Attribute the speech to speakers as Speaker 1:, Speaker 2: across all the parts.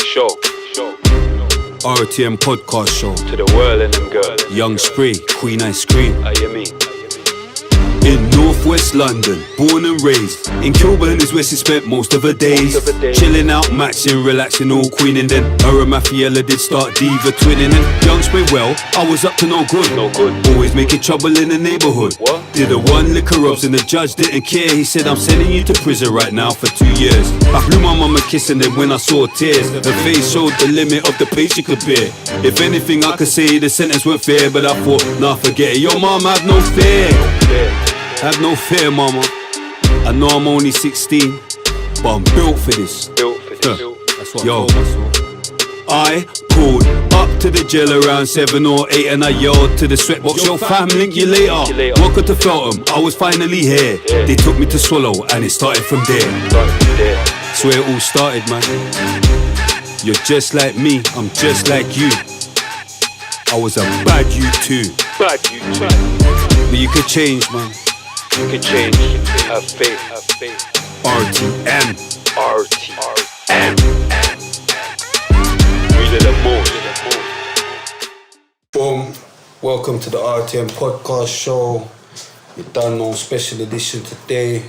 Speaker 1: RTM podcast show.
Speaker 2: To the world and them girls.
Speaker 1: Young Spray, Queen Ice Cream.
Speaker 2: How you mean?
Speaker 1: In Northwest London, born and raised. In Kilburn is where she spent most of her days. Chilling out, maxing, relaxing, all queening. Then her and Mafiella did start diva twinning. And Young Spray, well, I was up to no good. Always making trouble in the neighbourhood.
Speaker 2: What?
Speaker 1: Did a one liquor rubs and the judge didn't care. He said, I'm sending you to prison right now for 2 years. I blew my mum a kiss and then when I saw tears, her face showed the limit of the pain she could bear. If anything I could say, the sentence weren't fair, but I thought, nah, forget it. Yo, mum, have no fear. Have no fear, mama. I know I'm only 16, but I'm built for this.
Speaker 2: That's what
Speaker 1: Yo, I pulled up to the jail around 7 or 8 and I yelled to the sweatbox, yo fam, link you later. Welcome to Feltham, I was finally here. They took me to Swallow and it started from there. So it all started, man. You're just like me, I'm just like you. I was a bad you too. But you could change, man.
Speaker 2: You can change. Have faith.
Speaker 1: RTM.
Speaker 2: Really the most.
Speaker 1: Boom. Welcome to the RTM podcast show. We've done no special edition today.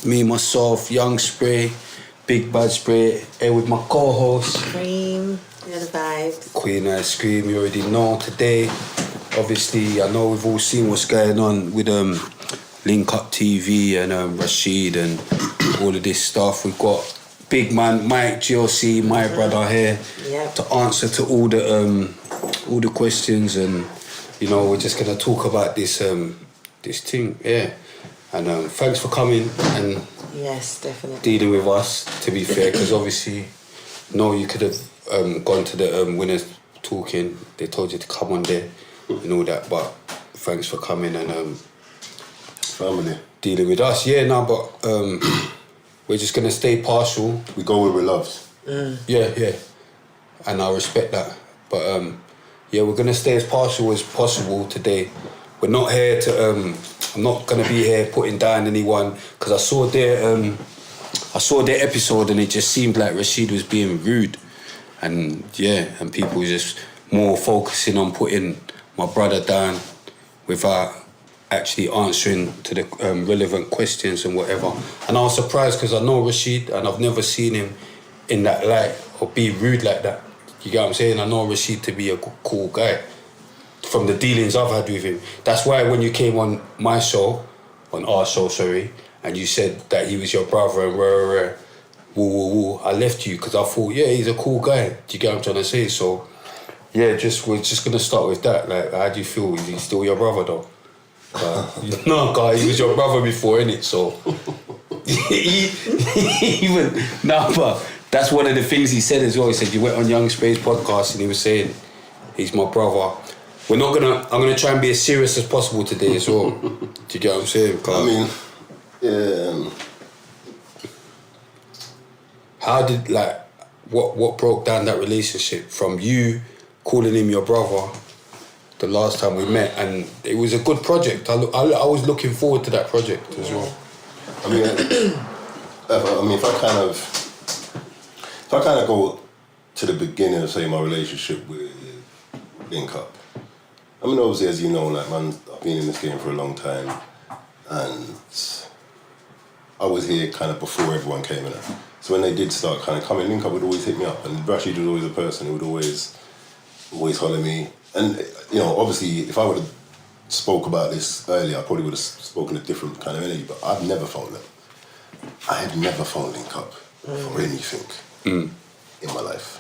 Speaker 1: Me, myself, Young Spray, Big Bad Spray, here with my co-host
Speaker 3: Cream, you know the vibes.
Speaker 1: Queen Ice Cream. You already know today. Obviously, I know we've all seen what's going on with Link Up TV and Rashid and all of this stuff. We've got big man Mike GLC, my brother here, to answer to all the questions, and you know we're just gonna talk about this thing, yeah. And thanks for coming and
Speaker 3: yes, definitely
Speaker 1: dealing with us. To be fair, because obviously, no, you could have gone to the winners talking. They told you to come on there and all that, but thanks for coming and
Speaker 4: family
Speaker 1: dealing with us. Yeah, no, but we're just gonna stay partial.
Speaker 4: We go where we're loved.
Speaker 1: Yeah, and I respect that. But yeah, we're gonna stay as partial as possible today. We're not here to. I'm not gonna be here putting down anyone because I saw their episode and it just seemed like Rashid was being rude, and and people were just more focusing on putting my brother down without actually answering to the relevant questions and whatever. And I was surprised because I know Rashid and I've never seen him in that light or be rude like that. You get what I'm saying? I know Rashid to be a cool guy from the dealings I've had with him. That's why when you came on my show, on our show, sorry, and you said that he was your brother and woo, I left you because I thought, yeah, he's a cool guy. Do you get what I'm trying to say? So, yeah, we're just going to start with that. Like, how do you feel? Is he still your brother, though? No, guy, he was your brother before, innit? So, but that's one of the things he said as well. He said, you went on Young Spray's podcast and he was saying, he's my brother. I'm gonna try and be as serious as possible today as well. Do you get what I'm saying?
Speaker 4: I mean, yeah.
Speaker 1: How did, what broke down that relationship from you calling him your brother the last time we met? And it was a good project. I was looking forward to that project as well.
Speaker 4: I mean, if I kind of go to the beginning of, say, my relationship with Link Up. I mean, obviously, as you know, like, man, I've been in this game for a long time, and I was here kind of before everyone came in. So when they did start kind of coming, Link Up would always hit me up, and Rashid was always a person who would always holler at me. And, you know, obviously, if I would have spoke about this earlier, I probably would have spoken a different kind of energy, but I've never phoned them. I had never phoned Link Up for anything in my life.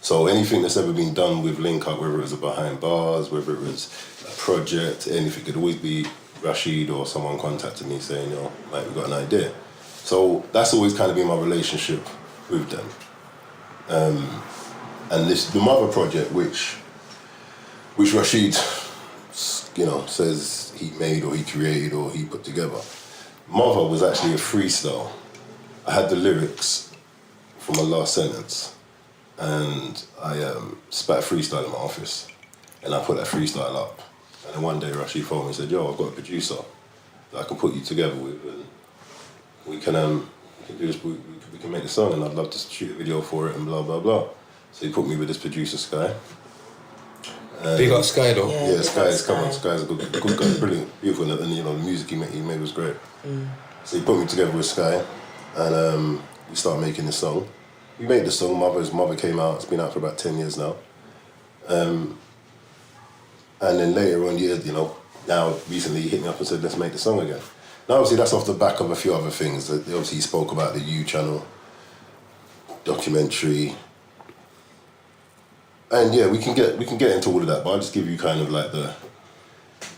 Speaker 4: So anything that's ever been done with Link Up, whether it was a behind bars, whether it was a project, anything, could always be Rashid or someone contacted me saying, yo, mate, we've got an idea. So that's always kind of been my relationship with them. And the Mother project, which Rashid, you know, says he made or he created or he put together. Mother was actually a freestyle. I had the lyrics for my last sentence, and I spat freestyle in my office, and I put that freestyle up. And then one day Rashid phoned me and said, yo, I've got a producer that I can put you together with, and we can we can make the song, and I'd love to shoot a video for it, and blah blah blah. So he put me with this producer Sky.
Speaker 1: Big up Sky though.
Speaker 4: Yeah, Sky's a good guy, brilliant, beautiful, and the music he made was great. So he put me together with Sky, and we started making the song. We made the song. Mother came out. It's been out for about 10 years now. And then later on, now recently he hit me up and said, let's make the song again. Now obviously that's off the back of a few other things. Obviously he spoke about the U channel, documentary. And yeah, we can get into all of that, but I'll just give you kind of like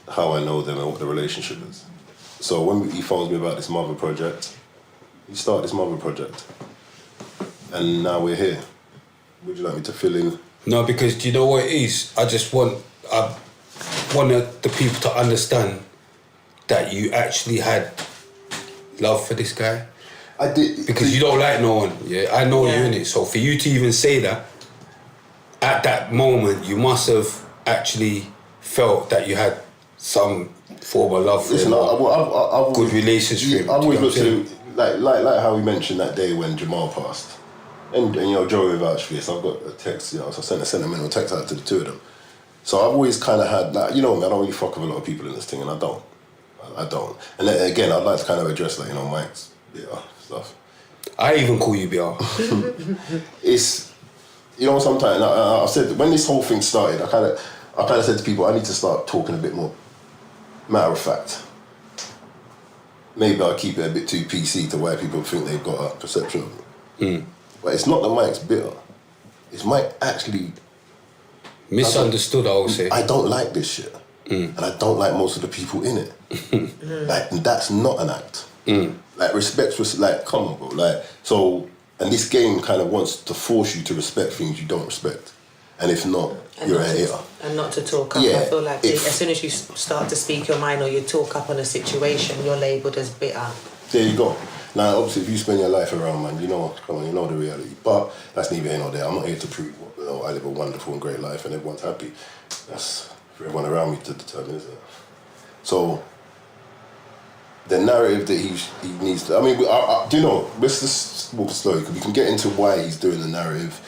Speaker 4: how I know them and what the relationship is. So when he phones me about this Mother project, he started this Mother project. And now we're here. Would you like me to fill in?
Speaker 1: No, because do you know what it is? I wanted the people to understand that you actually had love for this guy.
Speaker 4: I did.
Speaker 1: Because you don't like no one, yeah? I know you in it. So for you to even say that, at that moment, you must have actually felt that you had some form of love for him. I've good relationship.
Speaker 4: I've always looked at him, like how we mentioned that day when Jamal passed. And Joey vouched for this. I've got a text, so I sent a sentimental text out to the two of them. So I've always kind of had that, I don't really fuck with a lot of people in this thing, and I don't. And then, again, I'd like to kind of address Mike's stuff.
Speaker 1: I even call you BR.
Speaker 4: It's, sometimes I've said when this whole thing started, I kind of said to people, I need to start talking a bit more matter of fact. Maybe I'll keep it a bit too PC to where people think they've got a perception of it. But it's not that Mike's bitter. It's Mike actually
Speaker 1: misunderstood, I would say.
Speaker 4: I don't like this shit. And I don't like most of the people in it. That's not an act. Respect's come on, bro. And this game kind of wants to force you to respect things you don't respect. And if not, you're a hater.
Speaker 3: And not to talk up.
Speaker 4: Yeah,
Speaker 3: I feel like as soon as you start to speak your mind or you talk up on a situation, you're labelled as bitter.
Speaker 4: There you go. Now, obviously, if you spend your life around, man, you know the reality. But that's neither here nor there. I'm not here to prove I live a wonderful and great life and everyone's happy. That's for everyone around me to determine, isn't it? So, the narrative that he needs to... let's just walk slowly, because we can get into why he's doing the narrative,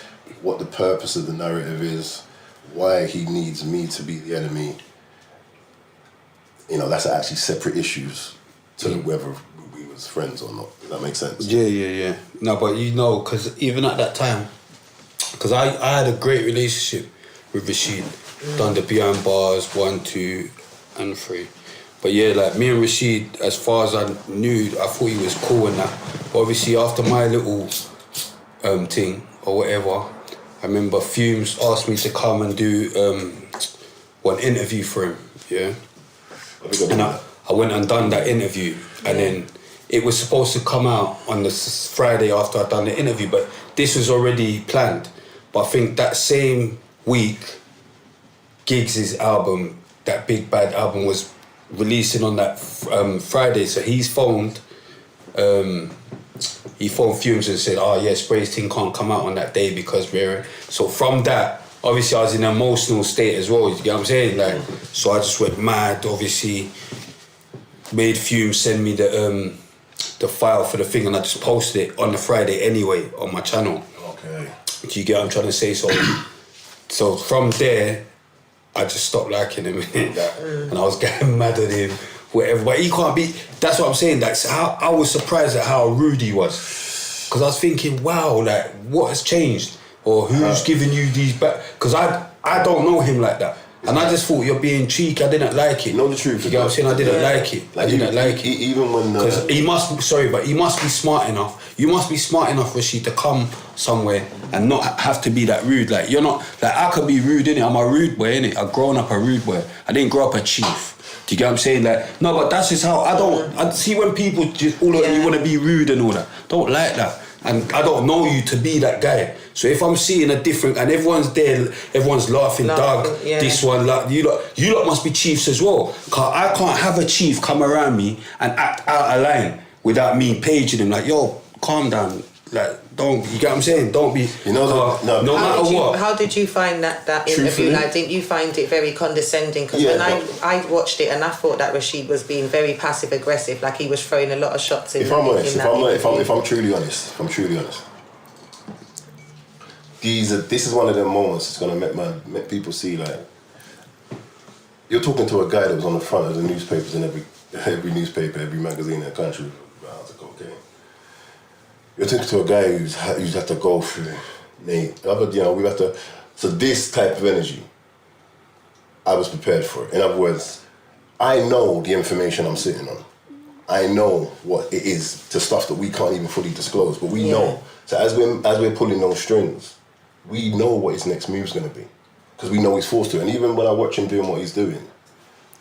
Speaker 4: what the purpose of the narrative is, why he needs me to be the enemy. That's actually separate issues to whether we was friends or not. Does that make sense?
Speaker 1: Yeah. No, but because even at that time, because I had a great relationship with Rashid, done the Beyond Bars 1, 2, and 3. But yeah, me and Rashid, as far as I knew, I thought he was cool and that. But obviously after my little thing or whatever, I remember Fumes asked me to come and do one interview for him, yeah? And I went and done that interview, and then it was supposed to come out on the Friday after I'd done the interview, but this was already planned. But I think that same week, Giggs' album, that Big Bad album, was releasing on that Friday. So he phoned Fumes and said, Spray's thing can't come out on that day because we're... So from that, obviously I was in an emotional state as well, you get what I'm saying? So I just went mad, obviously, made Fumes send me the file for the thing, and I just posted it on the Friday anyway on my channel.
Speaker 4: Okay.
Speaker 1: Do you get what I'm trying to say? So from there, I just stopped liking him, and I was getting mad at him, whatever. But he can't be. That's what I'm saying. That's how I was surprised at how rude he was, because I was thinking, wow, what has changed, or who's giving you these back? Because I don't know him like that. And I just thought you're being cheeky. I didn't like it.
Speaker 4: You know the truth.
Speaker 1: You get what I'm saying? I didn't like it. I didn't like it.
Speaker 4: Even when...
Speaker 1: Because he must be smart enough. You must be smart enough, Rashid, to come somewhere and not have to be that rude. You're not... I could be rude, innit? I'm a rude boy, innit? I've grown up a rude boy. I didn't grow up a chief. Do you get what I'm saying? No, but that's just how... I see when people just... you want to be rude and all that. Don't like that. And I don't know you to be that guy. So if I'm seeing a different, and everyone's there, everyone's laughing, dog, this one, you lot must be chiefs as well. Cause I can't have a chief come around me and act out of line without me paging him, yo, calm down. Don't. You get what I'm saying? Don't be.
Speaker 4: You know that- no.
Speaker 1: no matter what.
Speaker 3: How did you find that interview?
Speaker 1: Truthfully?
Speaker 3: Like, didn't you find it very condescending? Because
Speaker 4: Yeah,
Speaker 3: when I watched it and I thought that Rashid was being very passive aggressive, like he was throwing a lot of shots in.
Speaker 4: If I'm honest,
Speaker 3: in that interview.
Speaker 4: if I'm truly honest, this is one of them moments that's gonna make people see, like, you're talking to a guy that was on the front of the newspapers in every newspaper, every magazine in the country with rounds of cocaine. You're talking to a guy who's had to go through, we've had to. So this type of energy, I was prepared for it. In other words, I know the information I'm sitting on. I know what it is to stuff that we can't even fully disclose, but we know. So as we're pulling those strings, we know what his next move's going to be, because we know he's forced to. And even when I watch him doing what he's doing,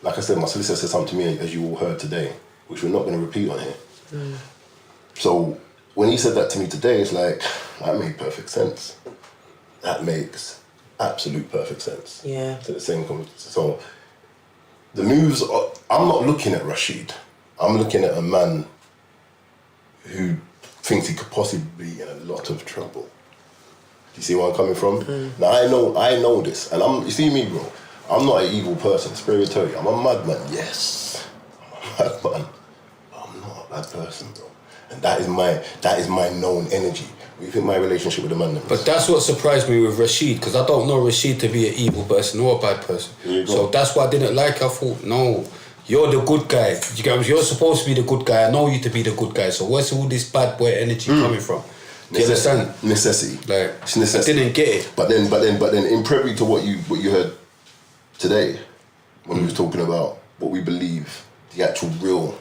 Speaker 4: like I said, my solicitor said something to me, as you all heard today, which we're not going to repeat on here. So when he said that to me today, it's like, that made perfect sense. That makes absolute perfect sense.
Speaker 3: Yeah.
Speaker 4: To the same conversation. So the moves are, I'm not looking at Rashid. I'm looking at a man who thinks he could possibly be in a lot of trouble. Do you see where I'm coming from? Now I know this, and you see me, bro. I'm not an evil person. Spirit will tell you, I'm a madman. Yes, I'm a madman, but I'm not a bad person, bro. And that is my known energy. What do you think my relationship with the man is?
Speaker 1: But that's what surprised me with Rashid, because I don't know Rashid to be an evil person or a bad person. So that's why I didn't like. I thought, no, you're the good guy. You get what I'm saying? You're supposed to be the good guy. I know you to be the good guy. So where's all this bad boy energy coming from? Do you understand?
Speaker 4: Necessity.
Speaker 1: Like,
Speaker 4: it's necessity.
Speaker 1: I didn't get it.
Speaker 4: But then, in privy to what you heard today, when we was talking about what we believe, the actual real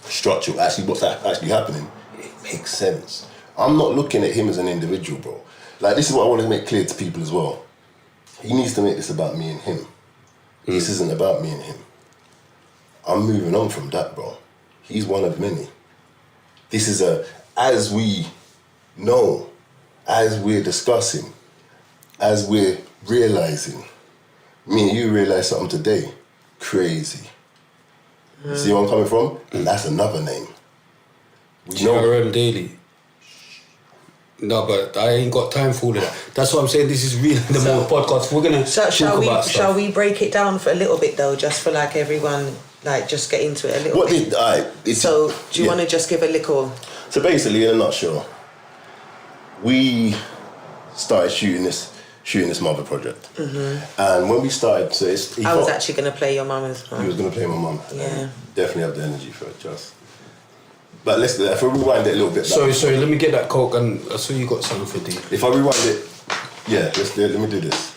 Speaker 4: structure, what's actually happening, it makes sense. I'm not looking at him as an individual, bro. Like, this is what I want to make clear to people as well. He needs to make this about me and him. This isn't about me and him. I'm moving on from that, bro. He's one of many. This is as we know, as we're discussing, as we're realizing, me and you realize something today, crazy. You see where I'm coming from? And that's another name.
Speaker 1: GRM Daily. No, but I ain't got time for all of that. That's what I'm saying. This is really the more podcast. We're gonna talk about stuff.
Speaker 3: Shall we break it down for a little bit though, just for like everyone, like just get into it a little bit? So do you want to just give a little?
Speaker 4: So basically, in a nutshell, we started shooting this mother project, and when we started, I
Speaker 3: was actually going to play your mum as well.
Speaker 4: He was going to play my mum.
Speaker 3: Yeah,
Speaker 4: definitely have the energy for it, just. But let's if we rewind it a little bit.
Speaker 1: Sorry. Let me get that coke, and I saw you got something for D.
Speaker 4: If I rewind it, let me do this.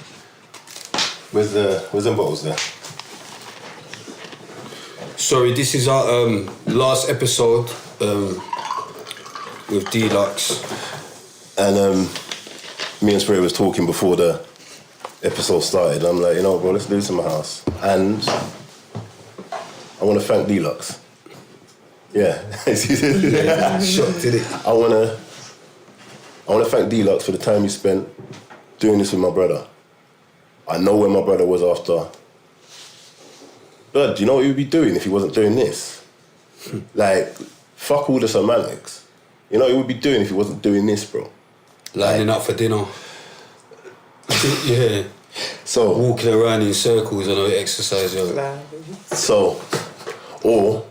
Speaker 4: Where's them bottles there?
Speaker 1: Sorry, this is our last episode with Deluxe.
Speaker 4: And me and Spirit was talking before the episode started. I'm like, bro, let's do this in my house. And I want to thank Deluxe. Yeah.
Speaker 1: Shocked, did it?
Speaker 4: I want to thank Deluxe for the time he spent doing this with my brother. I know where my brother was after. But do you know what he would be doing if he wasn't doing this? Like, fuck all the semantics. You know what he would be doing if he wasn't doing this, bro?
Speaker 1: Lining up for dinner. Yeah.
Speaker 4: So
Speaker 1: walking around in circles and exercise.
Speaker 4: So, or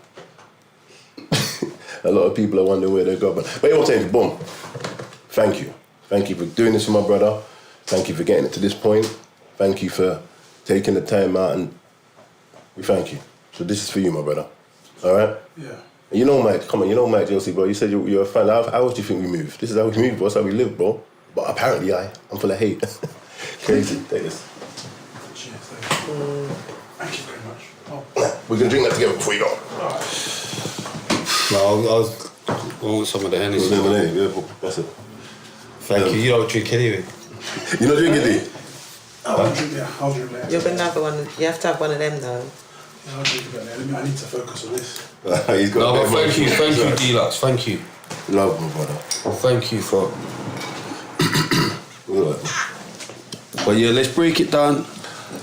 Speaker 4: a lot of people are wondering where they go. But you know what I'm saying? Boom. Thank you. Thank you for doing this for my brother. Thank you for getting it to this point. Thank you for taking the time out, and we thank you. So this is for you, my brother. All right?
Speaker 5: Yeah.
Speaker 4: And you know Mike, come on, you know Mike GLC, bro. You said you're a fan. How else do you think we move? This is how we move, bro. That's how we live, bro. But apparently I'm full of hate. Crazy. Take this.
Speaker 5: Cheers, thank you very much. Oh.
Speaker 4: We're going to drink that together before you go.
Speaker 1: No, I want some of the Hennessy.
Speaker 4: That's it.
Speaker 1: Thank you. You don't drink anyway.
Speaker 4: You not drinking, D?
Speaker 5: I'll drink later.
Speaker 3: You're going to have one. You have to have one of them though.
Speaker 5: Yeah, I'll drink a bit later. I need to focus on this.
Speaker 4: He's got
Speaker 1: thank you, Deluxe. Thank you.
Speaker 4: Love, my brother.
Speaker 1: Thank you for. But yeah, let's break it down.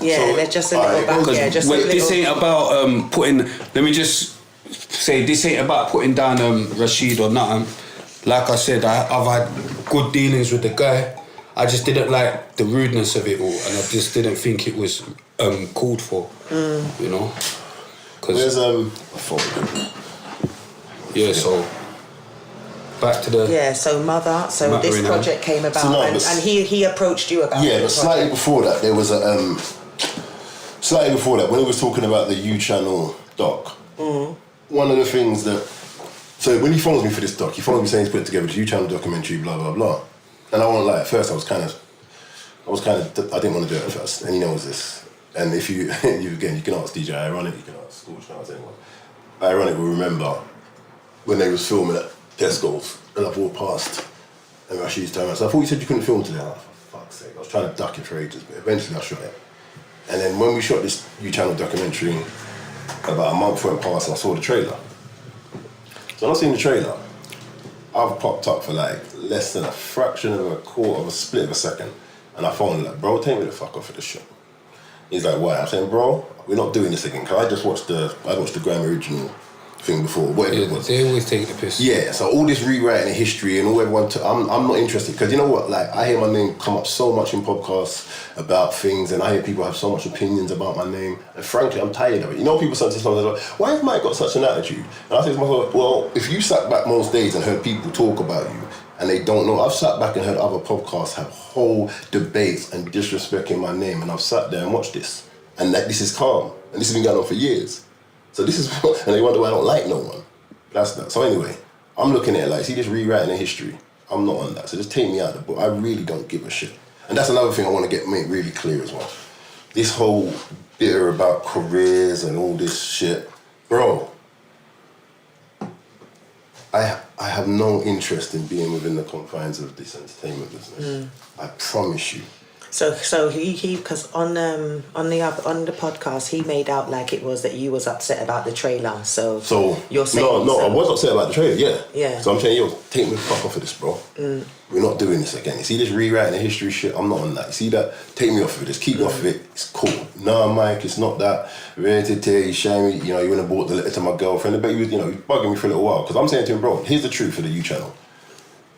Speaker 3: Yeah,
Speaker 4: So,
Speaker 3: let's just a little back. Yeah, just
Speaker 1: wait,
Speaker 3: a little.
Speaker 1: this ain't about putting. Let me just say, this ain't about putting down Rashid or nothing. Like I said, I've had good dealings with the guy. I just didn't like the rudeness of it all, and I just didn't think it was called for. You know, because so back to the
Speaker 3: So mother. So this project came about, and he approached you about
Speaker 4: but slightly before that there was a slightly before that when he was talking about the U Channel doc. One of the things that when he follows me for this doc, he follows me saying he's put together this U Channel documentary, blah blah blah. And I won't lie, at first I didn't want to do it at first, and he knows this. And if you can ask DJ Ironic, you can ask Scorch, you can ask anyone. Ironic will remember when they was filming at Tesco's, and I walked past, and Rashid's telling me, so I thought you said you couldn't film today. I'm like, for fuck's sake, I was trying to duck it for ages, but eventually I shot it. And then when we shot this U Channel documentary, about a month went past and I saw the trailer. So when I seen the trailer, I've popped up for like less than a fraction of a quarter of a split of a second, and I phoned him like, bro, take me the fuck off of this shit. He's like, why? I'm saying, bro, we're not doing this again. Cause I watched the Grime original thing before, whatever it was.
Speaker 1: They always take the piss.
Speaker 4: Yeah, so all this rewriting of history and all everyone, I'm not interested, because you know what, like I hear my name come up so much in podcasts about things, and I hear people have so much opinions about my name, and frankly, I'm tired of it. You know, people sometimes like, why has Mike got such an attitude? And I think to myself, well, if you sat back most days and heard people talk about you, and they don't know, I've sat back and heard other podcasts have whole debates and disrespecting my name, and I've sat there and watched this, and that this is calm, and this has been going on for years. So this is, and they wonder why I don't like no one. That's that. So anyway, I'm looking at it like, see this rewriting the history. I'm not on that. So just take me out of the book. I really don't give a shit. And that's another thing I want to make really clear as well. This whole bit about careers and all this shit, bro. I have no interest in being within the confines of this entertainment business. I promise you.
Speaker 3: So he because on the podcast he made out like it was that you was upset about the trailer. So you're saying
Speaker 4: no, I was upset about the trailer. Yeah. So I'm saying, yo, take me the fuck off of this, bro. We're not doing this again. You see this rewriting the history shit? I'm not on that. You see that? Take me off of it. Just keep me off of it. It's cool. Nah, Mike, it's not that. You shame me. You know, you went and bought the letter to my girlfriend. But he was, bugging me for a little while, because I'm saying to him, bro, here's the truth for the U Channel.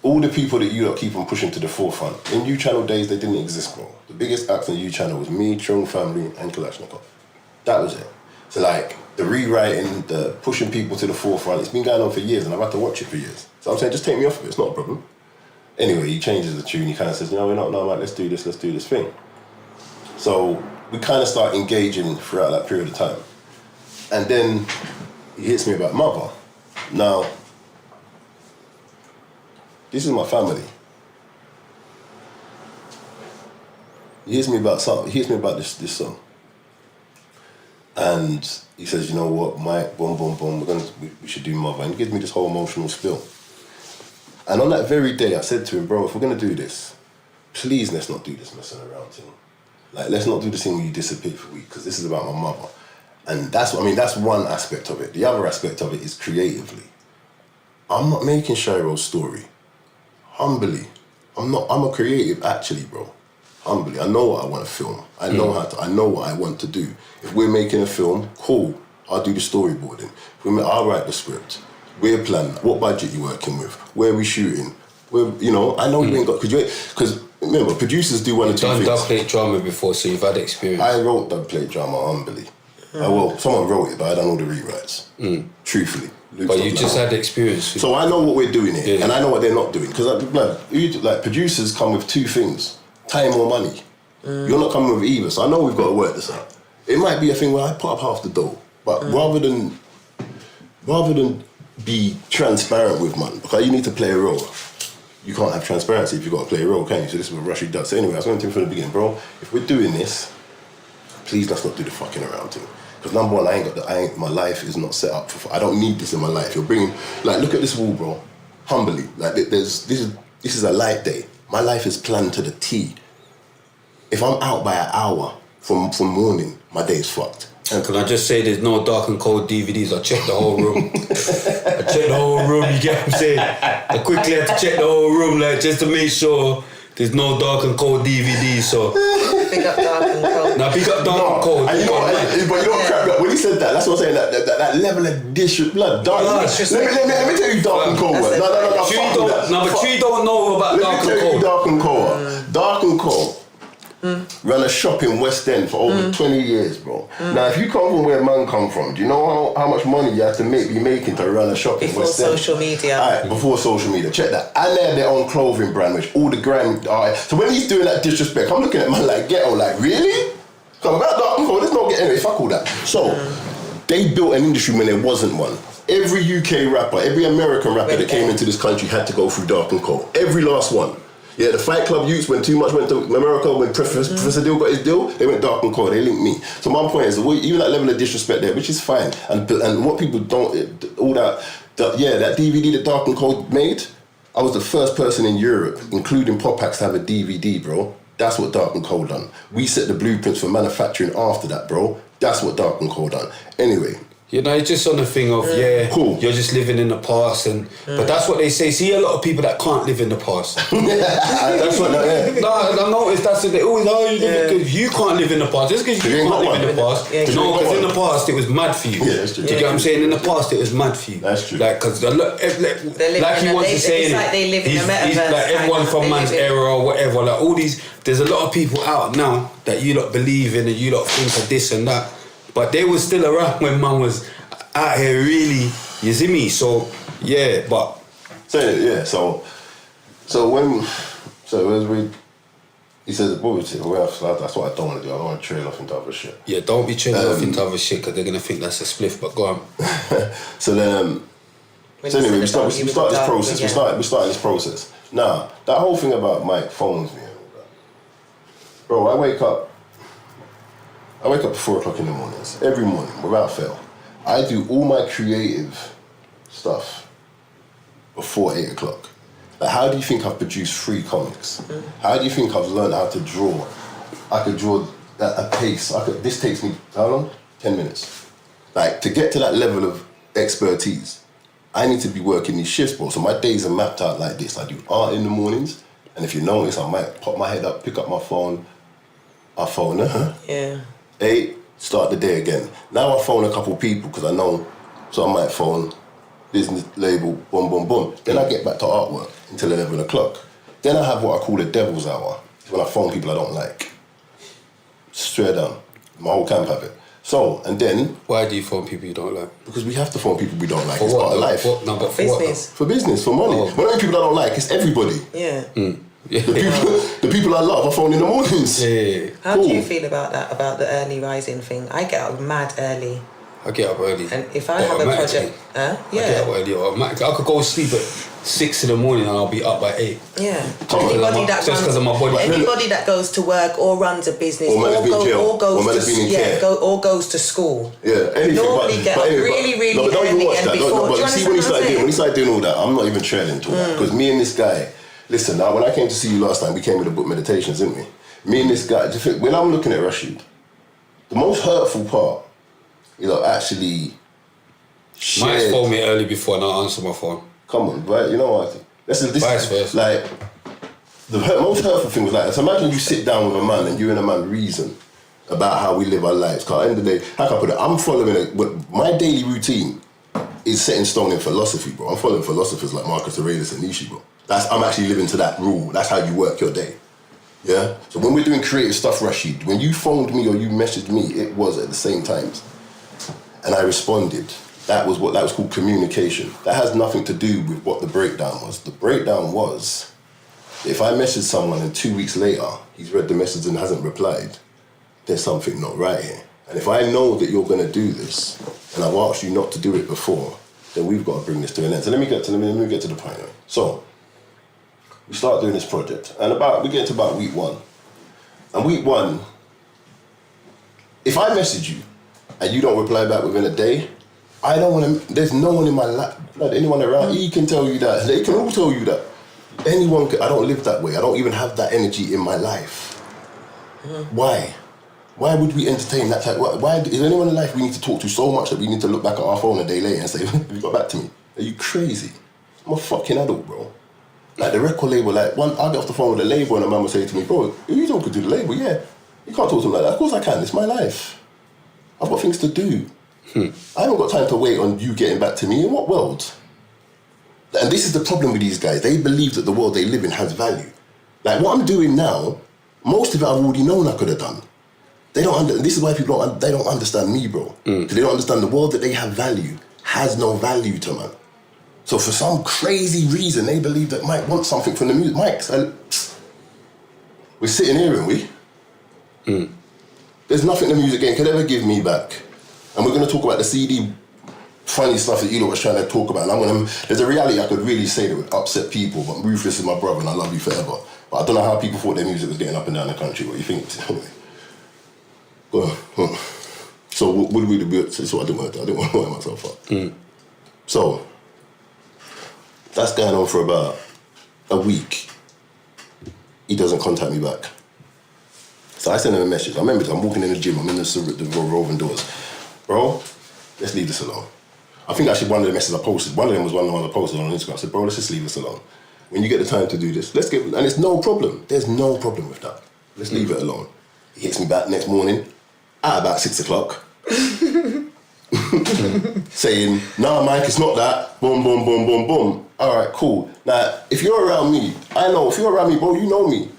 Speaker 4: All the people that you lot keep on pushing to the forefront, in U Channel days, they didn't exist, bro. The biggest acts on U Channel was me, Chung Family, and Kalashnikov. That was it. So like, the rewriting, the pushing people to the forefront, it's been going on for years, and I've had to watch it for years. So I'm saying, just take me off of it, it's not a problem. Anyway, he changes the tune, he kind of says, we're not, no, Mike, let's do this thing. So we kind of start engaging throughout that period of time. And then he hits me about mother. Now, this is my family. He hears me about something. He hears me about this song, and he says, "You know what, Mike? Boom, boom, boom. We should do Mother." And he gives me this whole emotional spill. And on that very day, I said to him, "Bro, if we're gonna do this, please let's not do this messing around thing. Like, let's not do this thing where you disappear for a week, because this is about my mother." And that's one aspect of it. The other aspect of it is creatively. I'm not making Shiro's story. Humbly, I'm a creative, actually, bro. Humbly, I know what I want to film. I know I know what I want to do. If we're making a film, cool. I'll do the storyboarding. I'll write the script. We're planning. What budget you working with? Where are we shooting? I know you ain't got, because remember, producers do one or two things.
Speaker 1: You've done dubplate drama before, so you've had experience.
Speaker 4: I wrote dubplate drama, humbly. Well, someone wrote it, but I done all the rewrites. Truthfully.
Speaker 1: But you just had the experience.
Speaker 4: So I know what we're doing here, and I know what they're not doing. Because producers come with two things: time or money. You're not coming with either, so I know we've got to work this out. It might be a thing where I put up half the dough, but rather than be transparent with man, because you need to play a role. You can't have transparency if you've got to play a role, can you? So this is what Rashid does. So anyway, I was going to him from the beginning, bro, if we're doing this, please let's not do the fucking around thing. Because number one, my life is not set up for, I don't need this in my life. You're bringing, look at this wall, bro. Humbly, this is a light day. My life is planned to the T. If I'm out by an hour from morning, my day is fucked.
Speaker 1: And can I just say, there's no dark and cold DVDs. I checked the whole room. You get what I'm saying? I quickly had to check the whole room, just to make sure there's no dark and cold DVDs. So
Speaker 3: Big up Dark and Cold.
Speaker 1: Now big up Dark and Cold.
Speaker 4: And you know what? But you know what crap me up? When he said that, that's what I'm saying. That level of disrespect. Dark. Let me tell you Dark and Cold. No.
Speaker 1: But you don't know about Dark and Cold.
Speaker 4: Let me tell you Dark and Cold. Dark and Cold. Ran a shop in West End for over 20 years, bro. Now, if you come from where man come from, do you know how much money you have to be making to run a shop in West End?
Speaker 3: Before social media.
Speaker 4: Alright, before social media. Check that. And they had their own clothing brand, which all the grand. So when he's doing that disrespect, I'm looking at man like ghetto, like really? Come about Dark and Cold. Let's not get anyway. Fuck all that. So they built an industry when there wasn't one. Every UK rapper, every American rapper that came into this country had to go through Dark and Cold. Every last one. Yeah, the Fight Club youths, when too much went to America, when Professor Dill got his deal, they went Dark and Cold, they linked me. So my point is, even that level of disrespect there, which is fine, and what people don't, all that DVD that Dark and Cold made, I was the first person in Europe, including Pop Acts, to have a DVD, bro. That's what Dark and Cold done. We set the blueprints for manufacturing after that, bro. That's what Dark and Cold done. Anyway.
Speaker 1: You know, it's just on the thing of, cool. You're just living in the past, but that's what they say. See, a lot of people that can't live in the past. That's what. No, I noticed that's what they always because you can't live in the past. Just because you can't live in the past. No, because in the past it was mad for you.
Speaker 4: Yeah, that's true.
Speaker 1: Do you get what I'm saying? In the past it was mad for you.
Speaker 4: That's true.
Speaker 1: Like, because like he wants to say,
Speaker 3: it's like they live in the metaverse.
Speaker 1: Like everyone from man's era or whatever. Like all these, there's a lot of people out now that you lot believe in and you lot think of this and that. But they were still around when man was out here, really. You see me? So yeah, but
Speaker 4: so as we, he says, that's what I don't want to do. I don't want to trail off into other shit.
Speaker 1: Yeah, don't be trailing off into other shit because they're gonna think that's a spliff. But go on.
Speaker 4: So then, anyway, we start this process. We start this process. Now that whole thing about Mike phones me and all that, bro. I wake up at 4 o'clock in the mornings, every morning, without fail. I do all my creative stuff before 8 o'clock. Like, how do you think I've produced 3 comics? How do you think I've learned how to draw? I could draw at a pace. This takes me, how long? 10 minutes. Like, to get to that level of expertise, I need to be working these shifts, bro. So my days are mapped out like this. I do art in the mornings, and if you notice, I might pop my head up, pick up my phone. I phone her.
Speaker 3: Yeah.
Speaker 4: 8, start the day again. Now I phone a couple people because I know, so I might phone business label, boom, boom, boom. Then I get back to artwork until 11 o'clock. Then I have what I call a devil's hour, when I phone people I don't like. Straight down. My whole camp have it. So, and then...
Speaker 1: Why do you phone people you don't like?
Speaker 4: Because we have to phone people we don't like.
Speaker 1: For
Speaker 4: it's
Speaker 1: what?
Speaker 4: part of life.
Speaker 1: No, but for
Speaker 3: business.
Speaker 1: What?
Speaker 4: For business, for money. When I mean people I don't like, it's everybody.
Speaker 3: Yeah.
Speaker 1: Yeah.
Speaker 4: The people I love, I phone in the mornings.
Speaker 1: Yeah.
Speaker 3: How do you feel about that, about the early rising thing? I get up mad early.
Speaker 1: I get up early.
Speaker 3: And if I have a project...
Speaker 1: I get up early. I could go to sleep at 6 in the morning and I'll be up by 8.
Speaker 3: Yeah.
Speaker 1: Anybody that just because of my body.
Speaker 3: Anybody that goes to work or runs a business or goes to school.
Speaker 4: Yeah, anything.
Speaker 3: Normally get up really early and before.
Speaker 4: But you see when he started doing all that, I'm not even trailing to that. Because me and this guy, listen, now when I came to see you last time, we came with a book Meditations, didn't we? Me and this guy, when I'm looking at Rashid, the most hurtful part, actually shared.
Speaker 1: Might phone me early before and I'll answer my phone.
Speaker 4: Come on, right? You know what?
Speaker 1: Vice versa.
Speaker 4: Like, the most hurtful thing was like, so imagine you sit down with a man and you and a man reason about how we live our lives. Because at the end of the day, how can I put it? I'm following my daily routine is set in stone in philosophy, bro. I'm following philosophers like Marcus Aurelius and Nietzsche, bro. I'm actually living to that rule. That's how you work your day. Yeah? So when we're doing creative stuff, Rashid, when you phoned me or you messaged me, it was at the same times. And I responded. That was called communication. That has nothing to do with what the breakdown was. The breakdown was, if I message someone and 2 weeks later, he's read the message and hasn't replied, there's something not right here. And if I know that you're going to do this, and I've asked you not to do it before, then we've got to bring this to an end. So let me get to the point. So, we start doing this project, and we get into about week 1. And week 1, if I message you, and you don't reply back within a day, I don't want to, there's no one in my life, anyone around, he can tell you that, they can all tell you that. I don't live that way, I don't even have that energy in my life. Why? Why would we entertain that type, why is there anyone in life we need to talk to so much that we need to look back at our phone a day later and say, have you got back to me? Are you crazy? I'm a fucking adult, bro. Like the record label, I'll get off the phone with the label and a man will say to me, bro, are you talking to the label? Yeah, You can't talk to them like that. Of course I can. It's my life. I've got things to do. I haven't got time to wait on you getting back to me. In what world? And this is the problem with these guys. They believe that the world they live in has value. Like what I'm doing now, most of it I've already known I could have done. They don't. This is why people they don't understand me, bro. They don't understand the world that they have value has no value to man. So for some crazy reason, they believe that Mike wants something from the music. We're sitting here, and there's nothing the music game could ever give me back. And we're going to talk about the CD funny stuff that you lot was trying to talk about. And there's a reality I could really say that would upset people, but Ruthless is my brother and I love you forever. But I don't know how people thought their music was getting up and down the country. What do you think? Go on. So what do we do? This is what I didn't want to do. I didn't want to wear myself up. So that's going on for about a week. He doesn't contact me back. So I send him a message. I remember I'm walking in the gym. I'm in the roving doors. Bro, let's leave this alone. I think actually one of the messages I posted, one of them was one of the ones I posted on Instagram. I said, bro, let's just leave this alone. When you get the time to do this, and it's no problem. There's no problem with that. Let's leave it alone. He hits me back next morning at about 6 o'clock. Saying, nah, Mike, it's not that. Boom, boom, boom, boom, boom. All right, cool. Now, if you're around me, if you're around me, bro, you know me.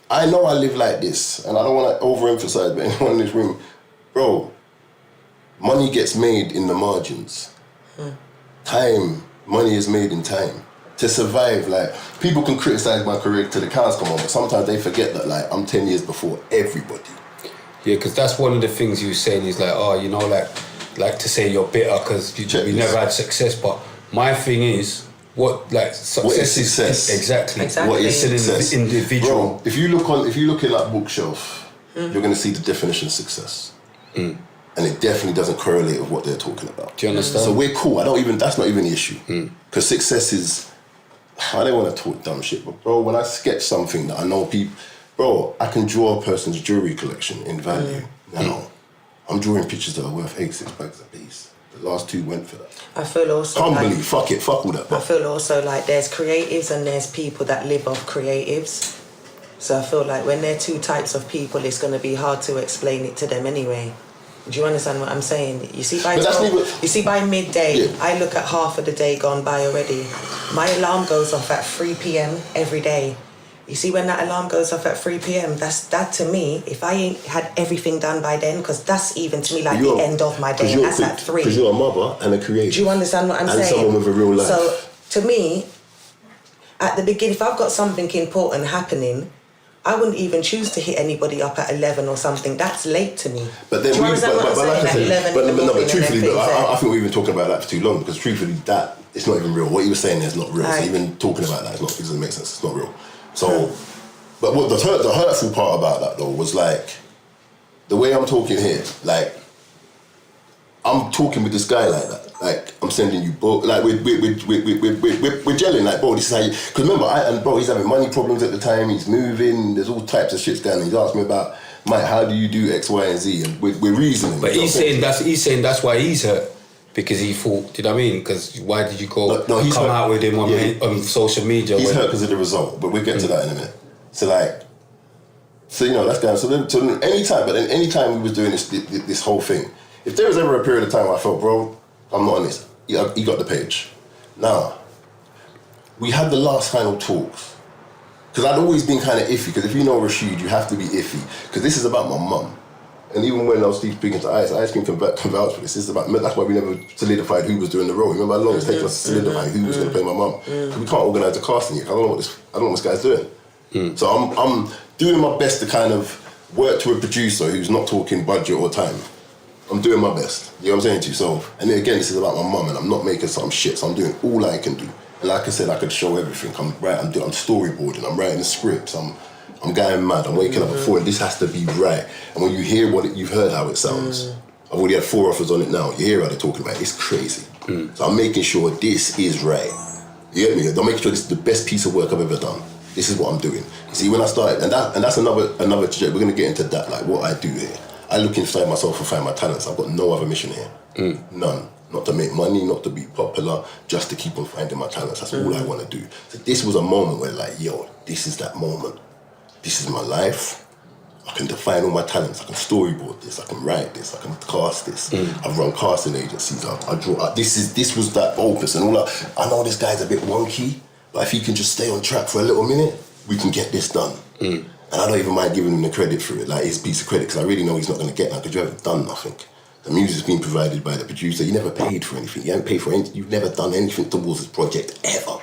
Speaker 4: I know I live like this, and I don't want to overemphasize, but anyone in this room, bro, money gets made in the margins. Money is made in time. To survive, like, people can criticize my career till the cows come on, but sometimes they forget that, like, I'm 10 years before everybody.
Speaker 1: Yeah, because that's one of the things you were saying is like, oh, you know, like to say you're bitter because you never had success, but my thing is, success is exactly.
Speaker 4: What is success?
Speaker 1: Individual.
Speaker 4: Bro, if you look at that bookshelf, you're going to see the definition of success. And it definitely doesn't correlate with what they're talking about.
Speaker 1: Do you understand?
Speaker 4: So we're cool. That's not even the issue. Because success is, I don't want to talk dumb shit, but bro, when I sketch something that I know people, bro, I can draw a person's jewelry collection in value. Now, I'm drawing pictures that are worth 8-6 bags a piece. The last 2 went for that.
Speaker 3: I feel also
Speaker 4: humbly, fuck all that.
Speaker 3: I feel also like there's creatives and there's people that live off creatives. So I feel like when there are 2 types of people, it's going to be hard to explain it to them anyway. Do you understand what I'm saying? You see, by midday, I look at half of the day gone by already. My alarm goes off at 3 p.m. every day. You see, when that alarm goes off at 3 p.m, that to me, if I ain't had everything done by then, because that's even to me like the end of my day, and that's at 3.
Speaker 4: Because you're a mother and a creator.
Speaker 3: Do you understand what I'm saying?
Speaker 4: And someone with a real life.
Speaker 3: So, to me, at the beginning, if I've got something important happening, I wouldn't even choose to hit anybody up at 11 or something. That's late to me.
Speaker 4: But then,
Speaker 3: like I said,
Speaker 4: truthfully, I think we've been talking about that for too long, because truthfully, that it's not even real. What you were saying is not real. So even talking about that, it doesn't make sense. It's not real. So, but what the hurtful part about that though was like the way I'm talking here, like I'm talking with this guy like that. Like I'm sending you, bro. Like we're gelling. Like, bro, this is how you. Because remember, he's having money problems at the time. He's moving. There's all types of shit going on. He's asked me about, Mike, how do you do X, Y, and Z? And we're reasoning.
Speaker 1: But he's saying that's why he's hurt. Because he thought, do you know what I mean? Because why did you come out with him on social media?
Speaker 4: He's hurt because of the result, but we'll get to that in a minute. So you know, that's going. So anytime we was doing this whole thing, if there was ever a period of time where I felt, bro, I'm not on this, he got the page. Now, we had the last final talks, because I'd always been kind of iffy, because if you know Rashid, you have to be iffy, because this is about my mum. And even when I was speaking to Ice can vouch for this. That's why we never solidified who was doing the role. Remember how long it's taken us to solidify who was going to play my mum? Because we can't organise a casting yet. I don't know what this guy's doing. So I'm doing my best to kind of work to a producer who's not talking budget or time. I'm doing my best. You know what I'm saying to you? So, and then again, this is about my mum, and I'm not making some shit. So I'm doing all I can do. And like I said, I could show everything. I'm storyboarding. I'm writing the scripts. I'm going mad. I'm waking up at 4. This has to be right. And when you hear you've heard how it sounds. I've already had 4 offers on it now. You hear how they're talking about it. It's crazy. So I'm making sure this is right. You get me? I'm making sure this is the best piece of work I've ever done. This is what I'm doing. See, when I started, and that's another trajectory. We're going to get into that, like what I do here. I look inside myself and find my talents. I've got no other mission here. None. Not to make money, not to be popular, just to keep on finding my talents. That's all I want to do. So this was a moment where like, yo, this is that moment. This is my life. I can define all my talents. I can storyboard this. I can write this. I can cast this. I've run casting agencies. I draw. This was that opus and all that. I know this guy's a bit wonky, but if he can just stay on track for a little minute, we can get this done. And I don't even mind giving him the credit for it, like his piece of credit, because I really know he's not going to get that because you haven't done nothing. The music's been provided by the producer. You never paid for anything. You haven't paid for anything. You've never done anything towards this project ever.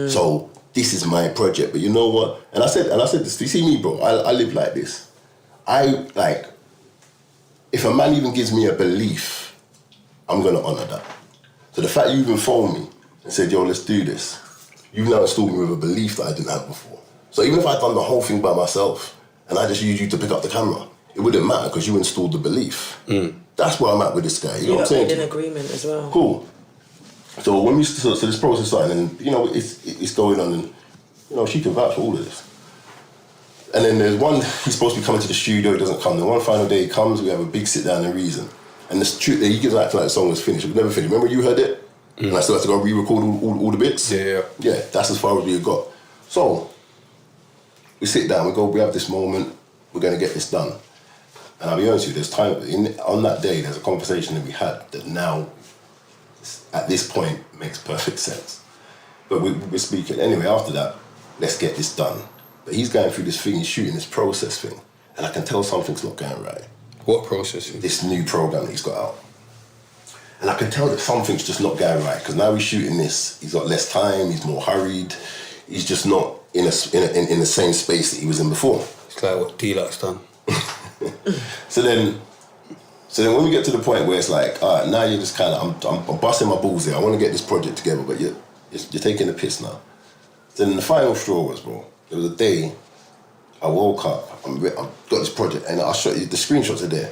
Speaker 4: So this is my project. But you know what? And I said this. You see me, bro? I live like this. If a man even gives me a belief, I'm gonna honour that. So the fact you even phoned me and said, yo, let's do this, you've now installed me with a belief that I didn't have before. So even if I'd done the whole thing by myself and I just used you to pick up the camera, it wouldn't matter because you installed the belief. That's where I'm at with this guy. You know what I'm saying?
Speaker 3: Made an agreement as well.
Speaker 4: Cool. So when so this process started, and you know it's going on, and you know she can vouch for all of this. And then there's one, he's supposed to be coming to the studio, he doesn't come. Then one final day he comes, we have a big sit down and reason. And the truth, he gives acting like the song was finished. It was never finished. Remember you heard it? And I still have to go re-record all the bits?
Speaker 1: Yeah.
Speaker 4: Yeah, that's as far as we got. So, we sit down, we have this moment, we're going to get this done. And I'll be honest with you, there's time, on that day, there's a conversation that we had that now, at this point, makes perfect sense. But we're speaking, anyway, after that, let's get this done. But he's going through this thing, he's shooting this process thing, and I can tell something's not going right.
Speaker 1: What processing?
Speaker 4: This new program that he's got out. And I can tell that something's just not going right, because now he's shooting this, he's got less time, he's more hurried, he's just not in the same space that he was in before.
Speaker 1: It's like what D-Luck's done.
Speaker 4: So then when we get to the point where it's like, all right, now you're just kind of, I'm busting my balls here, I want to get this project together, but you're taking the piss now. So then the final straw was, bro, there was a day I woke up, I've got this project, and I'll show you, the screenshots are there.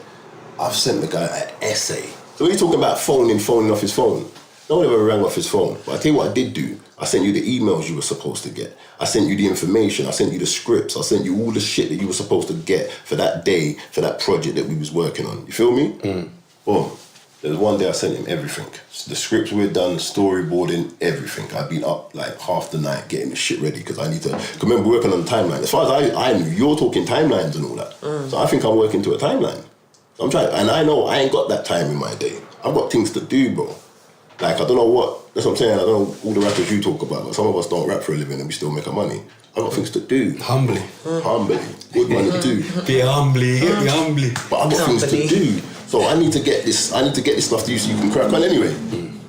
Speaker 4: I've sent the guy an essay. So when you're talking about phoning off his phone, no one ever rang off his phone. But I tell you what I did do, I sent you the emails you were supposed to get. I sent you the information, I sent you the scripts, I sent you all the shit that you were supposed to get for that day, for that project that we was working on. You feel me? Boom. There was one day I sent him everything. The scripts we're done, storyboarding, everything. I've been up like half the night getting the shit ready because I need to, remember working on the timeline. As far as I knew, you're talking timelines and all that. So I think I'm working to a timeline. I'm trying, and I know I ain't got that time in my day. I've got things to do, bro. Like, I don't know what, that's what I'm saying, I don't know all the rappers you talk about, but some of us don't rap for a living and we still make our money. I've got things to do.
Speaker 1: Humbly.
Speaker 4: Good money too.
Speaker 1: Be humbly, get me humbly.
Speaker 4: But I've got things to do. So I need to get this stuff to you so you can crack on anyway.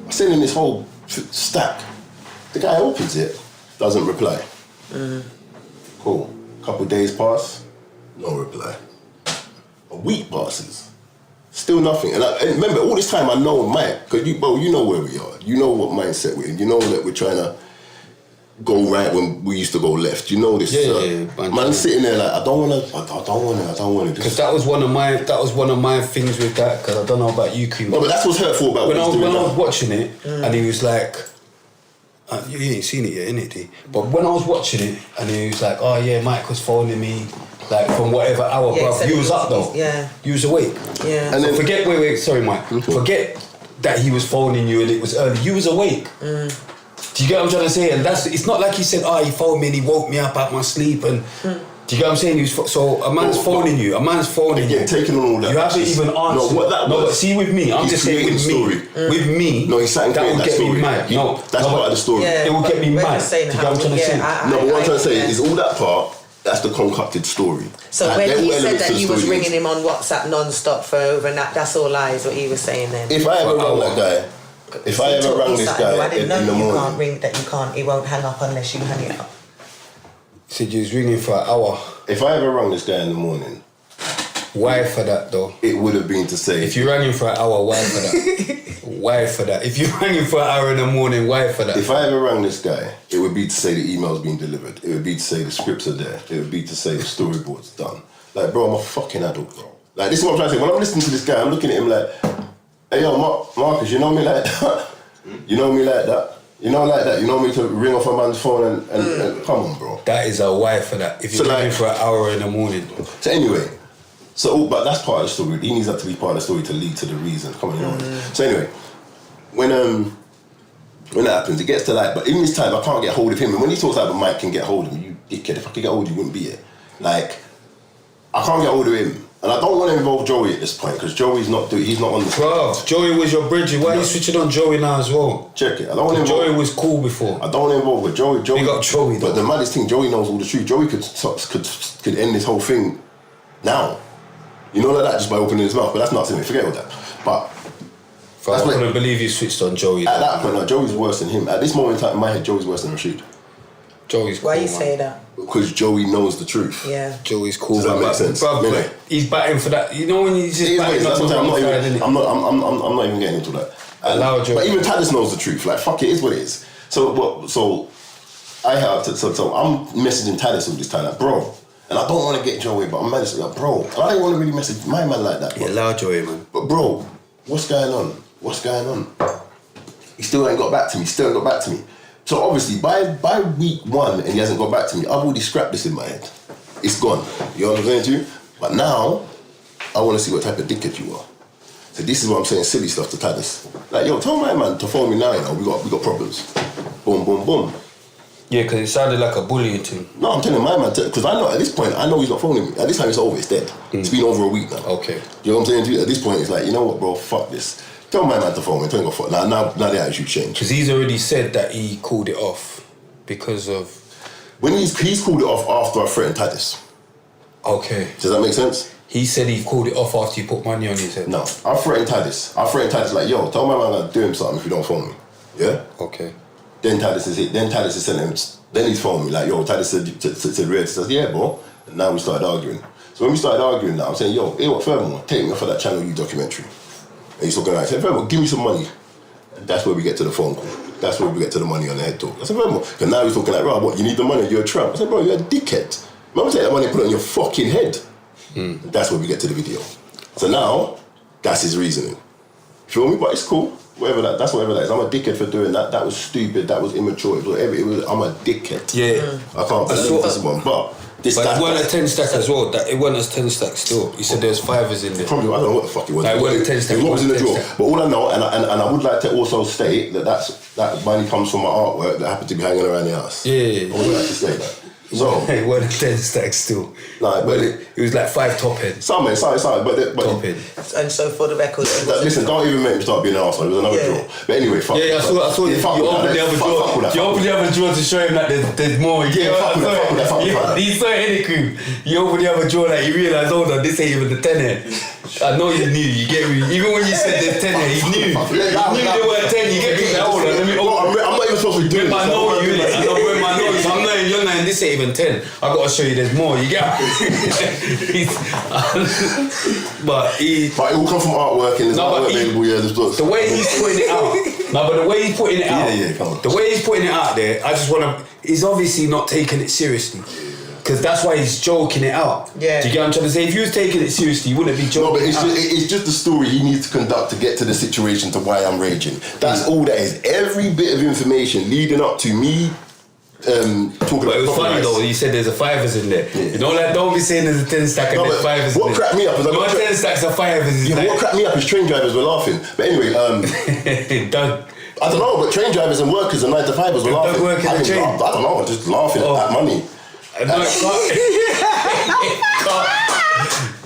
Speaker 4: I send him this whole stack. The guy opens it, doesn't reply. Cool. Couple days pass, no reply. A week passes, still nothing. And remember, all this time I know Mike, because you know where we are. You know what mindset we're in. You know that we're trying to go right when we used to go left. You know this. Man sitting there like, I don't want to.
Speaker 1: Because that was one of my things with that. Because I don't know about you, Cream.
Speaker 4: No, but that's what's hurtful about
Speaker 1: when I was watching it, and he was like, you ain't seen it yet, innit, D? But when I was watching it, and he was like, oh yeah, Mike was phoning me, like from whatever hour, bruv. You was up though. Yeah. You was awake.
Speaker 3: Yeah.
Speaker 1: And then forget, wait, sorry, Mike. Forget that he was phoning you and it was early. You was awake. Do you get what I'm trying to say? And it's not like he said, he phoned me and he woke me up out my sleep and do you get what I'm saying? So a man's phoning you.
Speaker 4: Taking on all that.
Speaker 1: You haven't even answered. But see with me, I'm just saying with me. With me,
Speaker 4: no, he's saying
Speaker 1: that would get
Speaker 4: story.
Speaker 1: me mad.
Speaker 4: That's part of the story.
Speaker 3: Yeah,
Speaker 1: it will get me mad. Do you get what I'm trying to say?
Speaker 4: No, but what I'm trying to say is all that part, that's the concocted story.
Speaker 3: So when he said that you was ringing him on WhatsApp non-stop for over and that's all lies, what he was saying then.
Speaker 4: If I ever rang that guy, if I ever rang this guy in the morning.
Speaker 3: He won't hang up unless you hang it up.
Speaker 1: He said you was ringing for an hour.
Speaker 4: If I ever rang this guy in the morning.
Speaker 1: Why for that though?
Speaker 4: It would have been to say.
Speaker 1: If you rang him for an hour, why for that? Why for that? If you rang him for an hour in the morning, why for that?
Speaker 4: If I ever rang this guy, it would be to say the email's been delivered. It would be to say the scripts are there. It would be to say the storyboard's done. Like, bro, I'm a fucking adult, bro. Like, this is what I'm trying to say. When I'm listening to this guy, I'm looking at him like, hey, yo, Marcus, you know me like that? You know me like that? You know like that? You know me to ring off a man's phone and come on, bro.
Speaker 1: That is a why for that. If you're ringing for an hour in the morning.
Speaker 4: So anyway, but that's part of the story. He needs that to be part of the story to lead to the reason. Come on, you know. So anyway, when that happens, it gets to like, but in this time, I can't get hold of him. And when he talks about Mike can get hold of me, you dickhead, if I could get hold of you, you wouldn't be here. Like, I can't get hold of him. And I don't want to involve Joey at this point because Joey's he's not on the
Speaker 1: Bro, Joey was your bridge. Why are you switching on Joey now as well?
Speaker 4: Check it. I don't want to involve.
Speaker 1: Joey was cool before.
Speaker 4: I don't want to involve with Joey.
Speaker 1: You got Joey though.
Speaker 4: But the maddest thing, Joey knows all the truth. Joey could end this whole thing now. You know, like that, just by opening his mouth. But that's not something. Forget all that. But
Speaker 1: I couldn't believe you switched on Joey.
Speaker 4: At that point, no, Joey's worse than him. At this moment in time, in my head, Joey's worse than Rashid.
Speaker 1: Joey's cool,
Speaker 3: Why you
Speaker 1: man.
Speaker 3: say that?
Speaker 4: Because Joey knows the truth.
Speaker 3: Yeah.
Speaker 1: Joey's cool.
Speaker 4: Does that make sense?
Speaker 1: Bro,
Speaker 4: Yeah.
Speaker 1: he's batting for that. You know when he's just batting
Speaker 4: That's
Speaker 1: up
Speaker 4: what
Speaker 1: the
Speaker 4: I'm
Speaker 1: wrong
Speaker 4: not
Speaker 1: side,
Speaker 4: even.
Speaker 1: innit?
Speaker 4: I'm not even getting into that.
Speaker 1: Allow Joey.
Speaker 4: But even Taddis knows the truth. Like fuck it, is what it is. So I have to. So I'm messaging Taddis all this time, like bro. And I don't want to get Joey, but I'm messaging like bro. And I don't want to really message my man like that.
Speaker 1: Yeah, allow Joey, man.
Speaker 4: But bro, what's going on? What's going on? He still ain't got back to me. So obviously, by week 1, and he hasn't got back to me, I've already scrapped this in my head. It's gone. You know what I'm saying to you? But now, I want to see what type of dickhead you are. So this is what I'm saying, silly stuff to Taddis. Like, yo, tell my man to phone me now, you know, we got problems. Boom, boom, boom.
Speaker 1: Yeah, because it sounded like a bullying thing.
Speaker 4: No, I'm telling my man, because I know, at this point, I know he's not phoning me. At this time, it's over, it's dead. It's been over a week now.
Speaker 1: Okay.
Speaker 4: You know what I'm saying to you? At this point, it's like, you know what, bro, fuck this. Tell my man to phone me, tell him to fuck. Now the attitude changed.
Speaker 1: Because he's already said that he called it off because of...
Speaker 4: When he's called it off after I threatened Taddis.
Speaker 1: Okay.
Speaker 4: Does that make sense?
Speaker 1: He said he called it off after you put money on his head.
Speaker 4: No, I threatened Taddis like, yo, tell my man to do him something if you don't phone me. Yeah?
Speaker 1: Okay.
Speaker 4: Then Taddis is sending him, then he's phoned me like, yo, Taddis said Red. He says, yeah, bro. And now we started arguing. So when we started arguing now, I'm saying, yo, hey, what, furthermore, take me off of that Channel U documentary. And he's talking like, I said, furthermore, give me some money. And that's where we get to the phone call. That's where we get to the money on the head talk. I said, furthermore, because now he's talking like, right, what, you need the money, you're a tramp. I said, bro, you're a dickhead. Remember, take that money and put it on your fucking head. That's where we get to the video. So now, that's his reasoning. Feel me? But it's cool. That's whatever that is. I'm a dickhead for doing that. That was stupid. That was immature. I'm a dickhead.
Speaker 1: Yeah.
Speaker 4: I can't believe this one. But
Speaker 1: it wasn't a 10 stack as well. It wasn't a 10 stack still. He said there's 5s in there.
Speaker 4: Probably, I don't know what the fuck it was.
Speaker 1: Like, it wasn't a 10 stack.
Speaker 4: It was in the drawer. But all I know, and I would like to also state that money comes from my artwork that happened to be hanging around the house.
Speaker 1: Yeah.
Speaker 4: I would like to say that. So
Speaker 1: it wasn't a 10 stack still.
Speaker 4: Nah, but
Speaker 1: it was like 5 top head.
Speaker 4: Some, but
Speaker 1: top head.
Speaker 3: And so for the record,
Speaker 4: listen, don't even make me start being an arsehole. It was another draw. But anyway, fuck.
Speaker 1: Yeah, I saw you opened the other drawer. You opened the other drawer to show him that there's more.
Speaker 4: Yeah, fuck that.
Speaker 1: He saw it in the crew. You opened the other drawer, like you realised, hold on, this ain't even the 10 head. I know you knew, you get me. Even when you said there's 10 head, he knew. He knew there were 10, you get me. Hold on, let me open.
Speaker 4: I'm not even supposed to be doing this.
Speaker 1: I know you, I know where my nose. I'm not, you're not, this ain't even 10. I gotta show you there's more, you get me? But it
Speaker 4: will come from artwork and there's artwork available, yeah, there's books.
Speaker 1: The way he's putting it out, but the way he's putting it out,
Speaker 4: come on.
Speaker 1: the way he's putting it out there, I just wanna, he's obviously not taking it seriously. Because that's why he's joking it out.
Speaker 3: Yeah.
Speaker 1: Do you get what I'm trying to say? If you was taking it seriously, you wouldn't be joking.
Speaker 4: No, but it's just the story he needs to conduct to get to the situation to why I'm raging. That's all that is. Every bit of information leading up to me talking about.
Speaker 1: But it was funny though. You said there's a 5s in there. Yeah. You know, like don't be saying there's a 10 stack and there's 5s.
Speaker 4: What cracked me up is
Speaker 1: 10 stacks of 5s.
Speaker 4: Yeah, like, what cracked me up is train drivers were laughing. But anyway,
Speaker 1: Doug.
Speaker 4: I don't know, but train drivers and workers and 9-to-5ers were laughing.
Speaker 1: Working the train.
Speaker 4: I don't know, just laughing at that money.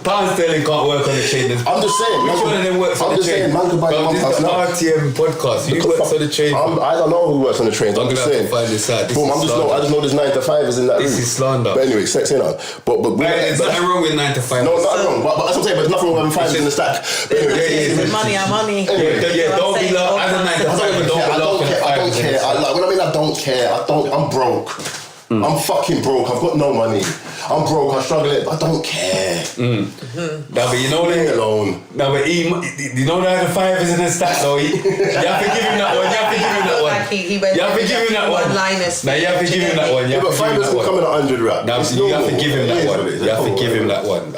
Speaker 1: Pound sterling can't work on the train.
Speaker 4: I'm just saying.
Speaker 1: Which one of them works on the train?
Speaker 4: Man can buy
Speaker 1: this is the RTM podcast. Who works on the train?
Speaker 4: I don't know who works on the trains. I'm just saying.
Speaker 1: Find this out.
Speaker 4: Boom, I just know there's 9-to-5ers in that room.
Speaker 1: This is slander.
Speaker 4: But anyway, say no. But
Speaker 1: there's nothing wrong with 9-to-5.
Speaker 4: No, nothing wrong. But that's what I'm saying. But there's nothing wrong with having 5s in the stack.
Speaker 3: With money.
Speaker 1: Yeah, don't be laughing. As a 9-to-5, don't be laughing.
Speaker 4: I don't care. When I mean I don't care, I'm broke. I'm fucking broke. I've got no money. I'm broke. I'm struggling. I don't care.
Speaker 1: No, but you know
Speaker 4: leave me alone.
Speaker 1: No, but you know that the 5s in the stack, so you have to give him that one. You have to give him that one. You have to give him that one. Now you have to give him that one.
Speaker 4: Yeah, but 5s will come in 100 rap.
Speaker 1: Now you have to give him that one. You have to give him that one.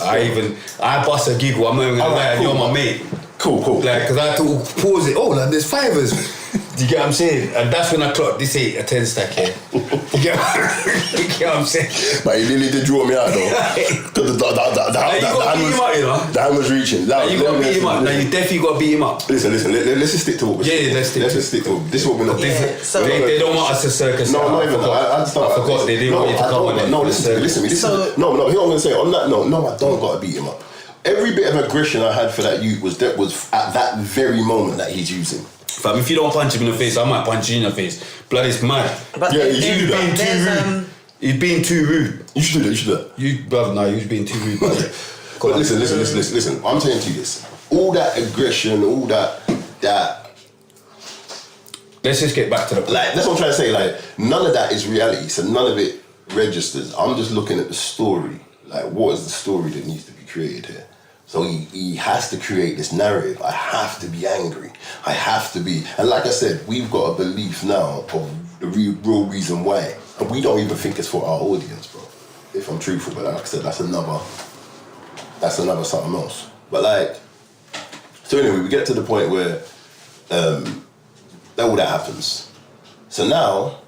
Speaker 1: I bust a giggle. I'm not even gonna lie. You're my mate.
Speaker 4: Cool.
Speaker 1: Like, cause I had to pause it. Oh, like there's 5s. Do you get what I'm saying? And that's when I clocked this ain't a 10 stack here. You get what I'm saying?
Speaker 4: But he really did draw me out though. Because the hand was reaching.
Speaker 1: You gotta beat him up. Now you definitely gotta beat him up.
Speaker 4: Listen, let's just stick to what we're
Speaker 1: Yeah, let's
Speaker 4: stick to this is what we're not doing.
Speaker 3: So
Speaker 1: They don't want us to circus.
Speaker 4: No, not even. I
Speaker 1: forgot they didn't want you to come on it.
Speaker 4: No, listen. Here's what I'm gonna say. On that note, no, I don't gotta beat him up. Every bit of aggression I had for that youth was at that very moment that he's using.
Speaker 1: Fam, if you don't punch him in the face, I might punch you in the face. Blood is mad.
Speaker 3: But
Speaker 4: Yeah, you should do that.
Speaker 1: He's being too rude.
Speaker 4: You should do that.
Speaker 1: You, brother, no, you're being too rude. Brother.
Speaker 4: But listen. I'm saying to you this. All that aggression, all that.
Speaker 1: Let's just get back to the point.
Speaker 4: Like, that's what I'm trying to say. Like, none of that is reality. So none of it registers. I'm just looking at the story. Like, what is the story that needs to be created here? So he has to create this narrative. I have to be angry. I have to be. And like I said, we've got a belief now of the real reason why. And we don't even think it's for our audience, bro. If I'm truthful, but like I said, that's another something else. But like, so anyway, we get to the point where all that happens. So now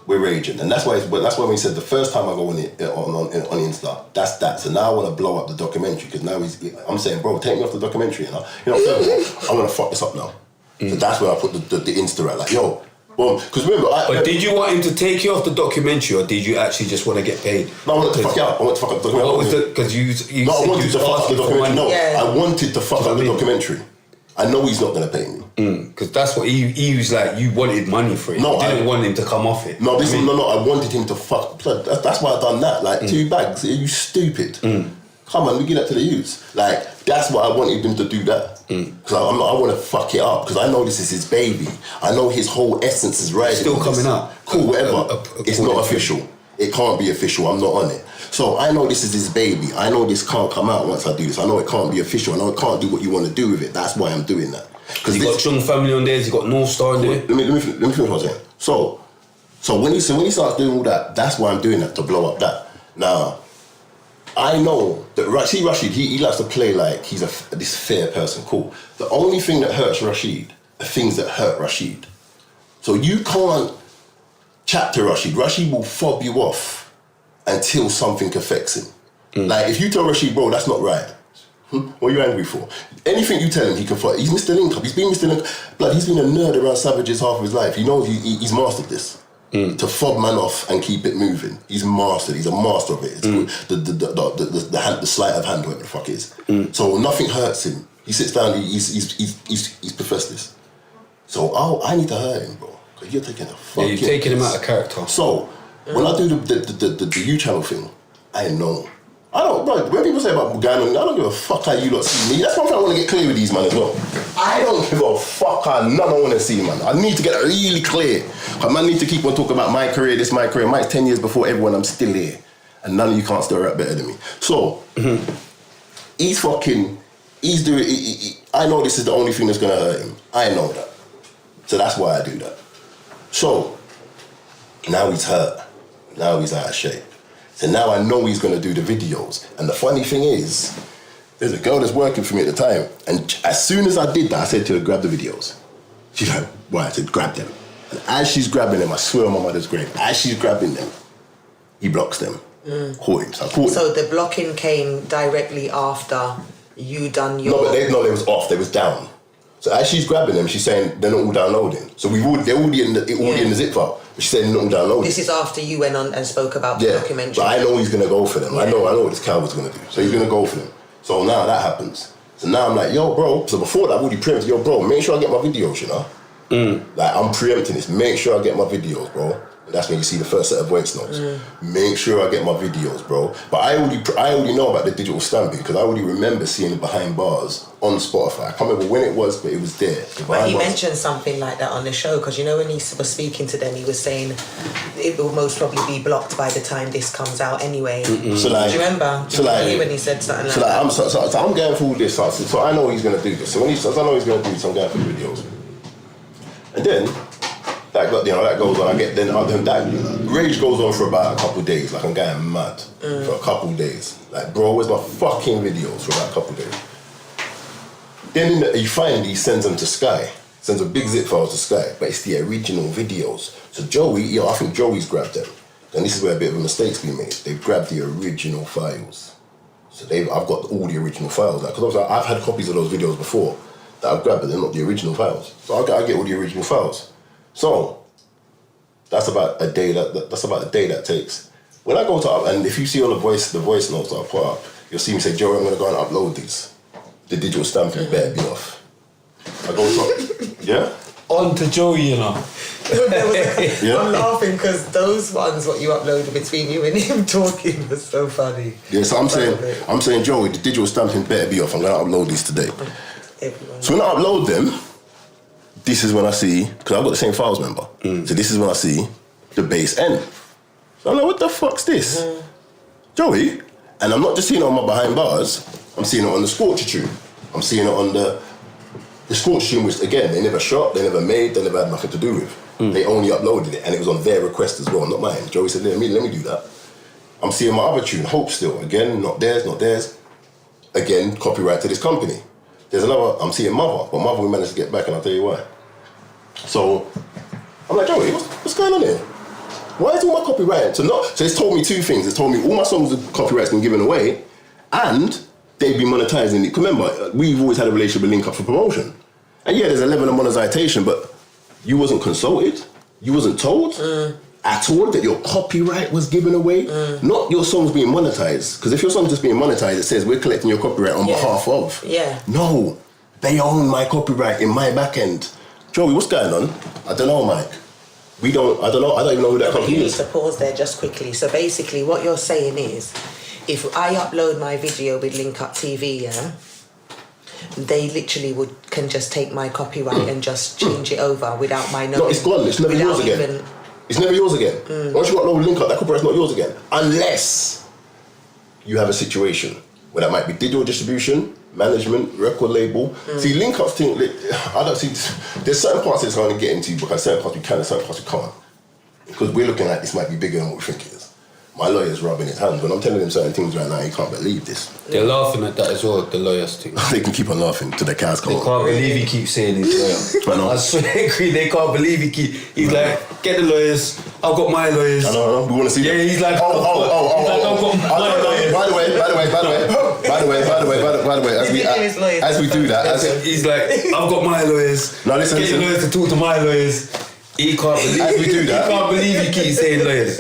Speaker 4: we're raging, and that's why when he said the first time I go on Insta, that's that. So now I want to blow up the documentary because now I'm saying, bro, take me off the documentary, you know. I'm gonna fuck this up now. So that's where I put the Insta out, like, yo, well, because remember,
Speaker 1: But did you want him to take you off the documentary, or did you actually just want to get paid?
Speaker 4: No, I wanted to fuck it up. I wanted to fuck up the documentary.
Speaker 1: What was the? Because you.
Speaker 4: No, I wanted to fuck up the documentary. No,
Speaker 3: Yeah.
Speaker 4: I wanted to fuck up the documentary. I know he's not gonna pay me.
Speaker 1: Because that's what he was like. You wanted money for it.
Speaker 4: No,
Speaker 1: you didn't want him to come off it.
Speaker 4: No, I wanted him to fuck. That's why I done that. Like 2 bags. Are you stupid? Come on, we get that to the youths. Like, that's why I wanted him to do that. Because I want to fuck it up. Because I know this is his baby. I know his whole essence is right.
Speaker 1: Still coming up.
Speaker 4: Cool, whatever. It's not official. It can't be official. I'm not on it. So I know this is his baby. I know this can't come out once I do this. I know it can't be official. I know it can't do what you want to do with it. That's why I'm doing that.
Speaker 1: Because you got Chung Family on there. You got North Star on there.
Speaker 4: Let me finish what I'm saying. So when he starts doing all that, that's why I'm doing that, to blow up that. Now, I know that Rashid, he likes to play like he's this fair person. Cool. The only thing that hurts Rashid are things that hurt Rashid. So you can't chat to Rashid. Rashid will fob you off until something affects him. Like, if you tell Rashid, bro, that's not right. What are you angry for? Anything you tell him, he can fight. He's Mr. Link Up. He's been Mr. Link Up. Blood, he's been a nerd around Savages half of his life. He knows he's mastered this. To fob man off and keep it moving. He's mastered. He's a master of it. It's the sleight of hand, whatever the fuck it is. So nothing hurts him. He sits down. He's professed this. So I need to hurt him, bro. Because you're taking a fucking.
Speaker 1: Yeah, you're taking him out of character.
Speaker 4: So when I do the U channel thing, I know. I don't, bro, when people say about going on, I don't give a fuck how you lot see me. That's one thing I want to get clear with these man as well. I don't give a fuck how none I want to see, man. I need to get that really clear. Because man need to keep on talking about my career, this my career. Mine's 10 years before everyone, I'm still here. And none of you can't stir up better than me. So, he's doing, I know this is the only thing that's going to hurt him. I know that. So that's why I do that. So, now he's hurt. Now he's out of shape. So now I know he's going to do the videos. And the funny thing is, there's a girl that's working for me at the time. And as soon as I did that, I said to her, grab the videos. She's like, why? I said, grab them. And as she's grabbing them, I swear on my mother's grave, as she's grabbing them, he blocks them. Caught him. So I caught him.
Speaker 3: So the blocking came directly after you done your...
Speaker 4: No, they was off. They was down. So as she's grabbing them, she's saying they're not all downloading. So they're already in the zip file. But she's saying they're not all downloading.
Speaker 3: This is after you went on and spoke about the documentary.
Speaker 4: But I know he's going to go for them.
Speaker 3: Yeah.
Speaker 4: I know what this coward's going to do. So he's going to go for them. So now that happens. So now I'm like, yo, bro. So before that, I've already preempted, yo, bro, make sure I get my videos, you know? Like, I'm preempting this. Make sure I get my videos, bro. And that's when you see the first set of voice notes. Make sure I get my videos, bro. But I already know about the digital stamping because I already remember seeing it behind bars on Spotify. I can't remember when it was, but it was there.
Speaker 3: Well, he mentioned something like that on the show because, you know, when he was speaking to them, he was saying it will most probably be blocked by the time this comes out anyway.
Speaker 4: So like,
Speaker 3: do you remember?
Speaker 4: So like,
Speaker 3: when he said something like
Speaker 4: so
Speaker 3: that?
Speaker 4: So I'm going through all this. So I know he's going to do this. So when I know he's going to do this, I'm going through the videos. And then that goes on. That rage goes on for about a couple of days. Like, I'm going mad for a couple of days. Like, bro, where's my fucking videos for about a couple of days? Then he finally sends them to Sky. sends a big zip file to Sky, but it's the original videos. So Joey, I think Joey's grabbed them. And this is where a bit of a mistake's been made. They've grabbed the original files. So I've got all the original files. Because obviously I've had copies of those videos before that I've grabbed, but they're not the original files. So I get all the original files. So that's about a day that takes. When I go to and if you see all the voice notes that I put up, you'll see me say, Joey, I'm gonna go and upload these. The digital stamping better be off. I go to yeah?
Speaker 1: On to Joey, you know.
Speaker 4: Yeah.
Speaker 3: I'm laughing because those ones what you uploaded between you and him talking was so funny.
Speaker 4: Yeah, so I'm saying, Joey, the digital stamping better be off. I'm gonna upload these today.
Speaker 3: Everyone.
Speaker 4: So when I upload them, this is when I see, because I've got the same files, remember? So this is when I see the base N. So I'm like, what the fuck's this? Joey? And I'm not just seeing it on my behind bars, I'm seeing it on the Scorcher tune. I'm seeing it on the Scorcher tune, which again, they never shot, they never made, they never had nothing to do with. They only uploaded it, and it was on their request as well, not mine. Joey said, let me do that. I'm seeing my other tune, Hope still. Again, not theirs. Again, copyright to this company. There's another, I'm seeing Mother, but Mother we managed to get back, and I'll tell you why. So, I'm like, Joey, what's going on here? Why is all my copyright? So it's told me two things. It's told me all my songs are copyright's been given away, and they've been monetizing it. Remember, we've always had a relationship with Link Up for promotion. And yeah, there's a level of monetization, but you wasn't consulted, you wasn't told at all that your copyright was given away, not your songs being monetized. Because if your song's just being monetized, it saes we're collecting your copyright on behalf of.
Speaker 3: Yeah.
Speaker 4: No, they own my copyright in my back end. Joey, what's going on? I don't know, Mike. I don't even know who that company
Speaker 3: You need
Speaker 4: is.
Speaker 3: to pause there just quickly. So basically what you're saying is, if I upload my video with Link Up TV, yeah, they literally can just take my copyright and just change it over without my knowing.
Speaker 4: No, it's gone. It's never yours again. It's never yours again. Once you upload Link Up, that copyright's not yours again. Unless you have a situation where that might be digital distribution, management, record label. See, Link Up's thing, I don't see, there's certain parts it's going to get into because certain parts we can and certain parts we can't. Because we're looking like this might be bigger than what we think it is. My lawyer's rubbing his hands. When I'm telling him certain things right now, he can't believe this.
Speaker 1: They're laughing at that as well, the lawyers thing.
Speaker 4: They can keep on laughing till their cows come
Speaker 1: They
Speaker 4: home.
Speaker 1: can't believe he keeps saying his lawyer.
Speaker 4: I know.
Speaker 1: I swear, they can't believe he's like, get the lawyers, I've got my lawyers.
Speaker 4: I know, we want to see
Speaker 1: Yeah,
Speaker 4: them.
Speaker 1: he's like, I've got my lawyers.
Speaker 4: By the way, as we do that,
Speaker 1: He's like, I've got my lawyers.
Speaker 4: Now listen,
Speaker 1: Get your lawyers to talk to my lawyers. He can't believe
Speaker 4: As we do that-
Speaker 1: He can't believe he keeps saying lawyers.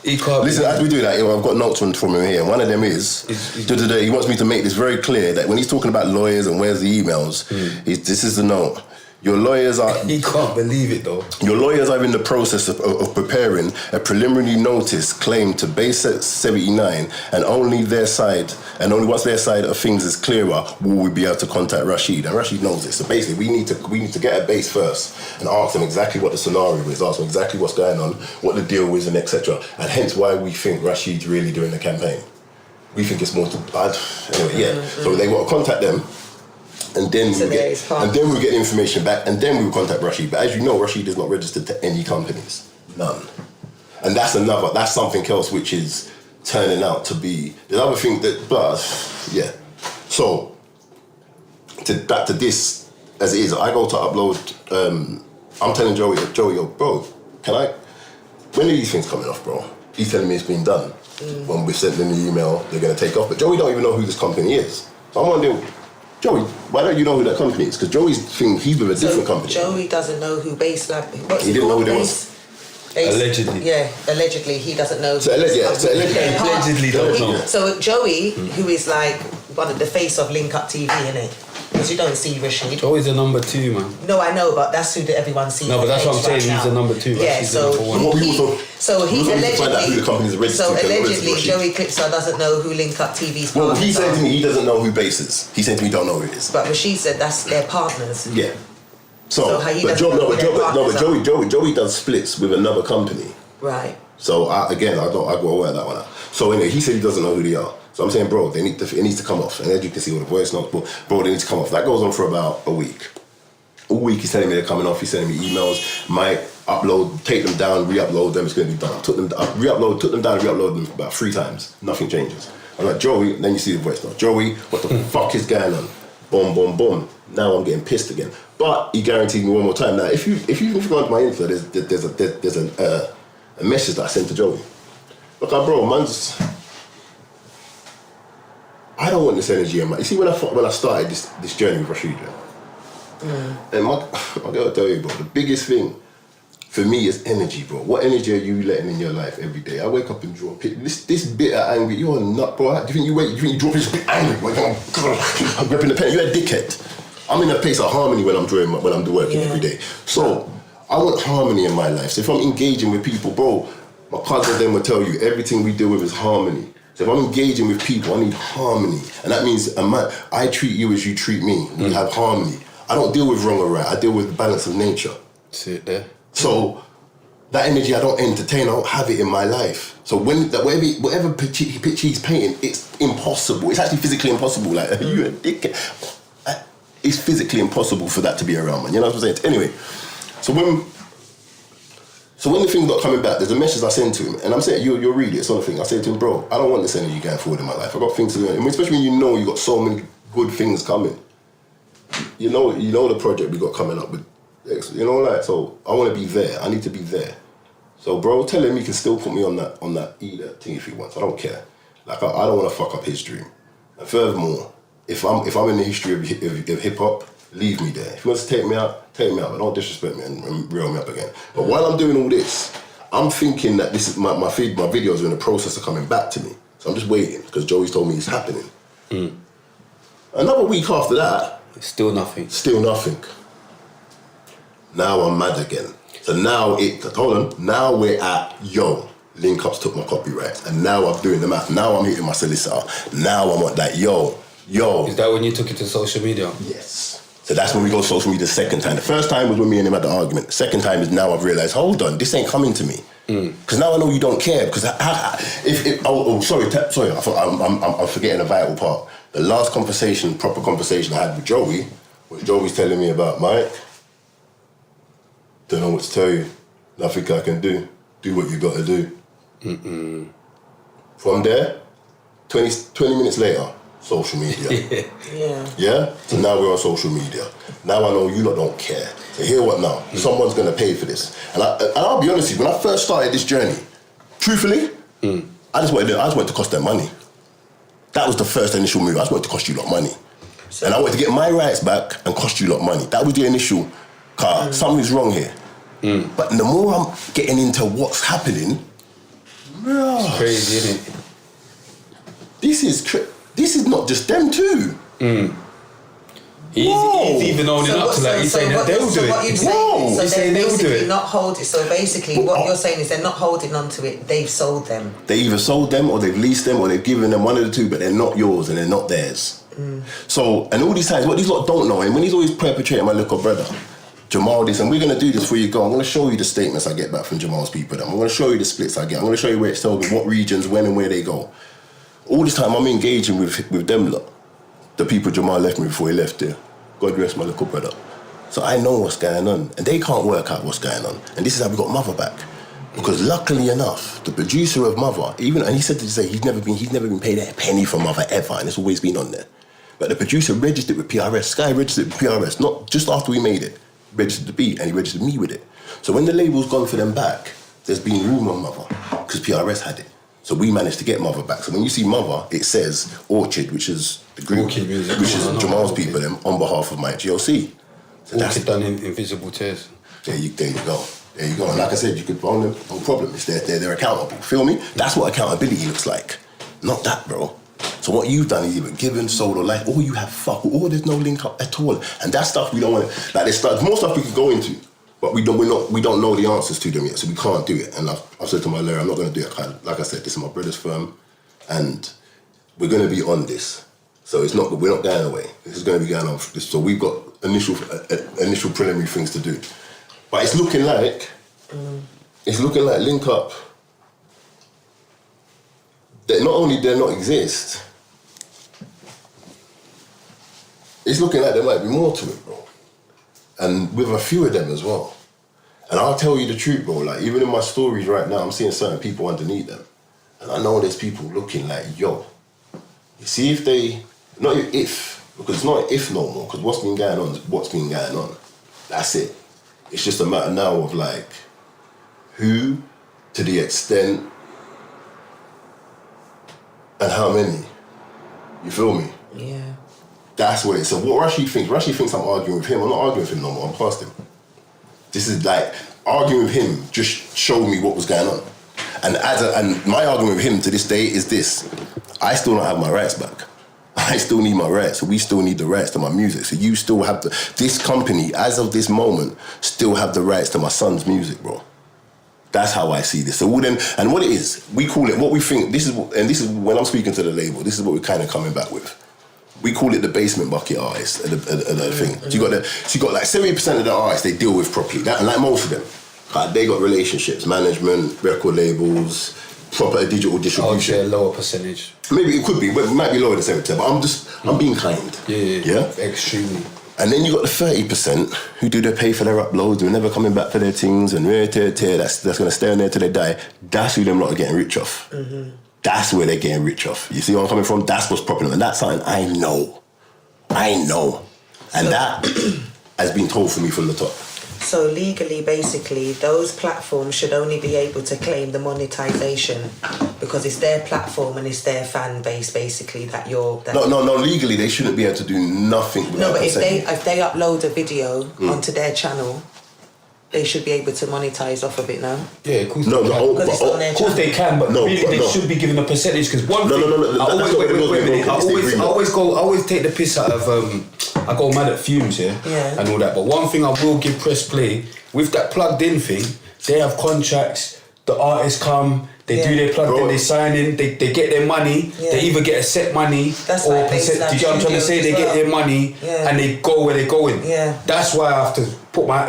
Speaker 1: He can't.
Speaker 4: listen, as we do that, I've got notes from him here. One of them is, he wants me to make this very clear that when he's talking about lawyers and where's the emails, this is the note. Your lawyers are...
Speaker 1: He can't believe it though.
Speaker 4: Your lawyers are in the process of preparing a preliminary notice claim to base 79 and only once their side of things is clearer will we be able to contact Rashid. And Rashid knows this. So basically we need to get a base first and ask them exactly what the scenario is, ask them exactly what's going on, what the deal is and etc. And hence why we think Rashid's really doing the campaign. We think it's more to... Anyway, yeah. So they want to contact them. And then we'll get the information back, and then we'll contact Rashid. But as you know, Rashid is not registered to any companies, none. And that's something else which is turning out to be the other thing yeah. So back to this as it is. I go to upload. I'm telling Joey, yo, bro, when are these things coming off, bro? He's telling me it's been done. When we sent them the email, they're going to take off. But Joey don't even know who this company is. So I'm wondering, Joey, why don't you know who that company is? Because Joey's thing, he's with a different company.
Speaker 3: Joey doesn't know who Base Lab is.
Speaker 4: He didn't know who they was.
Speaker 1: Allegedly.
Speaker 3: Yeah, allegedly he doesn't know.
Speaker 1: Allegedly don't know.
Speaker 3: So Joey, who is like one of the face of Link Up TV, innit? Because you don't see Rashid.
Speaker 1: Joey's a number 2, man.
Speaker 3: No, I know, but that's who everyone sees.
Speaker 1: No, but that's what I'm saying. He's a number 2.
Speaker 3: Yeah,
Speaker 1: Rashid's the number 1.
Speaker 3: he allegedly. So allegedly,
Speaker 4: Rashid.
Speaker 3: Joey Clipstar doesn't know who Link Up TV's
Speaker 4: Well,
Speaker 3: partners
Speaker 4: he said
Speaker 3: are.
Speaker 4: to me he doesn't know who Base is. He said to me he don't know who it is.
Speaker 3: But Rashid said that's their partners.
Speaker 4: Yeah.
Speaker 3: So how he doesn't know who their partners are.
Speaker 4: Joey does splits with another company.
Speaker 3: Right.
Speaker 4: So I go aware of that one. So anyway, he said he doesn't know who they are. So I'm saying, bro, it needs to come off. And as you can see all the voice notes, bro, they need to come off. That goes on for about a week. All week he's telling me they're coming off. He's sending me emails. Might upload, take them down, re-upload them. It's going to be done. Took them down, re-upload them about 3 times. Nothing changes. I'm like, Joey, then you see the voice note. Joey, what the fuck is going on? boom, boom, boom. Now I'm getting pissed again. But he guaranteed me one more time. Now, if you go onto my Insta, there's a message that I sent to Joey. Look, bro, man's. I don't want this energy in my. You see, when I started this journey with Rashid, and my girl will tell you, bro, the biggest thing for me is energy, bro. What energy are you letting in your life every day? I wake up and draw this bitter, angry. You're not, bro. Do you think you draw this bit angry? I'm gripping the pen. You're a dickhead. I'm in a place of harmony when I'm drawing, when I'm working every day. So I want harmony in my life. So if I'm engaging with people, bro, my cousin then will tell you everything we deal with is harmony. So if I'm engaging with people, I need harmony, and that means I treat you as you treat me. We have harmony. I don't deal with wrong or right. I deal with the balance of nature.
Speaker 1: See it there.
Speaker 4: So that energy I don't entertain, I don't have it in my life. So whatever picture he's painting, it's impossible. It's actually physically impossible. Like, are you a dickhead? It's physically impossible for that to be around, man. You know what I'm saying? Anyway, so when the thing's not coming back, there's a message I send to him, and I'm saying, you'll read it, it's not a thing. I say to him, bro, I don't want this energy going forward in my life. I've got things to do, and especially when you know you got so many good things coming. You know the project we got coming up with. You know, like, so I want to be there. I need to be there. So, bro, tell him he can still put me on that either thing if he wants. I don't care. Like, I don't want to fuck up his dream. And furthermore, if I'm in the history of hip hop, leave me there. If he wants to take me out, but don't disrespect me and reel me up again. But while I'm doing all this, I'm thinking that this is my videos are in the process of coming back to me. So I'm just waiting because Joey's told me it's happening. Another week after that,
Speaker 1: Still nothing.
Speaker 4: Now I'm mad again. So now now we're at, Link Ups took my copyrights, and now I'm doing them out. Now I'm hitting my solicitor. Now I'm on that, yo.
Speaker 1: Is that when you took it to social media?
Speaker 4: Yes. So that's when we go social media the second time. The first time was when me and him had the argument. The second time is now I've realised, hold on, this ain't coming to me. Because now I know you don't care. Because sorry, I thought I'm forgetting a vital part. The last proper conversation I had with Joey, was Joey's telling me about Mike. Don't know what to tell you. Nothing I can do. Do what you got to do. From there, 20 minutes later, social media. Yeah? So now we're on social media. Now I know you lot don't care. So hear what now? Someone's going to pay for this. And I'll be honest with you, when I first started this journey, truthfully, I just wanted to cost them money. That was the first initial move. I just wanted to cost you lot money. And I wanted to get my rights back and cost you lot money. That was the initial car. Something's wrong here. But the more I'm getting into what's happening,
Speaker 1: it's crazy, isn't it?
Speaker 4: This is not just them too.
Speaker 1: He's even owning up to that. He's saying that they'll do it.
Speaker 3: He's
Speaker 1: saying they'll do it.
Speaker 3: Not hold it. So basically, what you're saying is they're not holding on to it. They've sold them.
Speaker 4: They either sold them, or they've leased them, or they've given them, one of the two. But they're not yours and they're not theirs. So, and all these times, what these lot don't know, and when he's always perpetrating my little brother, Jamal, this, and we're going to do this before you go. I'm going to show you the statements I get back from Jamal's people. I'm going to show you the splits I get. I'm going to show you where it's told me what regions, when and where they go. All this time I'm engaging with them lot. The people Jamal left me before he left there. God rest my little brother. So I know what's going on, and they can't work out what's going on. And this is how we got Mother back. Because luckily enough, the producer of Mother, and he said to say he's never been paid a penny from Mother ever, and it's always been on there. But the producer registered with PRS. Sky registered with PRS, not just after we made it. Registered the beat, and he registered me with it. So when the label's gone for them back, there's been room on Mother, because PRS had it. So we managed to get Mother back. So when you see Mother, it says Orchid, which is the group, which is Jamal's people, them, on behalf of my GLC. So
Speaker 1: Orchid done in Invisible Tears.
Speaker 4: There you go. And like I said, you could own them, no problem. It's they're accountable. Feel me? That's what accountability looks like. Not that, bro. So what you've done is either given, sold, or like, or you have fuck, or there's no link up at all. And that stuff we don't want to, like, there's more stuff we could go into, but we don't know the answers to them yet, so we can't do it. And I've said to my lawyer, I'm not going to do it. Like I said, this is my brother's firm, and we're going to be on this. So we're not going away. This is going to be going on. So we've got initial preliminary things to do. But it's looking like Link Up, that not only do not exist, it's looking like there might be more to it, bro. And with a few of them as well. And I'll tell you the truth, bro, like even in my stories right now, I'm seeing certain people underneath them. And I know there's people looking like, yo, you see if they, Because it's not if no more, because what's been going on is what's been going on. That's it. It's just a matter now of like, who, to the extent, and how many. You feel me?
Speaker 3: Yeah.
Speaker 4: That's what it is. So what Rashid thinks I'm arguing with him. I'm not arguing with him no more. I'm past him. This is like, arguing with him just showed me what was going on. And my argument with him to this day is this. I still don't have my rights back. I still need my rights. So we still need the rights to my music. So you still have this company, as of this moment, still have the rights to my son's music, bro. That's how I see this. So and what it is, we call it what we think. This is when I'm speaking to the label. This is what we're kind of coming back with. We call it the basement bucket artists. The thing. So you got like 70% of the artists they deal with properly. And like most of them, they got relationships, management, record labels, proper digital distribution.
Speaker 1: I would say a lower percentage.
Speaker 4: Maybe it could be, but it might be lower than 70%. But I'm being kind.
Speaker 1: Yeah. Extremely.
Speaker 4: And then you got the 30% who do they pay for their uploads, they're never coming back for their things, and that's going to stay on there till they die. That's who them lot are getting rich off. Mm-hmm. That's where they're getting rich off. You see where I'm coming from? That's what's popular. And that's something I know. And that has been told for me from the top.
Speaker 3: So legally, basically, those platforms should only be able to claim the monetization because it's their platform and it's their fan base, basically, that you're...
Speaker 4: No, legally, they shouldn't be able to do nothing without
Speaker 3: but if
Speaker 4: consent.
Speaker 3: they upload a video onto their channel, they should be able to monetize off of it now.
Speaker 1: Yeah, of course they can. Of course they can, but really they should be given a percentage because one thing... I always take the piss out of... I go mad at Fumes, yeah, and all that. But one thing I will give Press Play, with that plugged in thing, they have contracts, the artists come, they do their plugged in, they sign in, they get their money, they either get a set money or percent. Do you get what I'm trying to say? They get their money and they go where they're going. Yeah. That's why I have to put my,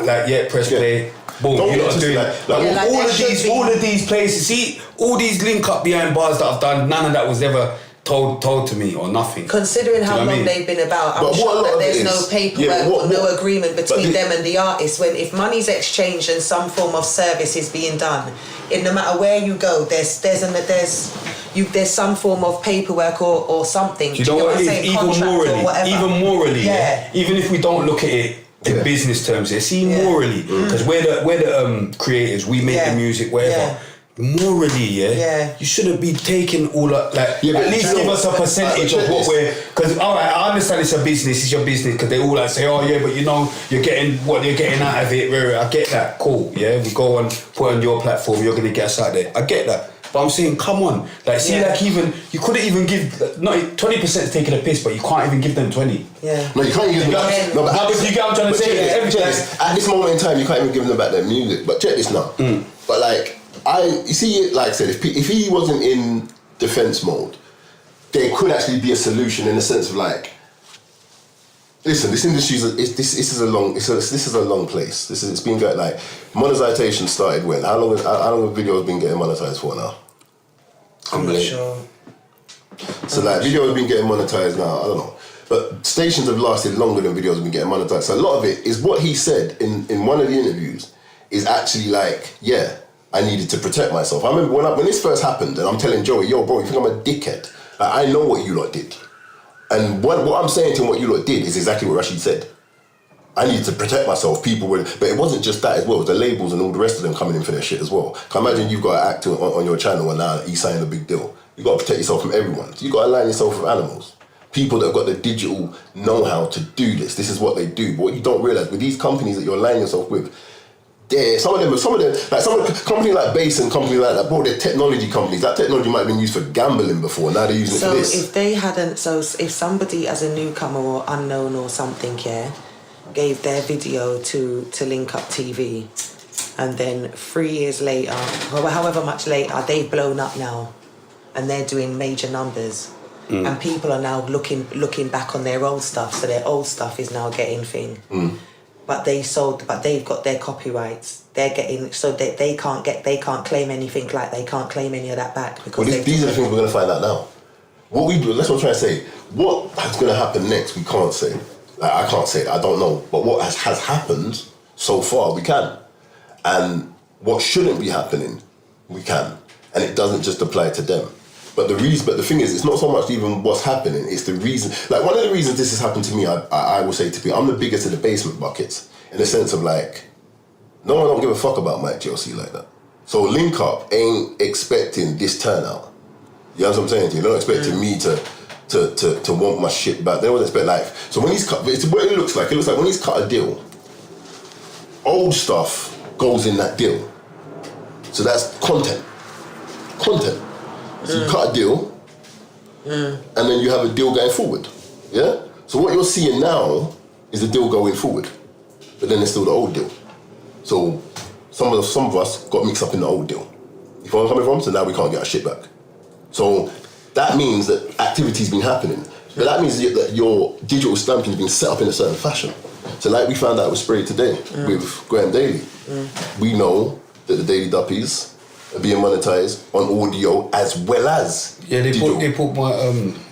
Speaker 1: Press Play, boom, you lot are doing all of these places, see, all these link up behind bars that I've done, none of that was ever told to me or nothing.
Speaker 3: Considering how long they've been about, I'm sure that there's no paperwork or no agreement between them and the artist. When if money's exchanged and some form of service is being done, no matter where you go, there's some form of paperwork or something.
Speaker 1: Do you know what it is? Even morally, even if we don't look at it in business terms, see morally, because we're the creators, we make the music, whatever. Morally, you shouldn't be taking all up, at least give us a percentage of what we're, because alright, I understand it's your business, because they all say, oh yeah, but you're getting what you're getting out of it, I get that, cool, we go on, put on your platform, you're going to get us out there, I get that, but I'm saying, come on, even, you couldn't even give, not 20% is taking a piss, but you can't even give them 20.
Speaker 4: Yeah. No, you can't even give them,
Speaker 1: but you get what I'm trying to say,
Speaker 4: at this moment in time, you can't even give them back their music, but check this now, but you see, like I said, if he wasn't in defense mode, there could actually be a solution in the sense of listen, this industry this is a long place. It's been going monetization started when? How long have videos been getting monetized for now?
Speaker 3: I'm not sure.
Speaker 4: So videos have been getting monetized now. I don't know, but stations have lasted longer than videos have been getting monetized. So a lot of it is what he said in one of the interviews is actually I needed to protect myself. I remember when this first happened, and I'm telling Joey, yo, bro, you think I'm a dickhead? I know what you lot did. And what I'm saying to him, what you lot did is exactly what Rashid said. I needed to protect myself. But it wasn't just that as well. It was the labels and all the rest of them coming in for their shit as well. Can you imagine you've got to act on your channel and now he's signing a big deal. You got to protect yourself from everyone. You got to align yourself with animals. People that have got the digital know-how to do this. This is what they do. But what you don't realise, with these companies that you're aligning yourself with, some of them, companies like Base and companies like that, bro, they're technology companies. That technology might have been used for gambling before. Now they're using it for this.
Speaker 3: If somebody as a newcomer or unknown or something, gave their video to Link Up TV, and then 3 years later, or however much later, they've blown up now, and they're doing major numbers, and people are now looking back on their old stuff. So their old stuff is now getting thing. But they've got their copyrights. They're getting, so they can't claim anything, they can't claim any of that back because
Speaker 4: these are the things we're gonna find out now. What we do, that's what I'm trying to say. What is gonna happen next? We can't say. I can't say that. I don't know. But what has happened so far, we can. And what shouldn't be happening, we can. And it doesn't just apply to them. But the thing is, it's not so much even what's happening. It's the reason. Like one of the reasons this has happened to me, I will say to people, I'm the biggest of the basement buckets in the sense of like, no one don't give a fuck about my GLC like that. So Link Up ain't expecting this turnout. You know what I'm saying to you? They're not expecting me to want my shit back. They don't expect life. So when he's cut, it's what it looks like. It looks like when he's cut a deal, old stuff goes in that deal. So that's content. So you cut a deal, and then you have a deal going forward. Yeah? So what you're seeing now is the deal going forward. But then there's still the old deal. So some of us got mixed up in the old deal. You know where I'm coming from? So now we can't get our shit back. So that means that activity's been happening. But that means that your digital stamping's been set up in a certain fashion. So like we found out with Spray today, with Graham Daly. We know that the Daily Duppies are being monetized on audio as well as digital.
Speaker 1: They put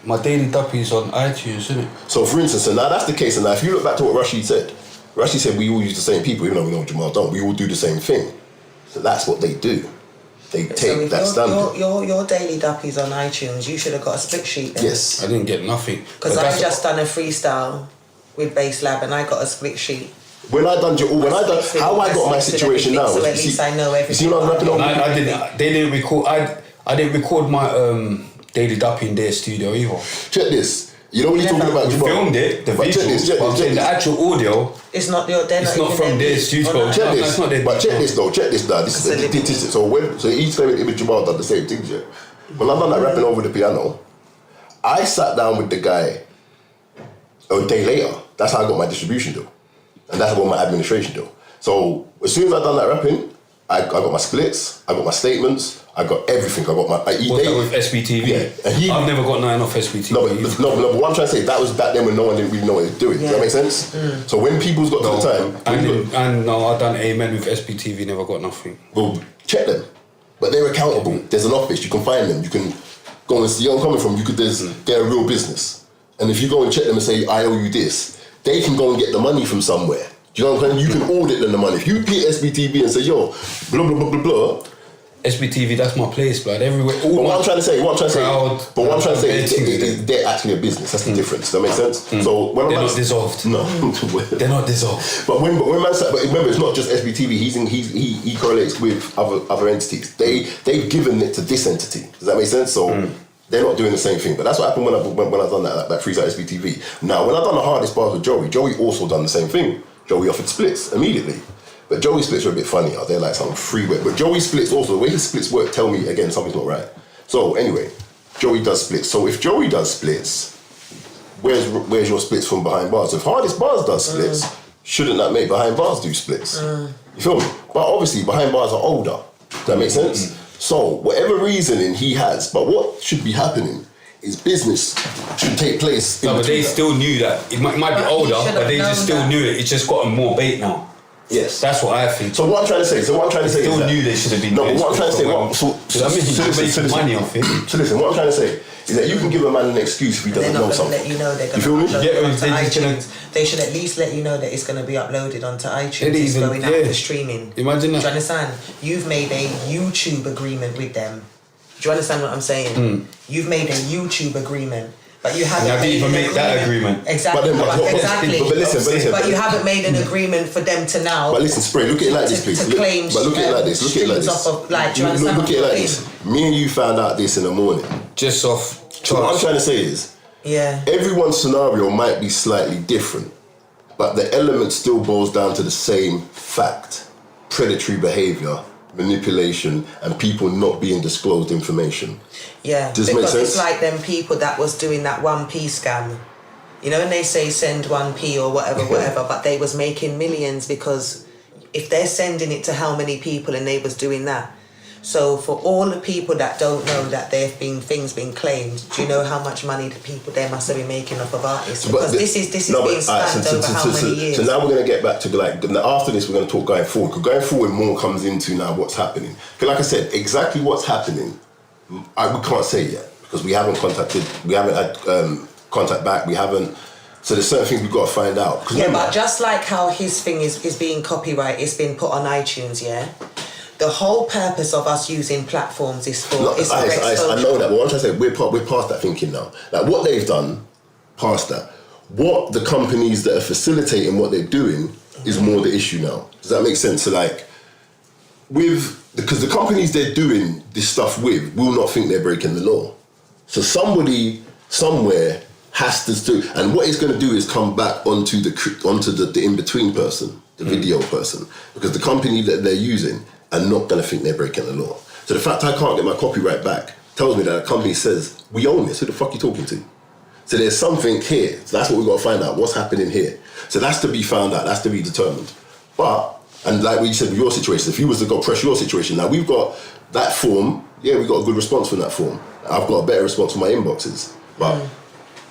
Speaker 1: my Daily Duppies on iTunes, isn't it? So
Speaker 4: for instance, and now that's the case, and now if you look back to what Rashid said we all use the same people, even though we know Jamal don't, we all do the same thing. So that's what they do. They take that standard.
Speaker 3: Your Daily Duppies on iTunes, you should have got a split sheet then.
Speaker 4: Yes.
Speaker 1: I didn't get nothing.
Speaker 3: Because I just done a freestyle with Bass Lab and I got a split sheet.
Speaker 4: How I got my situation now.
Speaker 3: So at least I know everything.
Speaker 4: You see what I'm rapping on?
Speaker 1: I didn't. They didn't record. I didn't record my Daily Duppy in their studio either.
Speaker 4: Check this. You know when you're talking about
Speaker 1: we
Speaker 4: Jamal.
Speaker 1: filmed it. The visuals. But I'm saying the actual audio.
Speaker 3: It's not your.
Speaker 1: It's not from their studio.
Speaker 4: Check this.
Speaker 1: It's not their.
Speaker 4: But check this though. Check this now. This is the so each time him and Jamal done the same thing. Yeah. When I done that rapping over the piano, I sat down with the guy a day later. That's how I got my distribution deal. And that's what my administration do. So as soon as I done that rapping, I got my splits, I got my statements, I got everything. I got my.
Speaker 1: What's that with SBTV?
Speaker 4: Yeah,
Speaker 1: I've never got nothing off SBTV.
Speaker 4: No, but what I'm trying to say, that was back then when no one didn't really know what they were doing. Does that make sense? So when people's got to the time,
Speaker 1: and no, I done Amen with SBTV, never got nothing.
Speaker 4: Well, check them, but they're accountable. There's an office, you can find them. You can go and see where I'm coming from. They're a real business, and if you go and check them and say I owe you this, they can go and get the money from somewhere. Do you know what I'm saying? You can audit them the money. If you pay SBTV and say, yo, blah, blah, blah, blah, blah.
Speaker 1: SBTV, that's my place, blood. Everywhere.
Speaker 4: But what I'm trying to say is they're actually a business. That's the difference. Does that make sense? So when
Speaker 1: they're not dissolved.
Speaker 4: No.
Speaker 1: They're not dissolved.
Speaker 4: But when man said, but remember, it's not just SBTV. He correlates with other entities. They've given it to this entity. Does that make sense? So they're not doing the same thing. But that's what happened when I done that freestyle SBTV. Now, when I done the hardest bars with Joey also done the same thing. Joey offered splits immediately. But Joey's splits are a bit funnier. They're like some freeway. But Joey's splits also, the way his splits work, tell me again something's not right. So anyway, Joey does splits. So if Joey does splits, where's your splits from behind bars? If Hardest Bars does splits, shouldn't that make behind bars do splits? You feel me? But obviously behind bars are older. Does that make sense? So whatever reasoning he has, but what should be happening is business should take place.
Speaker 1: No, but they still knew that. It might be older, but they just still knew it. It's just gotten more bait now.
Speaker 4: Yes.
Speaker 1: That's what I think.
Speaker 4: So what I'm trying to say,
Speaker 1: still knew they should have been.
Speaker 4: No, but what I'm trying to say,
Speaker 1: money off it.
Speaker 4: So listen, what I'm trying to say is that you can give a man an excuse if he doesn't know something.
Speaker 3: Let you know they're
Speaker 4: you feel me?
Speaker 3: They should at least let you know that it's going to be uploaded onto iTunes. It's going out for streaming.
Speaker 1: Imagine that.
Speaker 3: Do you understand? You've made a YouTube agreement with them. Do you understand what I'm saying? You've made a YouTube agreement. But you haven't.
Speaker 1: I didn't even make that agreement.
Speaker 3: Exactly. But you haven't made an agreement for them to now.
Speaker 4: But listen, Spray, look at it like this, please. But look at it like this. Look at it like this. Look at it like this. Me and you found out this in the morning.
Speaker 1: Just off.
Speaker 4: So what I'm trying to say is, everyone's scenario might be slightly different, but the element still boils down to the same fact: predatory behaviour, manipulation, and people not being disclosed information.
Speaker 3: Yeah,
Speaker 4: does
Speaker 3: because
Speaker 4: make sense?
Speaker 3: It's like them people that was doing that 1p scam. You know, and they say send 1p or whatever, but they was making millions because if they're sending it to how many people and they was doing that. So for all the people that don't know that things been claimed, do you know how much money the people there must have been making off of artists? Because this is being spammed over how many years?
Speaker 4: So now we're going to get back to after this we're going to talk going forward. Because going forward more comes into now what's happening. Because like I said, exactly what's happening, we can't say yet because we haven't had contact back. So there's certain things we've got to find out.
Speaker 3: Yeah, but just like how his thing is being copyright, it's been put on iTunes, yeah? the whole purpose of us using platforms is for
Speaker 4: I know that, but what I'm trying to say, we're past that thinking now. Like what they've done, past that. What the companies that are facilitating what they're doing is more the issue now. Does that make sense? So like, because the companies they're doing this stuff with will not think they're breaking the law. So somebody somewhere has to do, and what it's going to do is come back onto the in-between person, the video person, because the company that they're using are not going to think they're breaking the law. So the fact I can't get my copyright back tells me that a company says, we own this, who the fuck are you talking to? So there's something here, so that's what we've got to find out, what's happening here. So that's to be found out, that's to be determined. But, and like we said with your situation, if you was to go press your situation, now we've got that form, yeah, we got a good response from that form. I've got a better response from my inboxes. But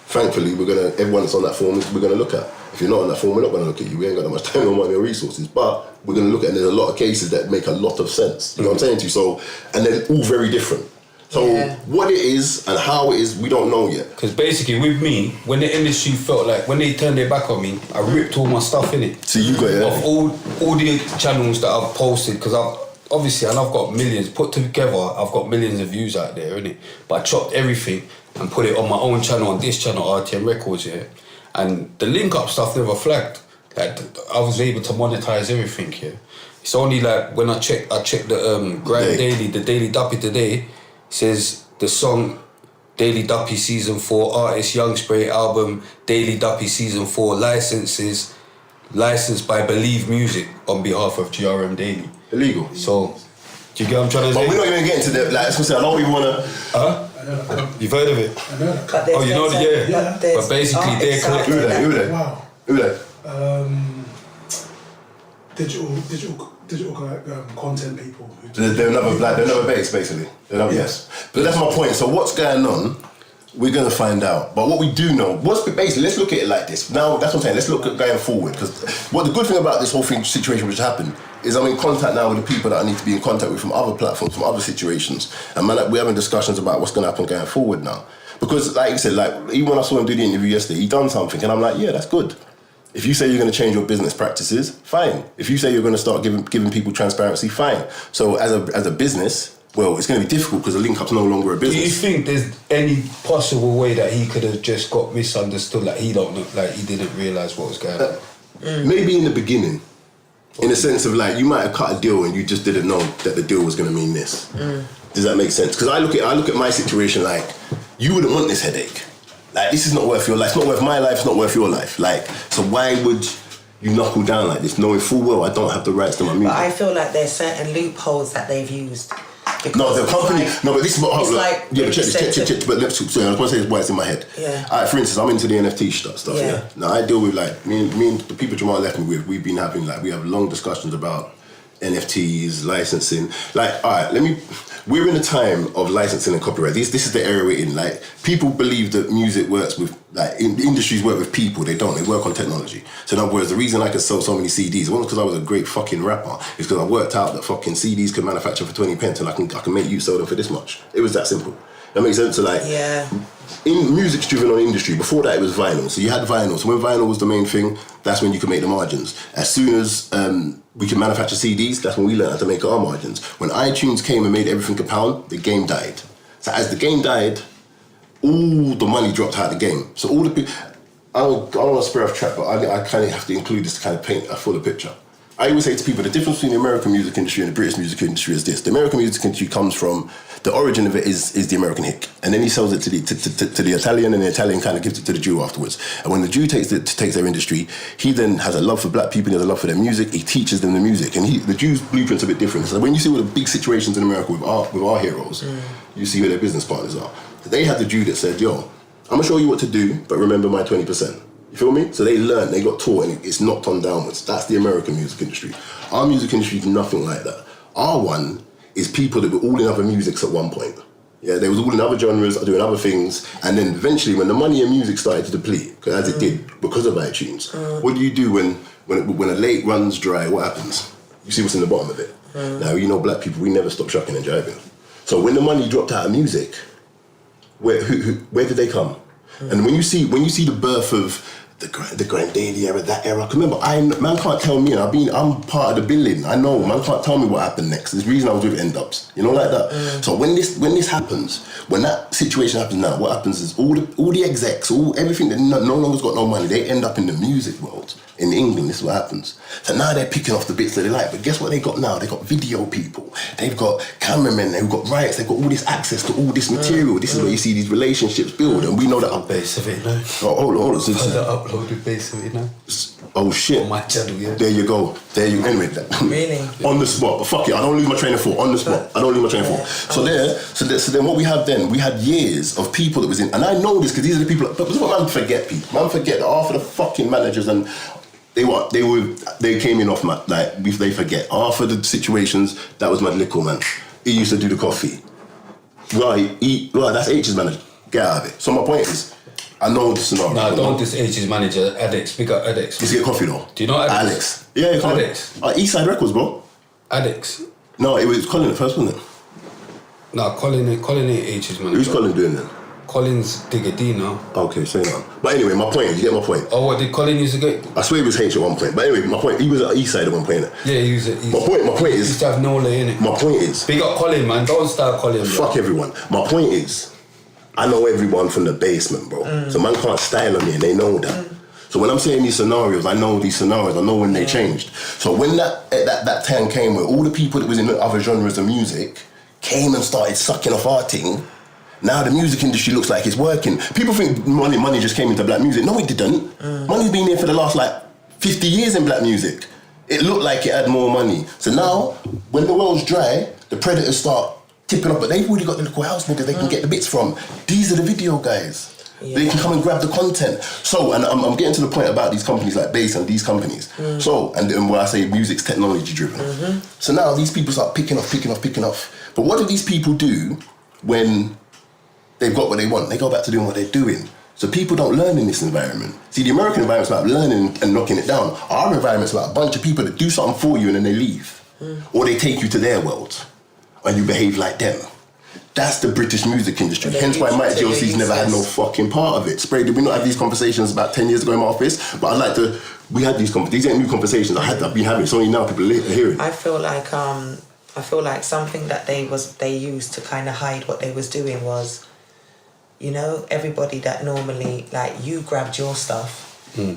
Speaker 4: thankfully, everyone that's on that form, we're going to look at. If you're not on that form, we're not going to look at you. We ain't got that much time or money or resources. But we're going to look at, and there's a lot of cases that make a lot of sense. You know what I'm saying to you? So, and they're all very different. So what it is and how it is, we don't know yet.
Speaker 1: Because basically with me, when the industry felt like, when they turned their back on me, I ripped all my stuff in it.
Speaker 4: So you got it?
Speaker 1: Of all the channels that I've posted, because I've got millions, put together, I've got millions of views out there, innit? But I chopped everything and put it on my own channel, on this channel, RTM Records, yeah? And the link up stuff never flagged. Like, I was able to monetize everything, yeah? It's only like when I checked the Grind Daily, the Daily Duppy today, says the song Daily Duppy Season 4, Artist Young Spray album, Daily Duppy Season 4, licensed by Believe Music on behalf of GRM Daily.
Speaker 4: Illegal.
Speaker 1: So, do you get what I'm trying to say?
Speaker 4: But we're not even getting to that, like, I don't even want to...
Speaker 1: Huh? You've heard of it?
Speaker 5: I know that.
Speaker 1: Oh, you know the But basically they're collecting.
Speaker 4: Who they?
Speaker 5: Wow.
Speaker 4: Who they?
Speaker 5: Digital content people.
Speaker 4: They're another base, basically. Yes. But that's my point. So what's going on, we're going to find out. But what we do know, let's look at it like this. Now, that's what I'm saying, let's look at going forward. Because what the good thing about this whole situation which happened is I'm in contact now with the people that I need to be in contact with from other platforms, from other situations. And man, we're having discussions about what's going to happen going forward now. Because like you said, like even when I saw him do the interview yesterday, he done something and I'm like, yeah, that's good. If you say you're going to change your business practices, fine. If you say you're going to start giving people transparency, fine. So as a business, well, it's going to be difficult because the link up's no longer a business.
Speaker 1: Do you think there's any possible way that he could have just got misunderstood, like he didn't realise what was going on?
Speaker 4: Maybe in the beginning, in the sense of like you might have cut a deal and you just didn't know that the deal was going to mean this. Does that make sense? Because I look at my situation like you wouldn't want this headache. Like, this is not worth your life. It's not worth my life. It's not worth your life. Like, so why would you knuckle down like this, knowing full well I don't have the rights to my music?
Speaker 3: But I feel like there's certain loopholes that they've used.
Speaker 4: No, the company. But this is what.
Speaker 3: It's like
Speaker 4: yeah, but check. But sorry, I was going to say why it's in my head.
Speaker 3: Yeah.
Speaker 4: Alright, for instance, I'm into the NFT stuff. Yeah. Now I deal with like me and the people Jamal left me with. We've been having we have long discussions about NFTs, licensing. Like, alright, we're in a time of licensing and copyright. This is the era we're in. Like, people believe that music works with, industries work with people. They don't. They work on technology. So in other words, the reason I could sell so many CDs wasn't because I was a great fucking rapper. It's because I worked out that fucking CDs could manufacture for 20 pence and I can make you sell them for this much. It was that simple. That makes sense? So in music's driven on industry. Before that, it was vinyl. So you had vinyl. So when vinyl was the main thing, that's when you could make the margins. As soon as we could manufacture CDs, that's when we learned how to make our margins. When iTunes came and made everything a pound, the game died. So as the game died, all the money dropped out of the game. So all the people, I don't want to spare off track, but I kind of have to include this to kind of paint a fuller picture. I always say to people, the difference between the American music industry and the British music industry is this. The American music industry comes from, the origin of it is the American hick. And then he sells it to the Italian, and the Italian kind of gives it to the Jew afterwards. And when the Jew takes their industry, he then has a love for black people, he has a love for their music, he teaches them the music. And the Jew's blueprint's a bit different. So when you see all the big situations in America with our heroes, you see who their business partners are. So they had the Jew that said, yo, I'm going to show you what to do, but remember my 20%. You feel me? So they learned, they got taught, and it's knocked on downwards. That's the American music industry. Our music industry is nothing like that. Our one is people that were all in other musics at one point. Yeah, they was all in other genres, doing other things, and then eventually when the money in music started to deplete, as it did because of iTunes, what do you do when a lake runs dry? What happens? You see what's in the bottom of it. Now, you know, black people, we never stop shucking and jiving. So when the money dropped out of music, where did they come? And when you see the birth of the Grand Daily era, that era. Remember, man can't tell me. I'm part of the billing. I know, man can't tell me what happened next. There's the reason I was with End-Ups, you know, like that. So when this happens, when that situation happens now, what happens is all the execs, everything that no longer's got no money, they end up in the music world. In England, this is what happens. So now they're picking off the bits that they like. But guess what they got now? They got video people. They've got cameramen. They've got rights. They've got all this access to all this material. This is where you see these relationships build. And we know that.
Speaker 1: Base of it now.
Speaker 4: Oh, hold on.
Speaker 1: The uploaded base of it now.
Speaker 4: Oh shit.
Speaker 1: On my channel, yeah.
Speaker 4: There you go. Anyway,
Speaker 3: Really?
Speaker 4: On the spot. But fuck it. I don't lose my train of thought. On the spot. I don't lose my train of thought. So then what we had then, we had years of people that was in, and I know this because these are the people, but this is what man forget people. Man forget that half of the fucking managers and they came in off my, like, they forget. Half of the situations, that was my little man. He used to do the coffee. Right, that's H's manager. Get out of it. So my point is, I know the scenario.
Speaker 1: Nah, don't this H's manager, Addicts. Big up Addicts.
Speaker 4: Let's get coffee though.
Speaker 1: Do you know Addicts?
Speaker 4: Yeah,
Speaker 1: Addicts.
Speaker 4: Eastside Records, bro.
Speaker 1: Addicts.
Speaker 4: No, it was Colin at first, wasn't it?
Speaker 1: Nah, Colin ain't H's manager.
Speaker 4: Who's Colin doing then?
Speaker 1: Colin's Digger D now.
Speaker 4: Okay, say that. But anyway, my point is, you get my point.
Speaker 1: Oh, what did Colin used to get?
Speaker 4: I swear he was H at one point. But anyway, my point, he was at Eastside at one point.
Speaker 1: Yeah, he was at
Speaker 4: My point is...
Speaker 1: He used to have Nola in it.
Speaker 4: My point is...
Speaker 1: Big up Colin, man. Don't start Colin, bro.
Speaker 4: Fuck everyone. My point is, I know everyone from the basement, bro. So man can't style on me and they know that. So when I'm saying these scenarios, I know these scenarios. I know when they changed. So when that time came where all the people that was in the other genres of music came and started sucking off our thing, now the music industry looks like it's working. People think money just came into black music. No, it didn't. Money's been here for the last 50 years in black music. It looked like it had more money. So now, when the well's dry, the predators start tipping up, but they've already got the little house niggas they can get the bits from. These are the video guys. Yeah. They can come and grab the content. So, and I'm getting to the point about these companies like Bass and these companies. So, and where I say music's technology driven. So now these people start picking off. But what do these people do when they've got what they want? They go back to doing what they're doing. So people don't learn in this environment. See, the American environment's about learning and knocking it down. Our environment's about a bunch of people that do something for you and then they leave. Or they take you to their world and you behave like them. That's the British music industry. Hence why Mike GLC's never had no fucking part of it. Spray, did we not have these conversations about 10 years ago in my office? But I'd like to, we had these ain't new conversations. I've been having, it's only now people are hearing.
Speaker 3: I feel like something that they used to kind of hide what they was doing was, you know, everybody that normally, like, you grabbed your stuff, and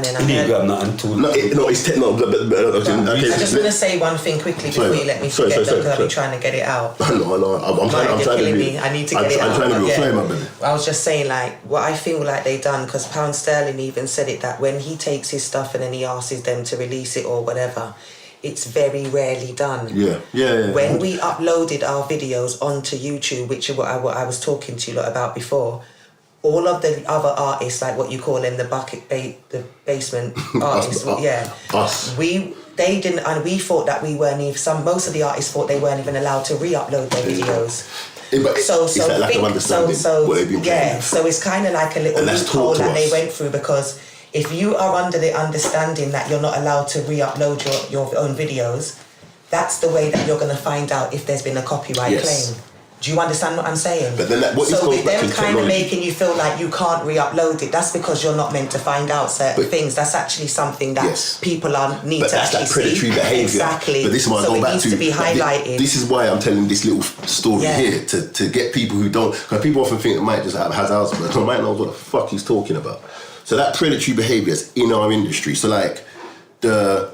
Speaker 3: then
Speaker 1: You didn't grab nothing too.
Speaker 4: It's technical.
Speaker 3: I just want to say one thing quickly before you let me forget that, because I've been trying to get it out.
Speaker 4: No, I'm trying to be...
Speaker 3: I need to get it out.
Speaker 4: I'm trying to be a flame, my baby.
Speaker 3: I was just saying, like, what I feel like they done, because Pound Sterling even said it, that when he takes his stuff and then he asks them to release it or whatever, it's very rarely done. Yeah. When we uploaded our videos onto YouTube, which is what I was talking to you lot about before, all of the other artists, like what you call them, the basement artists, they didn't, and we thought that we weren't even. Most of the artists thought they weren't even allowed to re-upload their videos.
Speaker 4: It's that lack of understanding what they've been playing.
Speaker 3: So it's kind of like a little loophole that they went through, because if you are under the understanding that you're not allowed to re-upload your own videos, that's the way that you're going to find out if there's been a copyright claim. Do you understand what I'm saying?
Speaker 4: But then
Speaker 3: so with them kind of making you feel like you can't re-upload it, that's because you're not meant to find out certain things. That's actually something that people need to actually see. But that's that predatory behaviour. Exactly.
Speaker 4: But this is what I go back to.
Speaker 3: So it needs to be highlighted.
Speaker 4: This is why I'm telling this little story here, to get people who don't... Because people often think that Mike just has Alzheimer's, but Mike knows what the fuck he's talking about. So that predatory behaviour is in our industry. So like, the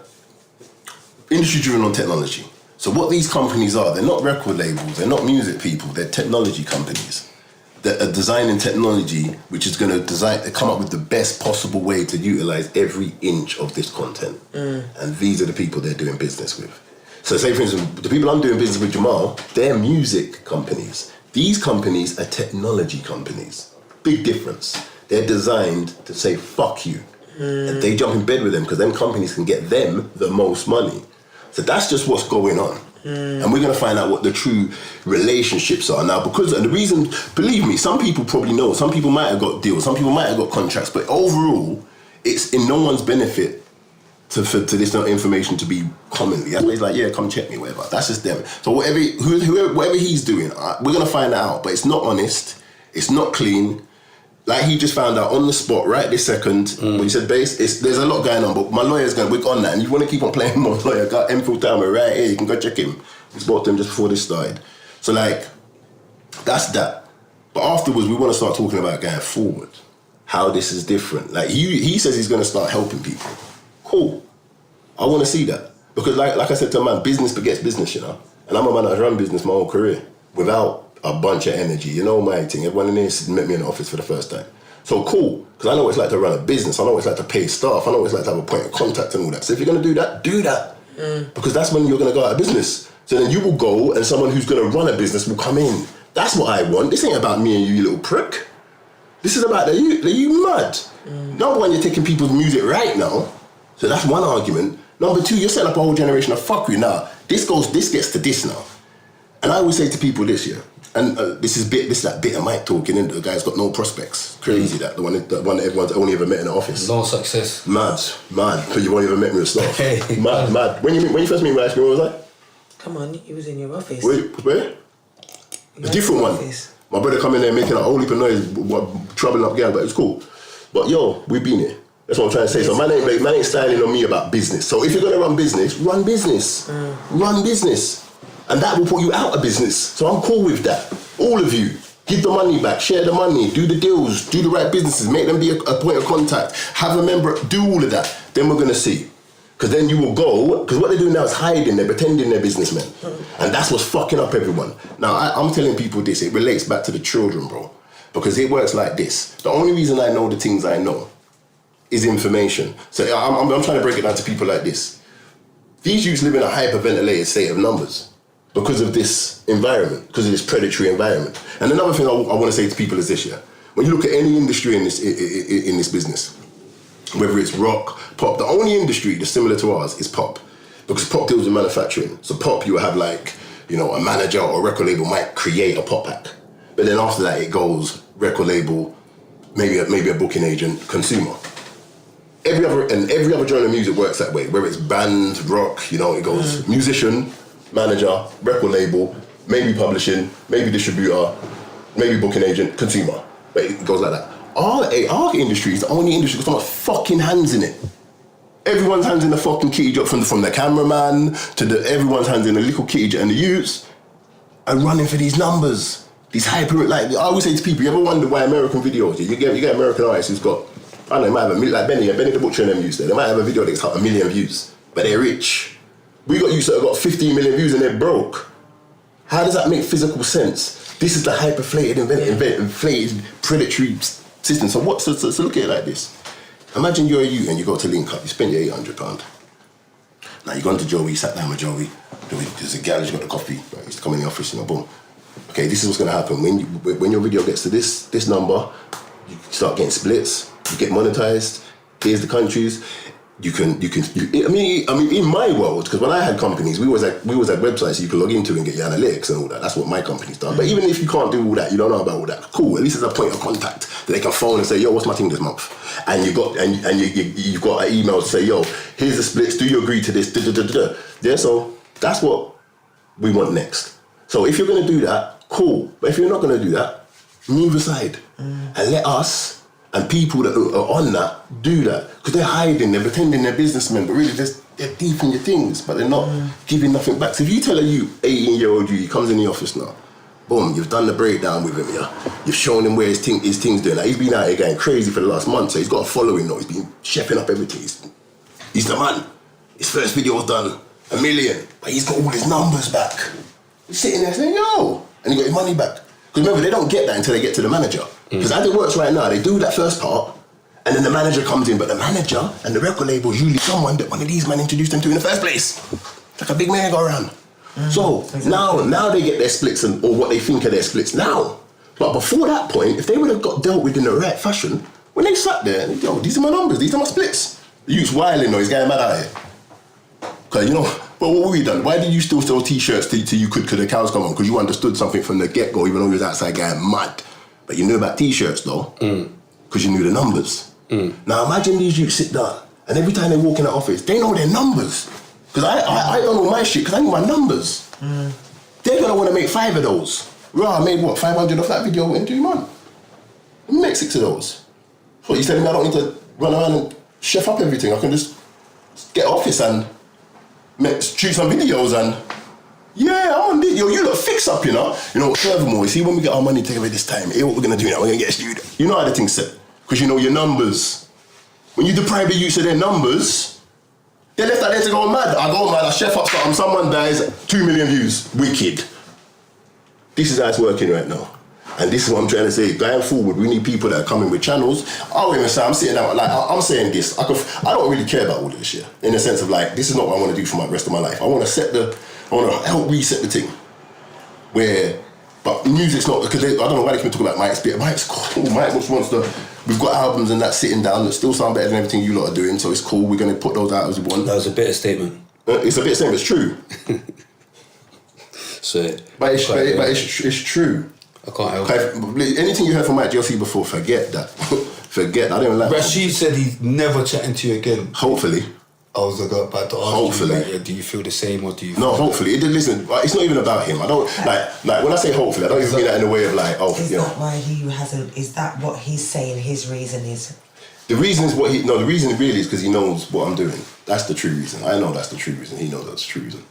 Speaker 4: industry driven on technology. So what these companies are, they're not record labels, they're not music people, they're technology companies that are designing technology which is going to come up with the best possible way to utilise every inch of this content. And these are the people they're doing business with. So say, for instance, the people I'm doing business with, Jamal, they're music companies. These companies are technology companies. Big difference. They're designed to say, fuck you. And they jump in bed with them because them companies can get them the most money. So that's just what's going on. And we're going to find out what the true relationships are now. And the reason, believe me, some people probably know. Some people might have got deals. Some people might have got contracts. But overall, it's in no one's benefit for this information to be commonly. That's why he's like, yeah, come check me, whatever. That's just them. So whatever he's doing, we're going to find out. But it's not honest. It's not clean. Like he just found out on the spot right this second. When he said base, there's a lot going on, but my lawyer's going to work on that. And you want to keep on playing my lawyer, got Enfield Tower right here, you can go check him. We spoke to him just before this started. So like, that's that. But afterwards, we want to start talking about going forward. How this is different. Like he says he's going to start helping people. Cool. I want to see that. Because like I said to a man, business begets business, you know. And I'm a man that's run business my whole career without a bunch of energy. You know my thing. Everyone in here met me in the office for the first time. So cool. Because I know what it's like to run a business. I know what it's like to pay staff. I know what it's like to have a point of contact and all that. So if you're going to do that, do that. Because that's when you're going to go out of business. So then you will go and someone who's going to run a business will come in. That's what I want. This ain't about me and you little prick. This is about the you mad. Number one, you're taking people's music right now. So that's one argument. Number two, you're setting up a whole generation of fuckery. Now, this gets to this now. And I always say to people this, yeah, and this is that bit of Mike talking, and the guy's got no prospects. Crazy that, the one that everyone's only ever met in the office.
Speaker 1: No success.
Speaker 4: Mad, but you won't even met me with stuff. Mad. When you first met me, what was I?
Speaker 3: Come on, you was in your office.
Speaker 4: Where? A different one.
Speaker 3: Office.
Speaker 4: My brother come in there making a whole heap of noise, troubling up girl, but it's cool. But yo, we've been here. That's what I'm trying to say. So man ain't styling on me about business. So if you're gonna run business, run business. Run business. And that will put you out of business. So I'm cool with that. All of you. Give the money back, share the money, do the deals, do the right businesses, make them be a point of contact, have a member, do all of that. Then we're gonna see. Because then you will go, because what they're doing now is hiding, they're pretending they're businessmen. And that's what's fucking up everyone. Now, I'm telling people this, it relates back to the children, bro. Because it works like this. The only reason I know the things I know is information. So I'm trying to break it down to people like this. These youths live in a hyperventilated state of numbers because of this environment, because of this predatory environment. And another thing I want to say to people is this, yeah. When you look at any industry in this business, whether it's rock, pop, the only industry that's similar to ours is pop. Because pop deals with manufacturing. So pop, you have like, you know, a manager or a record label might create a pop act. But then after that, it goes record label, maybe a booking agent, consumer. Every other genre of music works that way. Whether it's band, rock, you know, it goes musician, manager, record label, maybe publishing, maybe distributor, maybe booking agent, consumer. But it goes like that. Our industry is the only industry with so much fucking hands in it. Everyone's hands in the fucking kitty job, from the cameraman to everyone's hands in the little kitty job, and the youths are running for these numbers. These hyper, like I always say to people, you ever wonder why American videos? You get American artists who's got, I don't know, might have like Benny the Butcher and them used there. They might have a video that's got 1 million views, but they're rich. We got youths that have got 15 million views and they're broke. How does that make physical sense? This is the hyperflated, inflated, predatory system. So look at it like this. Imagine you're a youth and you go to Link Up, you spend your £800. Now you go into Joey, you sat down with Joey, there's a gal who's got the coffee, right? Used to come in the office, you know, boom. Okay, this is what's gonna happen. When your video gets to this number, you start getting splits, you get monetized, here's the countries. I mean, in my world, because when I had companies, we always had websites you could log into and get your analytics and all that. That's what my company's done. But even if you can't do all that, you don't know about all that. Cool. At least there's a point of contact that they can phone and say, "Yo, what's my thing this month?" And you've got an email to say, "Yo, here's the splits. Do you agree to this?" Yeah. So that's what we want next. So if you're gonna do that, cool. But if you're not gonna do that, move aside and let us. And people that are on that do that because they're hiding, they're pretending they're businessmen, but really they're deep in your things, but they're not giving nothing back. So if you tell a 18-year-old you, he comes in the office now, boom, you've done the breakdown with him, yeah. You've shown him where his thing's doing. Like, he's been out here getting crazy for the last month, so he's got a following now. He's been chefing up everything. He's the man. His first video was done 1 million, but he's got all his numbers back. He's sitting there saying, "Yo," and he got his money back. Because remember, they don't get that until they get to the manager. Because as it works right now, they do that first part, and then the manager comes in, but the manager and the record label is usually someone that one of these men introduced them to in the first place. It's like a big merry-go-round. So now they get their splits or what they think are their splits now. But before that point, if they would have got dealt with in the right fashion, when they sat there, and, "Yo, these are my numbers, these are my splits." The youth's wilding, he's getting mad out here. Because, you know, well, what were we done? Why did you still sell T-shirts till you could, because the cows come on? Because you understood something from the get-go, even though you was outside getting mad. But you knew about T-shirts, though, because you knew the numbers. Now, imagine these youths sit down, and every time they walk in the office, they know their numbers. Because I don't know my shit, because I know my numbers. They're going to want to make 5 of those. Right, I made, 500 off that video in 2 months? Let me make 6 of those. What, you telling me I don't need to run around and chef up everything? I can just get office and shoot some videos and yeah, I'm on this. Yo, you look fix up, you know. You know, furthermore, you see when we get our money together this time, what we're gonna do now, we're gonna get a studio. You know how the thing's set. Because you know your numbers. When you deprive the use of their numbers, they're left out there to go mad. I go mad, I chef up something, someone dies, 2 million views. Wicked. This is how it's working right now. And this is what I'm trying to say. Going forward, we need people that are coming with channels. I won't even say, I'm sitting down, like, I'm saying this. I don't really care about all this shit. In the sense of like, this is not what I want to do for the rest of my life. I want to help reset the thing. But music's not, because I don't know why they can talk about Mike's bit. Mike's cool. Mike just wants to, we've got albums and that sitting down that still sound better than everything you lot are doing, so it's cool. We're going to put those out as we want.
Speaker 1: That was a bitter statement.
Speaker 4: It's a bitter statement, it's true. But it's true.
Speaker 1: I can't help it.
Speaker 4: Anything you heard from Mike GLC before, forget that. Forget that. I don't even like
Speaker 1: Rashid said he's never chatting to you again.
Speaker 4: Hopefully.
Speaker 1: I was about to ask
Speaker 4: Hopefully.
Speaker 1: you, like, do you feel the same or do you
Speaker 4: No, hopefully. Listen, it's not even about him. I don't, like when I say hopefully, I don't even mean that in a way of like, oh,
Speaker 3: Is
Speaker 4: you know.
Speaker 3: that why he hasn't, is that what he's saying his reason is?
Speaker 4: The reason is the reason really is because he knows what I'm doing. That's the true reason. I know that's the true reason. He knows that's the true reason.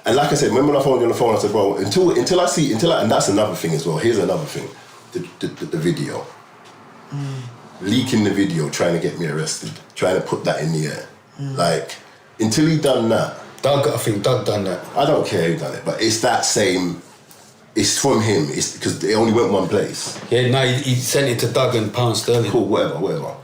Speaker 4: And like I said, remember when I phoned you on the phone, I said, bro, and that's another thing as well. Here's another thing. The video. Leaking the video, trying to get me arrested. Trying to put that in the air. Like, until he done that.
Speaker 1: I think Doug done that.
Speaker 4: I don't care who done it, but it's that same, it's from him. It's because it only went one place.
Speaker 1: Yeah, no, he sent it to Doug and £1 sterling.
Speaker 4: Cool, whatever.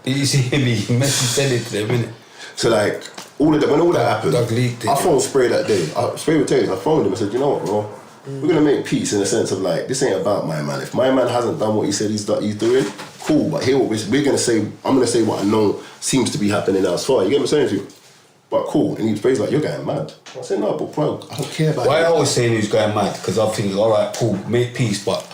Speaker 1: Did you see him? He sent it to them, innit?
Speaker 4: So like, when all that happened,
Speaker 1: Doug leaked it.
Speaker 4: I phoned Spray that day. Spray would tell you, I phoned him and said, you know what, bro? We're gonna make peace in the sense of like, this ain't about my man. If my man hasn't done what he said he's doing, cool. But here, we're gonna say, I'm gonna say what I know seems to be happening elsewhere. You get what I'm saying to you? But cool. And Spray's like, you're going mad. I said, no, but bro, I don't care about
Speaker 1: Why
Speaker 4: it.
Speaker 1: I always saying he's going mad? Because I'm thinking, all right, cool, make peace, but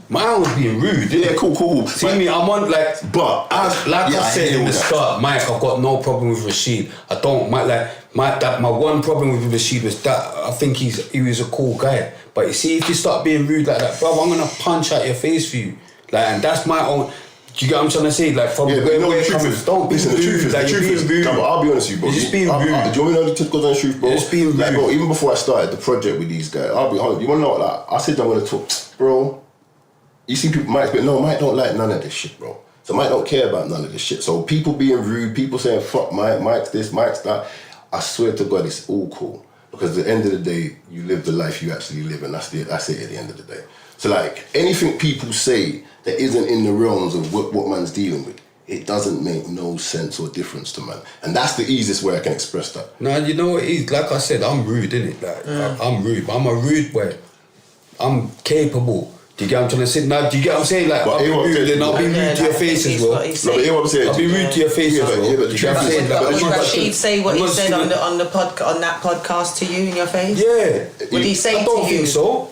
Speaker 1: mine was being rude.
Speaker 4: Yeah, cool.
Speaker 1: See me, I'm on like,
Speaker 4: But
Speaker 1: I said in the
Speaker 4: that.
Speaker 1: start, Mike, I've got no problem with Rashid. I don't, my one problem with Rashid was that I think he was a cool guy. But you see, if you start being rude like that, bro, I'm gonna punch out your face for you. Like, and that's my own. Do you get what I'm trying to say? Like, from
Speaker 4: Yeah,
Speaker 1: where
Speaker 4: the
Speaker 1: it
Speaker 4: truth
Speaker 1: comes,
Speaker 4: is,
Speaker 1: don't be
Speaker 4: listen,
Speaker 1: rude.
Speaker 4: the truth is,
Speaker 1: like,
Speaker 4: the
Speaker 1: you're
Speaker 4: truth
Speaker 1: being
Speaker 4: is,
Speaker 1: rude.
Speaker 4: no, but I'll be honest with you, bro.
Speaker 1: You're just being rude.
Speaker 4: Do you want me to know the God honest truth, bro?
Speaker 1: You're just being
Speaker 4: like,
Speaker 1: rude.
Speaker 4: bro, even before I started the project with these guys, I'll be honest. You wanna know what? Like, I said I'm gonna talk, bro. You see people, Mike don't like none of this shit, bro. So Mike don't care about none of this shit. So people being rude, people saying fuck Mike, Mike's this, Mike's that. I swear to God, it's all cool. Because at the end of the day, you live the life you actually live, and that's it at the end of the day. So like, anything people say that isn't in the realms of what man's dealing with, it doesn't make no sense or difference to man. And that's the easiest way I can express that.
Speaker 1: No, you know what it is? Like I said, I'm rude, innit? Like, I'm rude, but I'm a rude boy. I'm capable. Do you get what I'm trying to say? Now, do you get what I'm saying? Like,
Speaker 4: But
Speaker 1: I'll be rude and I'll be rude to your face as well.
Speaker 4: No, but hear what I'm saying.
Speaker 1: I'll be rude to your face as well.
Speaker 4: Yeah, but
Speaker 1: Do you get what I'm saying? Like,
Speaker 3: Would
Speaker 1: I'm not-
Speaker 3: Rashid say what
Speaker 1: I'm
Speaker 3: he
Speaker 1: not
Speaker 3: said
Speaker 1: just-
Speaker 3: on that podcast to you in your face?
Speaker 1: Yeah.
Speaker 3: Would he say
Speaker 1: I don't
Speaker 3: to you?
Speaker 1: think so.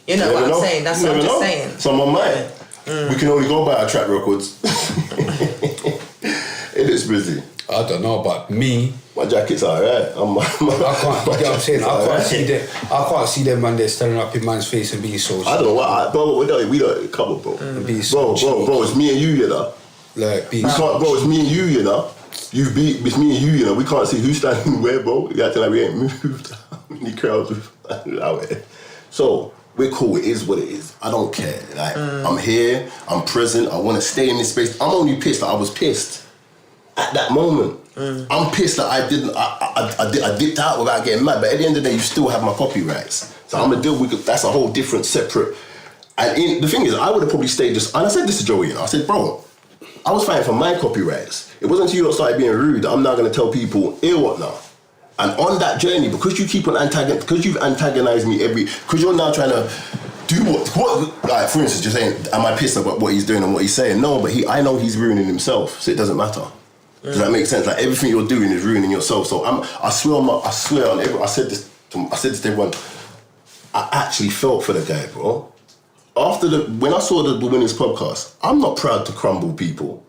Speaker 3: You know what I'm saying? That's what I'm just saying.
Speaker 4: Someone might. We can only go by our track records. It is busy.
Speaker 1: I don't know, but me,
Speaker 4: My jacket's alright.
Speaker 1: I can't. You get what I'm saying? I can't see them man there standing up in man's face and being so.
Speaker 4: I don't know what, bro. We don't cover, bro.
Speaker 1: Being so
Speaker 4: Bro. It's me and you, you know.
Speaker 1: like being.
Speaker 4: We can't, bro. It's me and you, you know. It's me and you, you know. We can't see who's standing where, bro. You acting like we ain't moved. How many crowds out there? So we're cool. It is what it is. I don't care. Like I'm here. I'm present. I want to stay in this space. I'm only pissed that I was pissed at that moment. I'm pissed that I didn't. I dipped out without getting mad. But at the end of the day, you still have my copyrights. So I'm gonna deal with. That's a whole different, separate. And the thing is, I would have probably stayed just. And I said this to Joey. You know, I said, bro, I was fighting for my copyrights. It wasn't until you started being rude that I'm now gonna tell people, hear what now. And on that journey, because you keep on because you've antagonized me because you're now trying to do what like for instance, you're saying, am I pissed about what he's doing and what he's saying? No, but I know he's ruining himself, so it doesn't matter. Does that make sense? Like everything you're doing is ruining yourself. So I swear on everyone. I said this to everyone. I actually felt for the guy, bro. When I saw the Winners podcast, I'm not proud to crumble people.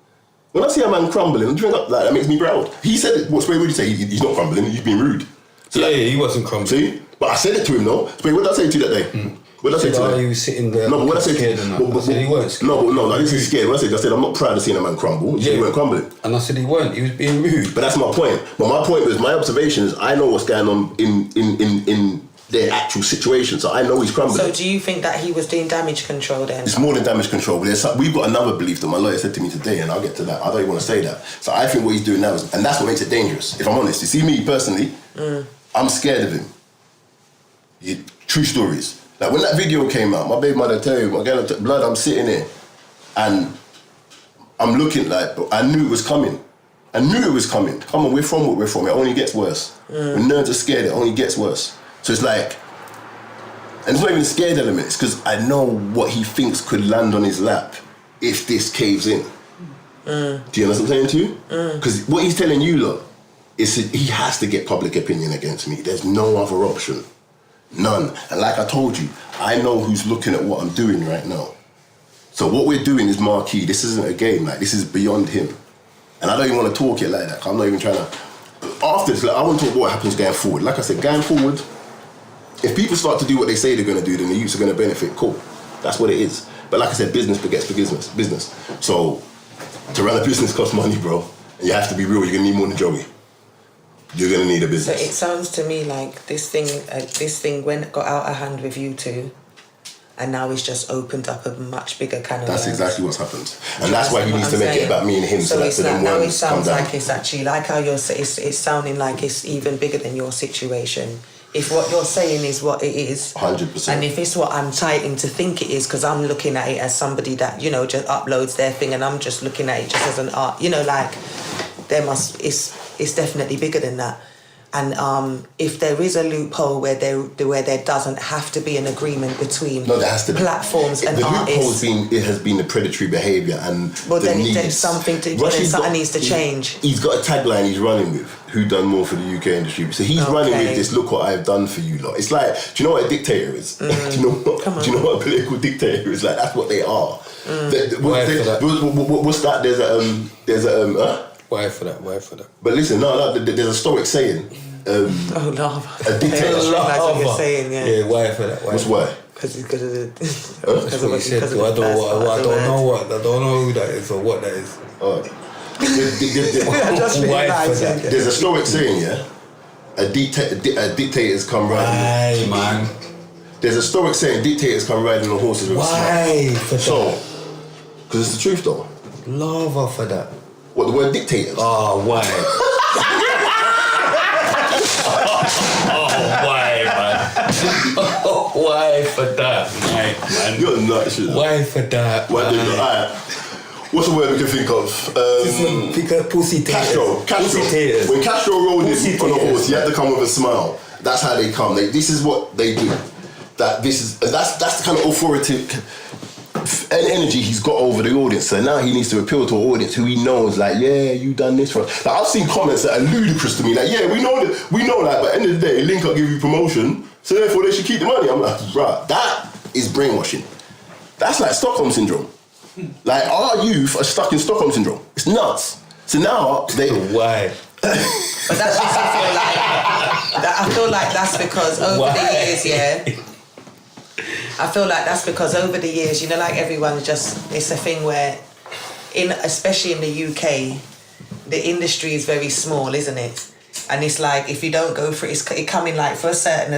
Speaker 4: When I see a man crumbling, that makes me proud. He said it. What would you say? He's not crumbling. He's being rude. So
Speaker 1: yeah, he wasn't crumbling.
Speaker 4: See, but I said it to him though. What did I say to you that day? What I say
Speaker 1: said,
Speaker 4: to them?
Speaker 1: he was sitting there.
Speaker 4: No, but what I said
Speaker 1: scared and that. I said he weren't scared.
Speaker 4: No, I didn't say scared. What I said, I'm not proud of seeing a man crumble. He weren't crumbling.
Speaker 1: And I said he weren't. He was being rude.
Speaker 4: But that's my point. But my point was, my observation is, I know what's going on in their actual situation, so I know he's crumbling.
Speaker 3: So do you think that he was doing damage control then?
Speaker 4: It's more than damage control. But we've got another belief that my lawyer said to me today, and I'll get to that. I don't even want to say that. So I think what he's doing now is, and that's what makes it dangerous, if I'm honest. You see me personally, I'm scared of him. True stories. Like when that video came out, my baby mother tell you, my girl took blood, I'm sitting there and I'm looking like, I knew it was coming. Come on, we're from what we're from. It only gets worse. When nerds are scared, it only gets worse. So it's like, and it's not even a scared element, it's because I know what he thinks could land on his lap if this caves in. Do you understand what I'm saying to you? Because what he's telling you, look, is he has to get public opinion against me. There's no other option. None. And like I told you, I know who's looking at what I'm doing right now. So what we're doing is marquee. This isn't a game. Like, this is beyond him. And I don't even want to talk it like that. I'm not even trying to. After this, like, I want to talk about what happens going forward. Like I said, going forward, if people start to do what they say they're going to do, then the youths are going to benefit. Cool. That's what it is. But like I said, business begets business. So to run a business costs money, bro. And you have to be real. You're going to need more than Joey. You're going to need a business.
Speaker 3: So it sounds to me like this thing got out of hand with you two, and now it's just opened up a much bigger can of worms.
Speaker 4: That's exactly what's happened. And that's why he needs to make it about me and him, so that the
Speaker 3: now it
Speaker 4: worms come
Speaker 3: sounds
Speaker 4: down.
Speaker 3: like it's actually, like how it's sounding like it's even bigger than your situation. If what you're saying is what it is,
Speaker 4: 100%.
Speaker 3: and if it's what I'm trying to think it is, because I'm looking at it as somebody that, you know, just uploads their thing, and I'm just looking at it just as an art, you know, like it's definitely bigger than that. And if there is a loophole where there doesn't have to be an agreement between
Speaker 4: there has to be.
Speaker 3: platforms and
Speaker 4: the
Speaker 3: artists.
Speaker 4: It has been the predatory behaviour and
Speaker 3: then
Speaker 4: needs.
Speaker 3: there's something needs to change.
Speaker 4: He's got a tagline he's running with, who done more for the UK industry. So he's running with this, look what I've done for you lot. It's like, do you know what a dictator is? Do you know what a political dictator is? Like, that's what they are. What's that? There's a
Speaker 1: Why for that?
Speaker 4: But listen, there's a Stoic saying.
Speaker 3: Lava.
Speaker 4: A dictator.
Speaker 3: That's what you're saying, yeah.
Speaker 1: Yeah, why for that?
Speaker 4: What's why?
Speaker 3: Because of the.
Speaker 1: That's what he said. I don't know who that is or what that is.
Speaker 4: There's a Stoic saying, yeah. A dictators come riding.
Speaker 1: Why, man?
Speaker 4: There's a Stoic saying, dictators come riding on horses with a
Speaker 1: Why for that?
Speaker 4: So, because it's the truth, though.
Speaker 1: Lava for that.
Speaker 4: What, the word dictators?
Speaker 1: Oh, why? Why, man? Why for that, man?
Speaker 4: You're nuts, you know.
Speaker 1: Why for that?
Speaker 4: Alright. What's the word we can think of?
Speaker 1: Pussy
Speaker 4: Castro. When Castro rode in on a horse, he had to come with a smile. That's how they come. This is what they do. That's the kind of authoritative energy he's got over the audience. So now he needs to appeal to an audience who he knows, like, yeah, you done this for us. Like, I've seen comments that are ludicrous to me, like, yeah, we know that, but at the end of the day, Link up give you promotion, so therefore they should keep the money. I'm like, bruh, that is brainwashing. That's like Stockholm syndrome. Like, our youth are stuck in Stockholm syndrome. It's nuts. So now they.
Speaker 1: Why?
Speaker 3: But that's just I feel like that's because over the years, yeah. I feel like that's because over the years, you know, like everyone it's a thing where, especially in the UK, the industry is very small, isn't it? And it's like, if you don't go through it coming like for a certain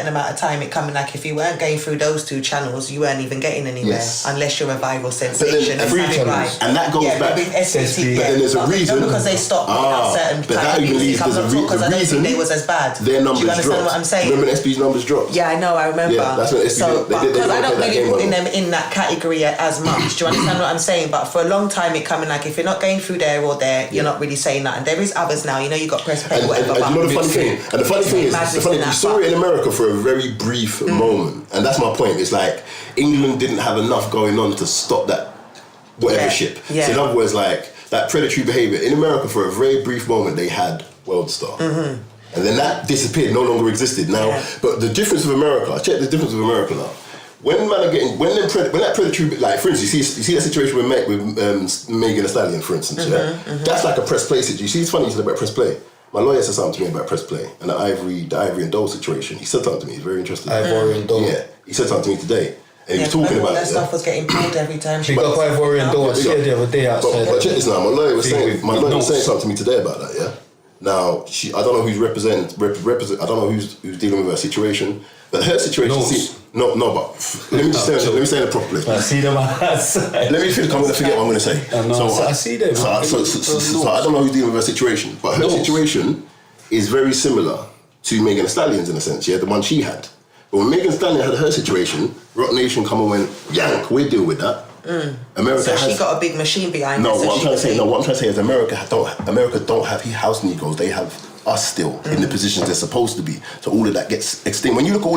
Speaker 3: amount of time, it coming like if you weren't going through those two channels, you weren't even getting anywhere, unless you're a viral sensation.
Speaker 4: And that goes back.
Speaker 3: SVT,
Speaker 4: but then there's a reason.
Speaker 3: Not because they stopped at certain time of music. I'm not talking because I don't think they was as bad.
Speaker 4: Their numbers
Speaker 3: Do you understand
Speaker 4: dropped.
Speaker 3: what I'm saying?
Speaker 4: Remember when SB's numbers dropped?
Speaker 3: Yeah, I know, I remember.
Speaker 4: Yeah, that's when SB
Speaker 3: because I don't really put them in that category as much. Do you understand what I'm saying? But for a long time, it coming like if you're not going through there or there, you're not really saying that. And there is others now. You know, you got press play, whatever.
Speaker 4: The funny thing is, you saw it in America for a very brief moment, and that's my point. It's like England didn't have enough going on to stop that whatever ship.
Speaker 3: Yeah.
Speaker 4: So in other words, like that predatory behaviour in America for a very brief moment, they had World Star, and then that disappeared, no longer existed. Now, but the difference of America, I checked the difference of America now. When man are getting when that predatory, like for instance, you see that situation with Megan Thee Stallion, for instance, that's like a press play situation. You see, it's funny you said about press play. My lawyer said something to me about press play and the Ivory and Dole situation. He said something to me. He's very interested.
Speaker 1: Ivory and Dole.
Speaker 4: Yeah. He said something to me today. And he was talking about
Speaker 3: that
Speaker 4: it.
Speaker 3: stuff was getting pulled every time.
Speaker 1: Big up Ivorian Door. I said the other day outside.
Speaker 4: But check this now. My lawyer was saying
Speaker 1: notes.
Speaker 4: something to me today about that. Yeah. Now I don't know who's represent. I don't know who's dealing with her situation. But her situation seems but let me just say it properly.
Speaker 1: I see them outside.
Speaker 4: Let me finish. I'm going to forget what I'm going to say.
Speaker 1: I see them.
Speaker 4: So I don't know who's dealing with her situation, but her situation is very similar to Megan Thee Stallion's in a sense. Yeah, the one she had. But when Megan Thee Stallion had her situation, Rock Nation come and went, yank, we'll deal with that. America
Speaker 3: she got a big machine behind her.
Speaker 4: What I'm trying to say is America don't have house Negroes. They have us still in the positions they're supposed to be. So all of that gets extinct. When you look at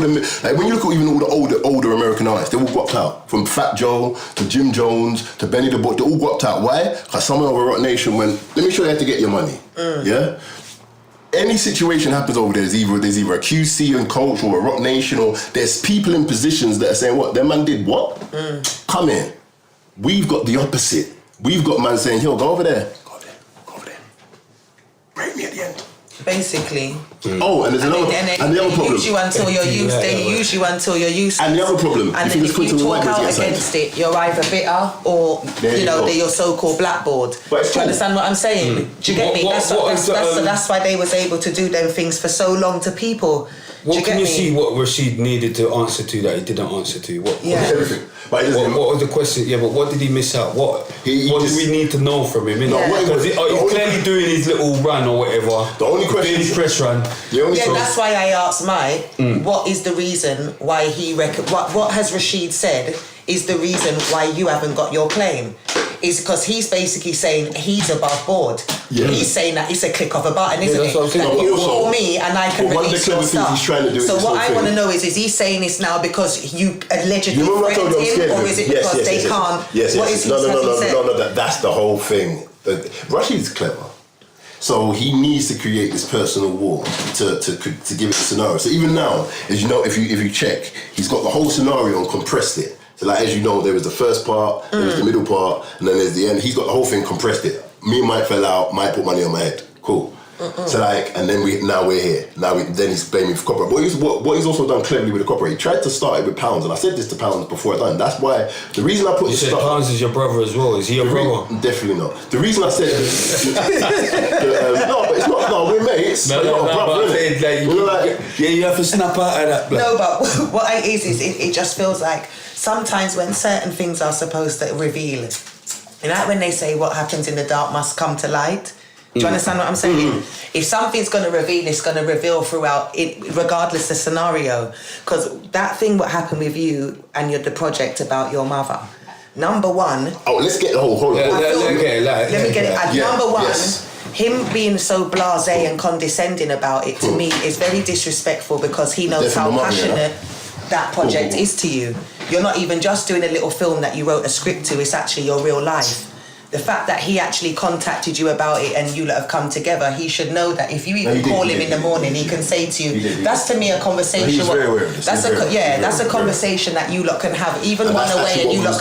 Speaker 4: even all the older American artists, they all got out. From Fat Joe to Jim Jones to Benny the Butcher, they all got out. Why? Because someone over Rock Nation went, let me show you how to get your money. Yeah? Any situation happens over there, there's either a QC and coach or a Rock Nation, or there's people in positions that are saying, what, their man did what? Come in. We've got the opposite. We've got man saying, yo, go over there. Go over there. Break me at the end.
Speaker 3: Basically.
Speaker 4: Oh, and there's another problem.
Speaker 3: They use you until you're used. They use you until you're used.
Speaker 4: And the other problem.
Speaker 3: And then if you talk out against it, you're either bitter or they're your so-called blackboard. Do you understand what I'm saying? Do you get me? That's why they was able to do them things for so long to people.
Speaker 1: What can you see what Rashid needed to answer to that he didn't answer to?
Speaker 4: Everything.
Speaker 1: What was the question? Yeah, but what did he miss out? What did we need to know from him? Because he's clearly doing his little run or whatever.
Speaker 4: The only question
Speaker 1: is press run.
Speaker 3: That's why I asked Mike, what is the reason why what has Rashid said is the reason why you haven't got your claim? Is because he's basically saying he's above board. Yeah. He's saying that it's a click of a button, isn't it? That you call me and I can release your stuff. So what I want to know is he saying this now because you allegedly threatened him, or is it because they can't?
Speaker 4: No, that's the whole thing. Rashid's clever. So he needs to create this personal war to give it a scenario. So even now, as you know, if you check, he's got the whole scenario and compressed it. So like, as you know, there was the first part, there was the middle part, and then there's the end. He's got the whole thing compressed it. Me and Mike fell out, Mike put money on my head. Cool. So like, and then we're here. Then he's blaming for copyright. What he's also done cleverly with the copyright, he tried to start it with Pounds, and I said this to Pounds before I done. That's why the reason I put
Speaker 1: you said Pounds is your brother as well. Is he your brother?
Speaker 4: Definitely not. The reason I said no, but it's not. No, we're mates.
Speaker 1: You have to snap out of that.
Speaker 3: No, but what it is it just feels like sometimes when certain things are supposed to reveal, like when they say what happens in the dark must come to light. Do you understand what I'm saying? If something's going to reveal, it's going to reveal throughout it, regardless the scenario. Because that thing what happened with you and the project about your mother. Number one.
Speaker 4: Oh, let's get the whole. Hold on.
Speaker 3: Let me get it. Number one. Yes. Him being so blasé and condescending about it to me is very disrespectful because he knows how passionate that project is to you. You're not even just doing a little film that you wrote a script to, it's actually your real life. The fact that he actually contacted you about it and you lot have come together, he should know that if you even call him in the morning, he can say to you, that's to me a conversation.
Speaker 4: He's very aware of this.
Speaker 3: That's a conversation that you lot can have, even one away, and you lot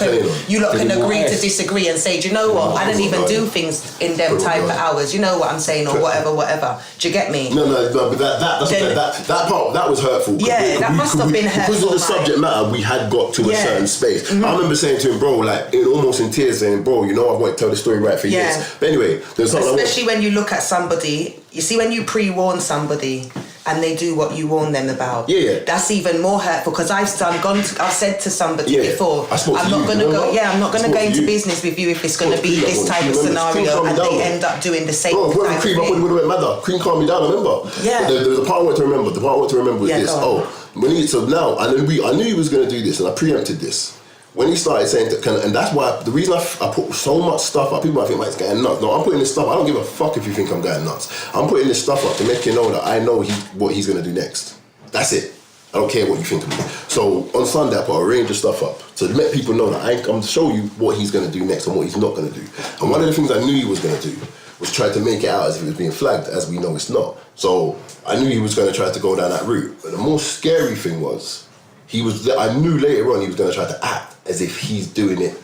Speaker 3: can agree to disagree and say, do you know what? I don't even do things in them type of hours. You know what I'm saying, or whatever. Do you get me?
Speaker 4: No, but that part that was hurtful.
Speaker 3: Yeah, that must have been hurtful.
Speaker 4: Because of the subject matter, we had got to a certain space. I remember saying to him, bro, like almost in tears, saying, bro, you know I've wanted to tell the story right for years. But anyway,
Speaker 3: especially when you look at somebody, you see when you pre-warn somebody and they do what you warn them about. That's even more hurtful because I've said to somebody before, I'm not going to go into business with you if it's going to be this type of scenario and they end up doing the same type of thing.
Speaker 4: Cream would have went mad. Cream calmed me down, I remember. Yeah. There was a part I want to remember. The part I want to remember was this. So now, I knew he was going to do this and I preempted this. When he started saying that, and that's why the reason I put so much stuff up, people might think, he's going nuts. No, I'm putting this stuff. I don't give a fuck if you think I'm going nuts. I'm putting this stuff up to make you know that I know what he's going to do next. That's it. I don't care what you think of me. So on Sunday, I put a range of stuff up to let people know that I'm going to show you what he's going to do next and what he's not going to do. And one of the things I knew he was going to do was try to make it out as if it was being flagged, as we know it's not. So I knew he was going to try to go down that route. But the more scary thing was, I knew later on he was going to try to act as if he's doing it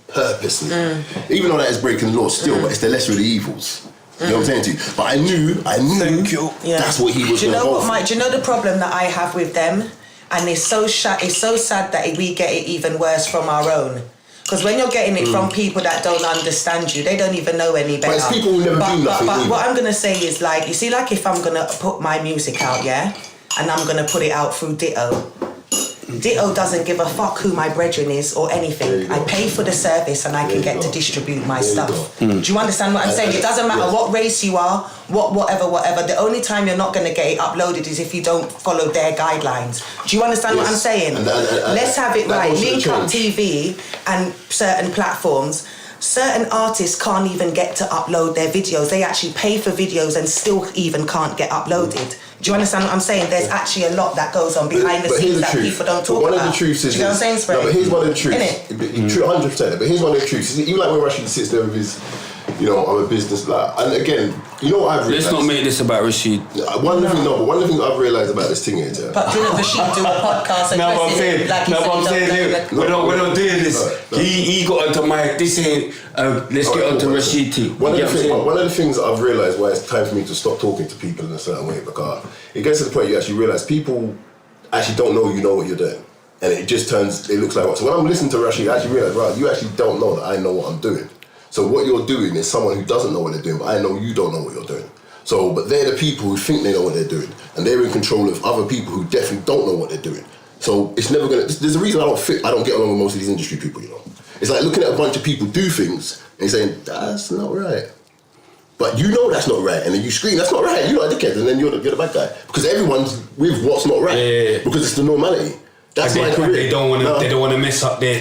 Speaker 4: purposely. Even though that is breaking the law still, but it's the lesser of the evils. You know what I'm saying to you? But I knew that's what he was going to go for.
Speaker 3: Mike, do you know the problem that I have with them? And it's so sad that we get it even worse from our own. Because when you're getting it from people that don't understand you, they don't even know any better.
Speaker 4: But it's people who never do nothing.
Speaker 3: But what I'm going to say is, like, you see, like, if I'm going to put my music out, yeah, and I'm going to put it out through Ditto, Ditto doesn't give a fuck who my brethren is or anything. I pay for the service and I can get to distribute my stuff. Do you understand what I'm saying? It doesn't matter what race you are, whatever. The only time you're not going to get it uploaded is if you don't follow their guidelines. Do you understand what I'm saying? Let's have it right. Link Up TV and certain platforms. Certain artists can't even get to upload their videos. They actually pay for videos and still even can't get uploaded. Do you understand what I'm saying? There's actually a lot that goes on behind the scenes that people don't talk about.
Speaker 4: One of the truths is...
Speaker 3: Do you know what I'm saying, Spray?
Speaker 4: No, but here's one of the truths. 100%. But here's one of the truths. Even like when Rashid sits there with his, I'm a business lad. And again, you know what I've realised?
Speaker 1: Let's not make this about Rashid.
Speaker 4: One of the things I've realised about this thing is...
Speaker 3: But didn't Rashid do a podcast and
Speaker 1: we're not doing this. He got onto Mike. This ain't... let's get onto Rashid team.
Speaker 4: One of the things that I've realised why it's time for me to stop talking to people in a certain way, because it gets to the point you actually realise people actually don't know you know what you're doing. And it just it looks like what. So when I'm listening to Rashid, I actually realise, right, you actually don't know that I know what I'm doing. So what you're doing is someone who doesn't know what they're doing, but I know you don't know what you're doing. So, but they're the people who think they know what they're doing, and they're in control of other people who definitely don't know what they're doing. So it's never gonna. There's a reason I don't get along with most of these industry people. It's like looking at a bunch of people do things and saying that's not right, but you know that's not right, and then you scream that's not right. You're not a dickhead, and then you're the bad guy because everyone's with what's not right because it's the normality. That's my career.
Speaker 1: They don't want to mess up their.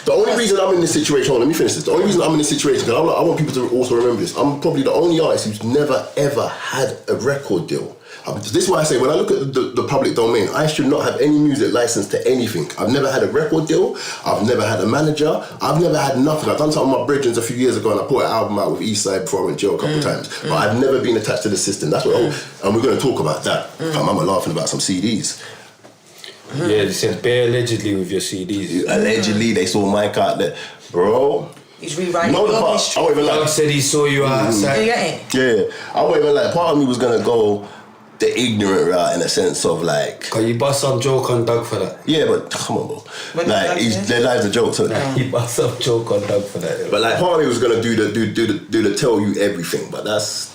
Speaker 4: The only reason I'm in this situation, let me finish this. The only reason I'm in this situation, because I want people to also remember this, I'm probably the only artist who's never ever had a record deal. This is why I say, when I look at the public domain, I should not have any music license to anything. I've never had a record deal, I've never had a manager, I've never had nothing. I've done something with my brethren a few years ago and I put an album out with Eastside before I went to jail a couple of times. But I've never been attached to the system. That's what, and we're going to talk about that. I'm laughing about some CDs.
Speaker 1: Yeah, they said bare allegedly with your CDs.
Speaker 4: Allegedly, they saw Mike out there. Bro.
Speaker 3: He's rewriting your history.
Speaker 4: I won't even lie.
Speaker 1: Doug said he saw you outside.
Speaker 4: Yeah. I won't even lie. Part of me was going to go the ignorant route in a sense of like...
Speaker 1: Can you bust some joke on Doug for that?
Speaker 4: Yeah, but come on, bro. Like, their lives are jokes.
Speaker 1: He bust some joke on Doug for that.
Speaker 4: But like, part of me was going to do the tell you everything, but that's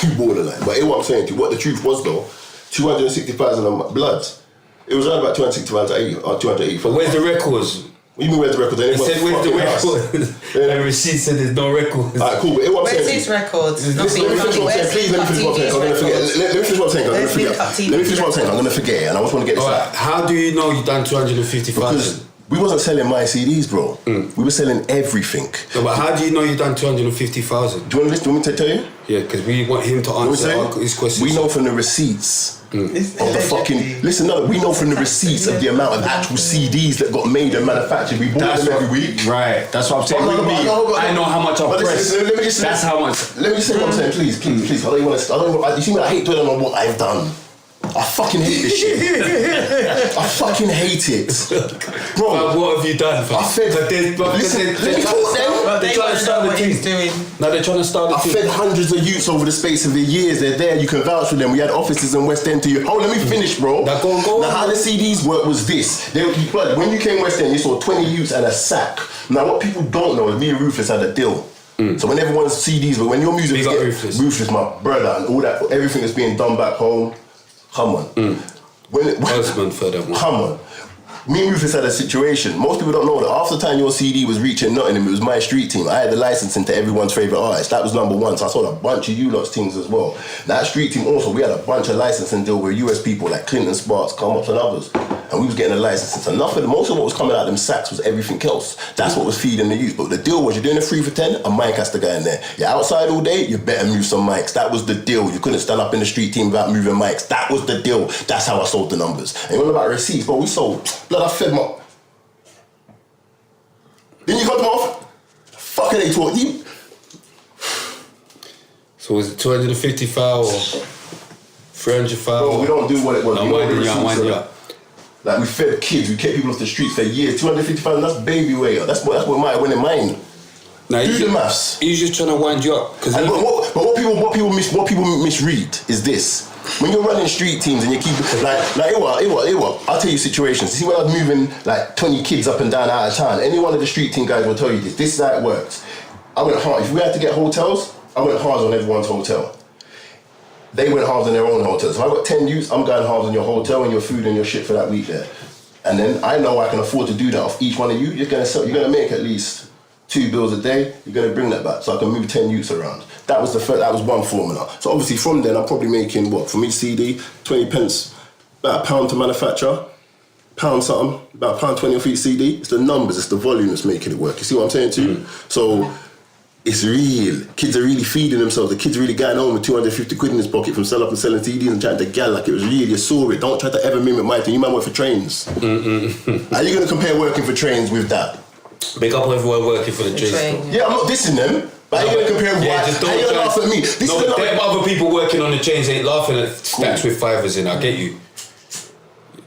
Speaker 4: too borderline. But what I'm saying to you, what the truth was though, 260,000 of bloods. It was around about 260,000 or 280.
Speaker 1: But where's the records?
Speaker 4: What do you mean where's the records?
Speaker 1: They said where's the records? And Rashid said there's no records.
Speaker 4: Alright, cool. But
Speaker 3: where's his records?
Speaker 4: Let me finish what I'm saying. Please, let me finish what I'm saying. I'm going to forget. Let me finish what I'm saying. I'm going to forget. Let me finish what I'm saying. I'm going to forget it, and I just want to get this out.
Speaker 1: How do you know you've done 250,000?
Speaker 4: Because we wasn't selling my CDs, bro. We were selling everything.
Speaker 1: No, but how do you know you've done 250,000?
Speaker 4: Do you want me to tell you?
Speaker 1: Yeah, because we want him to answer his questions.
Speaker 4: We know from the receipts of the fucking... Listen, no, we know from the receipts of the amount of actual CDs that got made and manufactured. We bought them every week.
Speaker 1: Right, that's what I'm saying. I know how much I've pressed. That's how much.
Speaker 4: Let me just say what I'm saying, please. I don't even want to... You see me, I hate dwelling on what I've done. I fucking hate this shit. I fucking hate it. Bro.
Speaker 1: But what have you done?
Speaker 4: I fed... Listen, let me talk then.
Speaker 1: They're trying to start the team. No, they're trying to start the team.
Speaker 4: I fed hundreds of youths over the space of the years. They're there. You can vouch for them. We had offices in West End to you. Oh, let me finish, bro.
Speaker 1: Now go
Speaker 4: now, how the CDs work was this. When you came West End, you saw 20 youths and a sack. Now, what people don't know is me and Rufus had a deal. So when everyone's CDs, but when your music is getting... Rufus, my brother, and all that, everything that's being done back home, come on.
Speaker 1: Husband for them.
Speaker 4: Come on. Me and Rufus had a situation. Most people don't know that after the time your CD was reaching Nottingham, it was my street team. I had the licensing to everyone's favourite artist. That was number one. So I saw a bunch of you lot's teams as well. That street team also, we had a bunch of licensing deal with US people like Clinton Sparks, Come Ups and others. And we was getting the licensing. So most of what was coming out of them sacks was everything else. That's what was feeding the youth. But the deal was you're doing a 3 for 10, a mic has to go in there. You're outside all day, you better move some mics. That was the deal. You couldn't stand up in the street team without moving mics. That was the deal. That's how I sold the numbers. And all about receipts, but we sold. Blood, I fed my... Then you cut them off. Fucking they talk.
Speaker 1: So was it 250,000 or 300,000?
Speaker 4: Bro, we don't do what it was.
Speaker 1: I'm winding you up.
Speaker 4: Like we fed kids, we kept people off the streets for years. 250,000, that's baby weight. That's what might win in mine.
Speaker 1: Now,
Speaker 4: do the maths.
Speaker 1: He's just trying to wind you up.
Speaker 4: But what people misread is this. when you're running street teams and you keep like what? I'll tell you situations. See, when I was moving like 20 kids up and down out of town, any one of the street team guys will tell you this. This is how it works. I went hard. If we had to get hotels, I went hard on everyone's hotel. They went halves on their own hotels. If I got 10 youths, I'm going halves on your hotel and your food and your shit for that week there. And then I know I can afford to do that off each one of you. You're gonna make at least 2 bills a day. You're gonna bring that back, so I can move 10 youths around. That was that was one formula. So obviously from then I'm probably making what from each CD, 20 pence, about £1 to manufacture, £1 something, about £1.20 off each CD. It's the numbers, it's the volume that's making it work. You see what I'm saying to you? So. It's real. Kids are really feeding themselves. The kids are really going home with 250 quid in his pocket from selling CDs and chatting to gal like it was really, you saw it. Don't try to ever mimic my thing. You might work for trains. Are you going to compare working for trains with that?
Speaker 1: Big up everyone working for the trains.
Speaker 4: Yeah, I'm not dissing them. But how are you going to compare with
Speaker 1: just don't
Speaker 4: how you going to laugh at me?
Speaker 1: Them other people working on the trains ain't laughing at stacks with fivers in. I get you.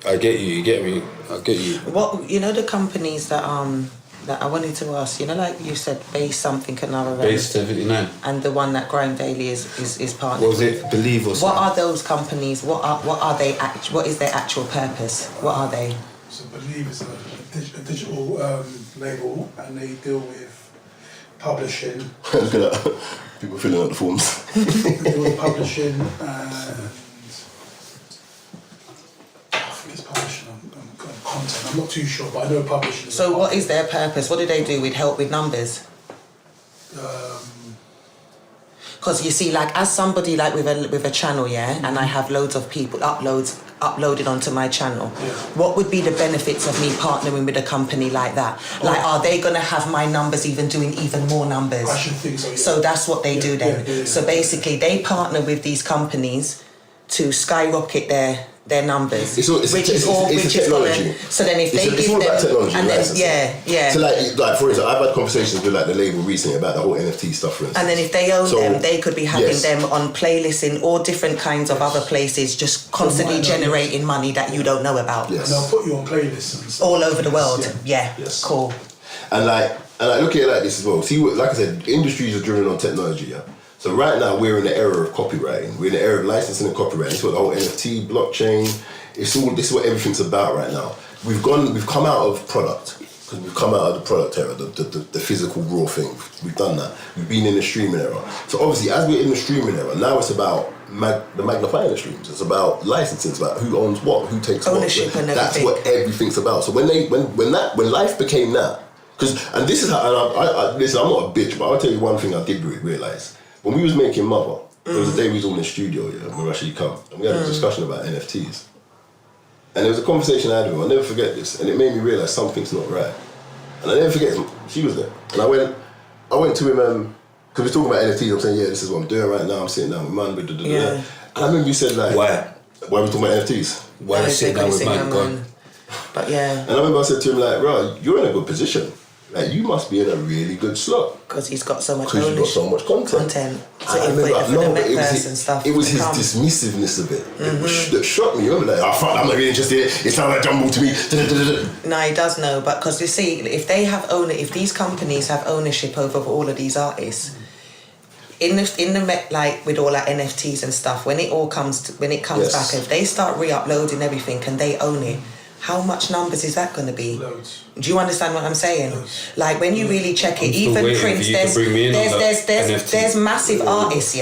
Speaker 1: You get me. I get you.
Speaker 3: What, you know the companies that I wanted to ask, you know, like you said, Base something another.
Speaker 1: Base 79.
Speaker 3: And the one that Grime Daily is partnered.
Speaker 1: What was it? Believe or something?
Speaker 3: What are those companies? What are they? What is their actual purpose? What are they?
Speaker 5: So Believe is a digital label, and they deal with publishing.
Speaker 4: Look at that. People filling out the forms.
Speaker 5: They deal with publishing and I think it's publishing and content. I'm not too sure, but I know publishing.
Speaker 3: So what is their purpose? What do they do with help with numbers? Because you see, like as somebody like with a channel, yeah, and I have loads of people uploaded onto my channel, what would be the benefits of me partnering with a company like that? Like, are they going to have my numbers doing even more numbers?
Speaker 5: I should think so, yeah.
Speaker 3: So that's what they do then.
Speaker 5: Yeah.
Speaker 3: So basically, they partner with these companies to skyrocket their numbers,
Speaker 4: It's technology.
Speaker 3: So then if they give
Speaker 4: all
Speaker 3: them,
Speaker 4: about technology,
Speaker 3: and
Speaker 4: right?
Speaker 3: then yeah.
Speaker 4: So like for example, I've had conversations with like the label recently about the whole NFT stuff, for instance.
Speaker 3: And then if they own them, they could be having them on playlists in all different kinds of other places, just constantly generating money that you don't know about.
Speaker 5: And they'll put you on playlists and stuff.
Speaker 3: All over the world.
Speaker 4: Yes.
Speaker 3: Cool.
Speaker 4: And I look at it like this as well. See, like I said, industries are driven on technology, yeah? So right now we're in the era of copywriting. We're in the era of licensing and copywriting. It's what the whole NFT, blockchain, this is what everything's about right now. We've come out of product, because we've come out of the product era, the physical raw thing. We've done that. We've been in the streaming era. So obviously as we're in the streaming era, now it's about the magnifying the streams. It's about licensing, it's about who owns what, who takes
Speaker 3: ownership
Speaker 4: what.
Speaker 3: and everything.
Speaker 4: That's what everything's about. So when life became that, and this is how, and listen, I'm not a bitch, but I'll tell you one thing I did realise. When we was making Mother, there was a day we was all in the studio, when Rashid come, and we had a discussion about NFTs. And there was a conversation I had with her, I'll never forget this, and it made me realise something's not right. And I never forget, she was there. And I went to him, because we were talking about NFTs, I'm saying, this is what I'm doing right now, I'm sitting down with man, And I remember you said like, why are we talking about NFTs?
Speaker 1: Why are you sitting down with man?
Speaker 3: But yeah.
Speaker 4: And I remember I said to him like, bro, you're in a good position. Like, you must be in a really good slot.
Speaker 3: Because he's got so much
Speaker 4: Because you've got so much content.
Speaker 3: So it was
Speaker 4: his dismissiveness of it that shocked me. I remember like, I'm not really interested. It sounds like jumble to me.
Speaker 3: No, he does know, but because you see, if these companies have ownership over all of these artists, in the like with all that NFTs and stuff, when it comes back, if they start re-uploading everything and they own it, how much numbers is that going to be?
Speaker 5: Loads.
Speaker 3: Do you understand what I'm saying?
Speaker 5: Loads.
Speaker 3: Like when you really check it, even Prince, there's massive artists,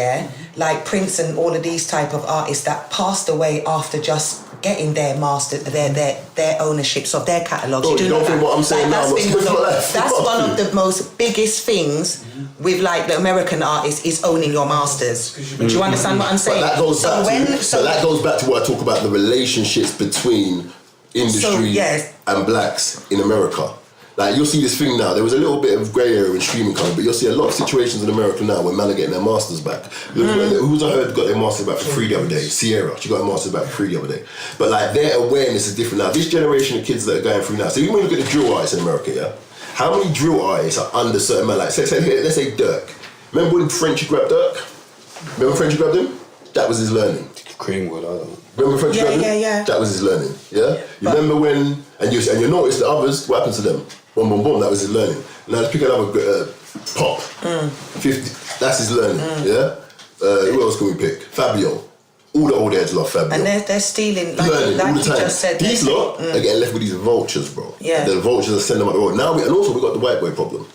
Speaker 3: like Prince and all of these type of artists that passed away after just getting their master, their ownerships of their catalogues.
Speaker 4: You don't think what I'm saying now?
Speaker 3: That's one of the most biggest things with like the American artists is owning your masters. Do you understand what I'm saying?
Speaker 4: But that goes back to what I talk about, the relationships between industry and blacks in America. Like you'll see this thing now, there was a little bit of grey area in streaming coming, but you'll see a lot of situations in America now where men are getting their masters back. Who's I heard got their masters back for free the other day? Sierra, she got her masters back for free the other day. But like their awareness is different now. This generation of kids that are going through now, so even when you look at the drill artists in America, how many drill artists are under certain men? Like let's say Dirk. Remember when Frenchie grabbed Dirk? Remember when Frenchie grabbed him? That was his learning.
Speaker 1: Greenwood, I don't know.
Speaker 4: Remember French grabbed him?
Speaker 3: Yeah.
Speaker 4: That was his learning. Yeah? You remember when and you notice the others, what happens to them? Boom, boom, boom, that was his learning. Now let's pick another Pop. 50, that's his learning. Yeah? Who else can we pick? Fabio. All the old heads love Fab.
Speaker 3: And they're stealing, like
Speaker 4: Learning all the
Speaker 3: you
Speaker 4: time.
Speaker 3: just said.
Speaker 4: These lot are getting left with these vultures, bro.
Speaker 3: Yeah.
Speaker 4: The vultures are sending them up the road. Now, and also we got the white boy problem.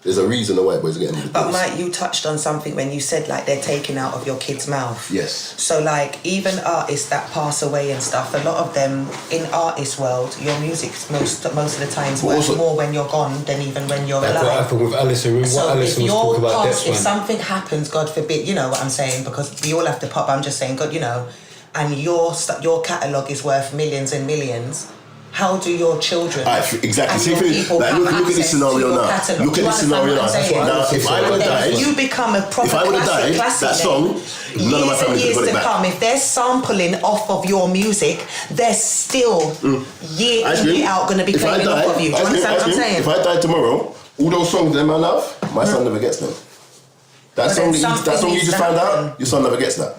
Speaker 4: There's a reason the white boys are getting the
Speaker 3: But
Speaker 4: deals.
Speaker 3: Mike, you touched on something when you said like they're taking out of your kid's mouth.
Speaker 4: Yes.
Speaker 3: So like even artists that pass away and stuff, a lot of them in artist world, your music's most of the times worth
Speaker 4: also-
Speaker 3: more when you're gone than even when you're
Speaker 1: Like what
Speaker 3: alive.
Speaker 1: happened with Alison? What
Speaker 3: So if
Speaker 1: Alison was talking about
Speaker 3: if
Speaker 1: this one.
Speaker 3: something happens, God forbid, you know what I'm saying, because we all have to pop. I'm just saying, God, you know, and your catalogue is worth millions and millions. How do your children
Speaker 4: Exactly.
Speaker 3: and
Speaker 4: See,
Speaker 3: your people
Speaker 4: like,
Speaker 3: have
Speaker 4: look at this
Speaker 3: access
Speaker 4: scenario
Speaker 3: to your
Speaker 4: now.
Speaker 3: catalogue?
Speaker 4: Look
Speaker 3: Do
Speaker 4: at
Speaker 3: you
Speaker 4: this scenario now.
Speaker 3: understand what I'm
Speaker 4: Now,
Speaker 3: saying?
Speaker 4: if I would have
Speaker 3: Then
Speaker 4: died,
Speaker 3: you become a proper
Speaker 4: if I would have died,
Speaker 3: classic
Speaker 4: that
Speaker 3: then.
Speaker 4: song, none of my
Speaker 3: Years and
Speaker 4: family could
Speaker 3: years
Speaker 4: have got
Speaker 3: to
Speaker 4: it back.
Speaker 3: come, if they're sampling off of your music, they're still year
Speaker 4: Ice
Speaker 3: in,
Speaker 4: cream.
Speaker 3: year out going to be
Speaker 4: If I
Speaker 3: claiming
Speaker 4: die,
Speaker 3: off of you. Do you
Speaker 4: ice cream,
Speaker 3: understand what I'm
Speaker 4: ice cream,
Speaker 3: saying?
Speaker 4: If I die tomorrow, all those songs that man have, my son never gets them. That
Speaker 3: But
Speaker 4: song,
Speaker 3: then
Speaker 4: that
Speaker 3: something
Speaker 4: song you
Speaker 3: needs
Speaker 4: just
Speaker 3: to
Speaker 4: found
Speaker 3: happen.
Speaker 4: out, your son never gets that.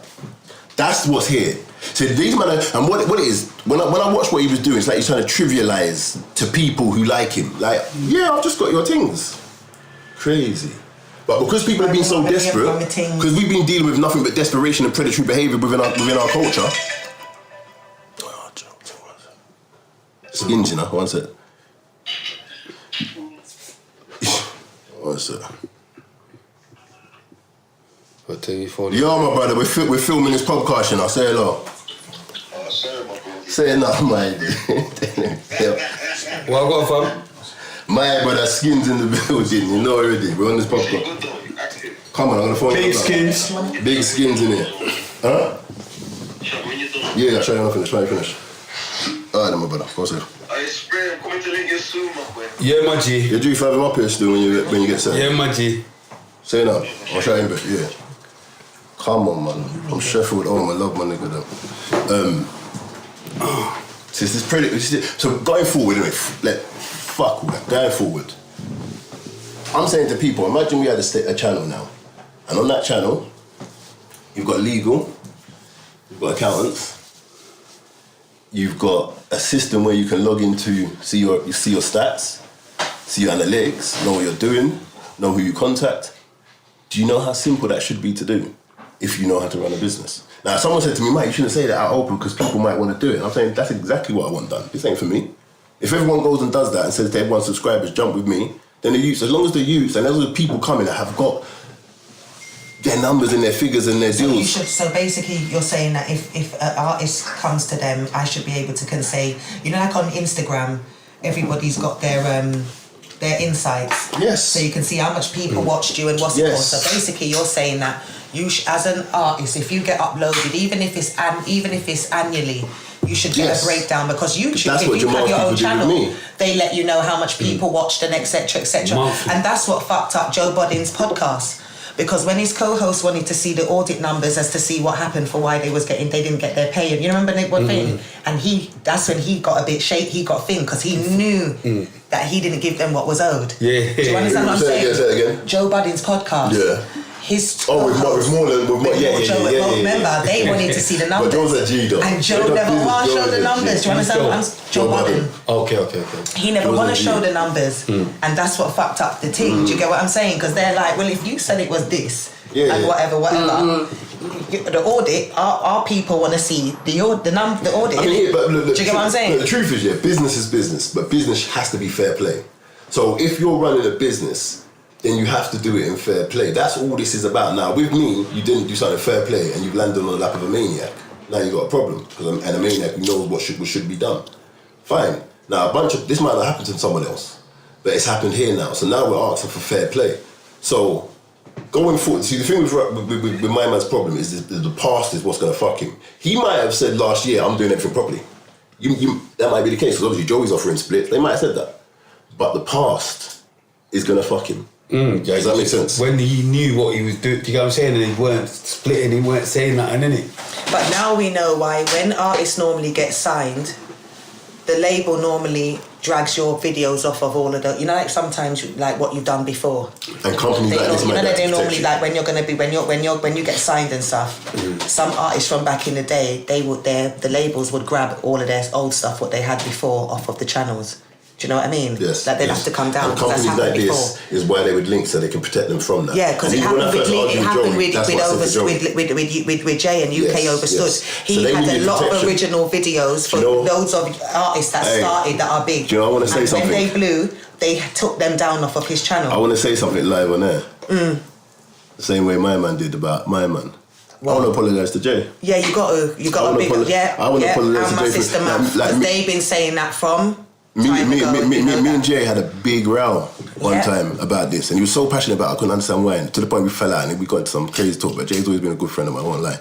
Speaker 4: That's what's here. So these man, and what it is, when I watched what he was doing, it's like he's trying to trivialize to people who like him. Like, yeah, I've just got your things. Crazy. But because people have been so desperate, because we've been dealing with nothing but desperation and predatory behaviour within our culture. Skins, you know, one sec. One sec.
Speaker 1: What tell you for?
Speaker 4: Yo, my brother, we're filming this podcast, you know. Say hello. Say no, my
Speaker 1: What I got fam?
Speaker 4: My brother, Skins in the building, you know already. We're on this podcast. Come on, I'm gonna phone you.
Speaker 1: Big Skins.
Speaker 4: Big Skins in here. Huh? Yeah, I'll show you when I finish. Alright then, my brother, go ahead.
Speaker 1: Yeah, my G.
Speaker 4: You do have him up here still when you get set.
Speaker 1: Yeah, my G.
Speaker 4: Say no. I'll show him, but yeah. Come on, man. I'm Sheffield. Oh, I love my nigga though. So this is pretty. So going forward, anyway, fuck all that. Going forward, I'm saying to people, imagine we had a channel now, and on that channel, you've got legal, you've got accountants, you've got a system where you can log into see your stats, see your analytics, know what you're doing, know who you contact. Do you know how simple that should be to do if you know how to run a business? Now, someone said to me, Mate, you shouldn't say that out open because people might want to do it. And I'm saying, that's exactly what I want done. This ain't for me. If everyone goes and does that and says to everyone's subscribers, jump with me, then the youths, as long as the youths and as the people coming that have got their numbers and their figures and their deals.
Speaker 3: So basically, you're saying that if an artist comes to them, I should be able to say, you know, like on Instagram, everybody's got their insights.
Speaker 4: Yes.
Speaker 3: So you can see how much people watched you and what's it called.
Speaker 4: Yes.
Speaker 3: So basically, you're saying that you, as an artist, if you get uploaded, even if it's annually, you should get a breakdown because YouTube,
Speaker 4: That's
Speaker 3: if
Speaker 4: what
Speaker 3: you have your own
Speaker 4: people do with
Speaker 3: channel,
Speaker 4: me.
Speaker 3: they let you know how much people watched and etc.
Speaker 1: Monthly.
Speaker 3: And that's what fucked up Joe Budden's podcast. Because when his co-host wanted to see the audit numbers as to see what happened for why they didn't get their pay, and you remember they were thing, and that's when he got a bit shaky, he got thin because he knew that he didn't give them what was owed.
Speaker 1: Yeah.
Speaker 3: Do you understand what I'm
Speaker 4: Say it
Speaker 3: saying?
Speaker 4: again.
Speaker 3: Joe Budden's podcast.
Speaker 4: Yeah.
Speaker 3: His
Speaker 4: with more than
Speaker 3: remember they wanted to see the numbers.
Speaker 4: But Joe's a G though.
Speaker 3: And Joe never want to show the numbers. Do you understand what I'm saying? Joe Budden.
Speaker 1: Okay.
Speaker 3: He never
Speaker 4: Joe's
Speaker 3: want
Speaker 4: a
Speaker 3: to
Speaker 4: G.
Speaker 3: show the numbers, and that's what fucked up the team. Do you get what I'm saying? Because they're like, well, if you said it was this and whatever, the audit, our people want to see the audit.
Speaker 4: I mean, but look,
Speaker 3: do you get what I'm saying?
Speaker 4: Look, the truth is, business is business, but business has to be fair play. So if you're running a business, then you have to do it in fair play. That's all this is about. Now, with me, you didn't do something fair play and you've landed on the lap of a maniac. Now you got a problem, and a maniac who knows what should be done. Fine. Now, this might not happen to someone else, but it's happened here now. So now we're asking for fair play. So going forward, see, the thing with my man's problem is the past is what's going to fuck him. He might have said last year, I'm doing everything properly. That might be the case, because obviously Joey's offering splits. They might have said that. But the past is going to fuck him. Does that make sense?
Speaker 1: When he knew what he was doing, do you get what I'm saying? And he weren't splitting, he weren't saying nothing, innit?
Speaker 3: But now we know why when artists normally get signed, the label normally drags your videos off of all of the, you know, like sometimes like what you've done before.
Speaker 4: And companies like this
Speaker 3: you
Speaker 4: might
Speaker 3: know,
Speaker 4: be able
Speaker 3: they
Speaker 4: to
Speaker 3: normally
Speaker 4: protect you.
Speaker 3: like when you get signed and stuff. Some artists from back in the day, the labels would grab all of their old stuff what they had before off of the channels. Do Do you know what I mean?
Speaker 4: Yes.
Speaker 3: Like they'd have to come down
Speaker 4: And
Speaker 3: because that's
Speaker 4: companies
Speaker 3: happened
Speaker 4: like
Speaker 3: before.
Speaker 4: this is why they would link so they can protect them from that.
Speaker 3: Yeah, because it
Speaker 4: And even when I
Speaker 3: happened with
Speaker 4: first
Speaker 3: Lee,
Speaker 4: argued
Speaker 3: it happened
Speaker 4: Joey, that's what I said to Joey.
Speaker 3: with Jay and UK
Speaker 4: Yes,
Speaker 3: Overstood.
Speaker 4: yes.
Speaker 3: He
Speaker 4: So they
Speaker 3: had a
Speaker 4: needed
Speaker 3: lot of
Speaker 4: protection.
Speaker 3: original videos for loads of artists that started that are big.
Speaker 4: Do you know, I want to say
Speaker 3: and
Speaker 4: something.
Speaker 3: when they blew, they took them down off of his channel.
Speaker 4: I want to say something live on air. The same way my man did about my man. I want to apologise to Jay.
Speaker 3: Yeah, you got to big
Speaker 4: I want to apologise
Speaker 3: and
Speaker 4: to
Speaker 3: my
Speaker 4: Jay
Speaker 3: sister
Speaker 4: for
Speaker 3: man,
Speaker 4: like
Speaker 3: because
Speaker 4: me.
Speaker 3: they've been saying that from
Speaker 4: Me
Speaker 3: time ago, you know
Speaker 4: and
Speaker 3: that.
Speaker 4: Jay had a big row one
Speaker 3: Yeah.
Speaker 4: time about this, and he was so passionate about it, I couldn't understand why. And to the point we fell out, and we got into some crazy talk. But Jay's always been a good friend of mine. I won't lie,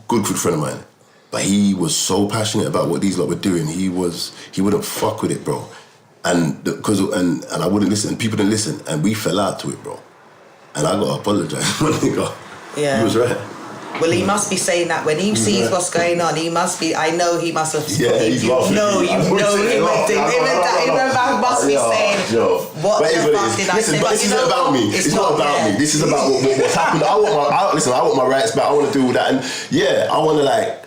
Speaker 4: good friend of mine. But he was so passionate about what these lot were doing. He wouldn't fuck with it, bro. And and I wouldn't listen, and people didn't listen, and we fell out to it, bro. And I got to apologise, my nigga.
Speaker 3: Yeah.
Speaker 4: He was right.
Speaker 3: Well, he must be saying that when he sees what's going on. He must be. I know he must have.
Speaker 4: Yeah, he's laughing.
Speaker 3: Him must be saying, "What the fuck did I say?"
Speaker 4: But this isn't about me. It's not about me. This is about what's happened. I want my rights back. I want to do all that, and yeah, I want to like.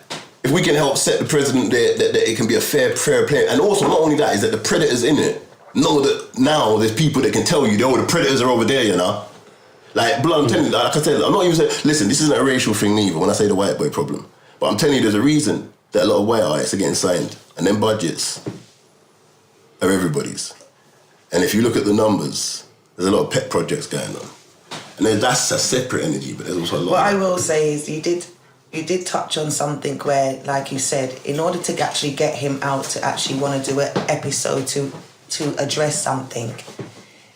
Speaker 4: If we can help set the president there, that it can be a fair play, and also not only that is that the predators in it know that now there's people that can tell you, the predators are over there, you know. Like, blood, I'm telling you, like I said, I'm not even saying, listen, this isn't a racial thing neither when I say the white boy problem. But I'm telling you, there's a reason that a lot of white artists are getting signed. And them budgets are everybody's. And if you look at the numbers, there's a lot of pet projects going on. And then that's a separate energy, but there's also a lot
Speaker 3: What I will say is you did touch on something where, like you said, in order to actually get him out to actually want to do an episode to address something,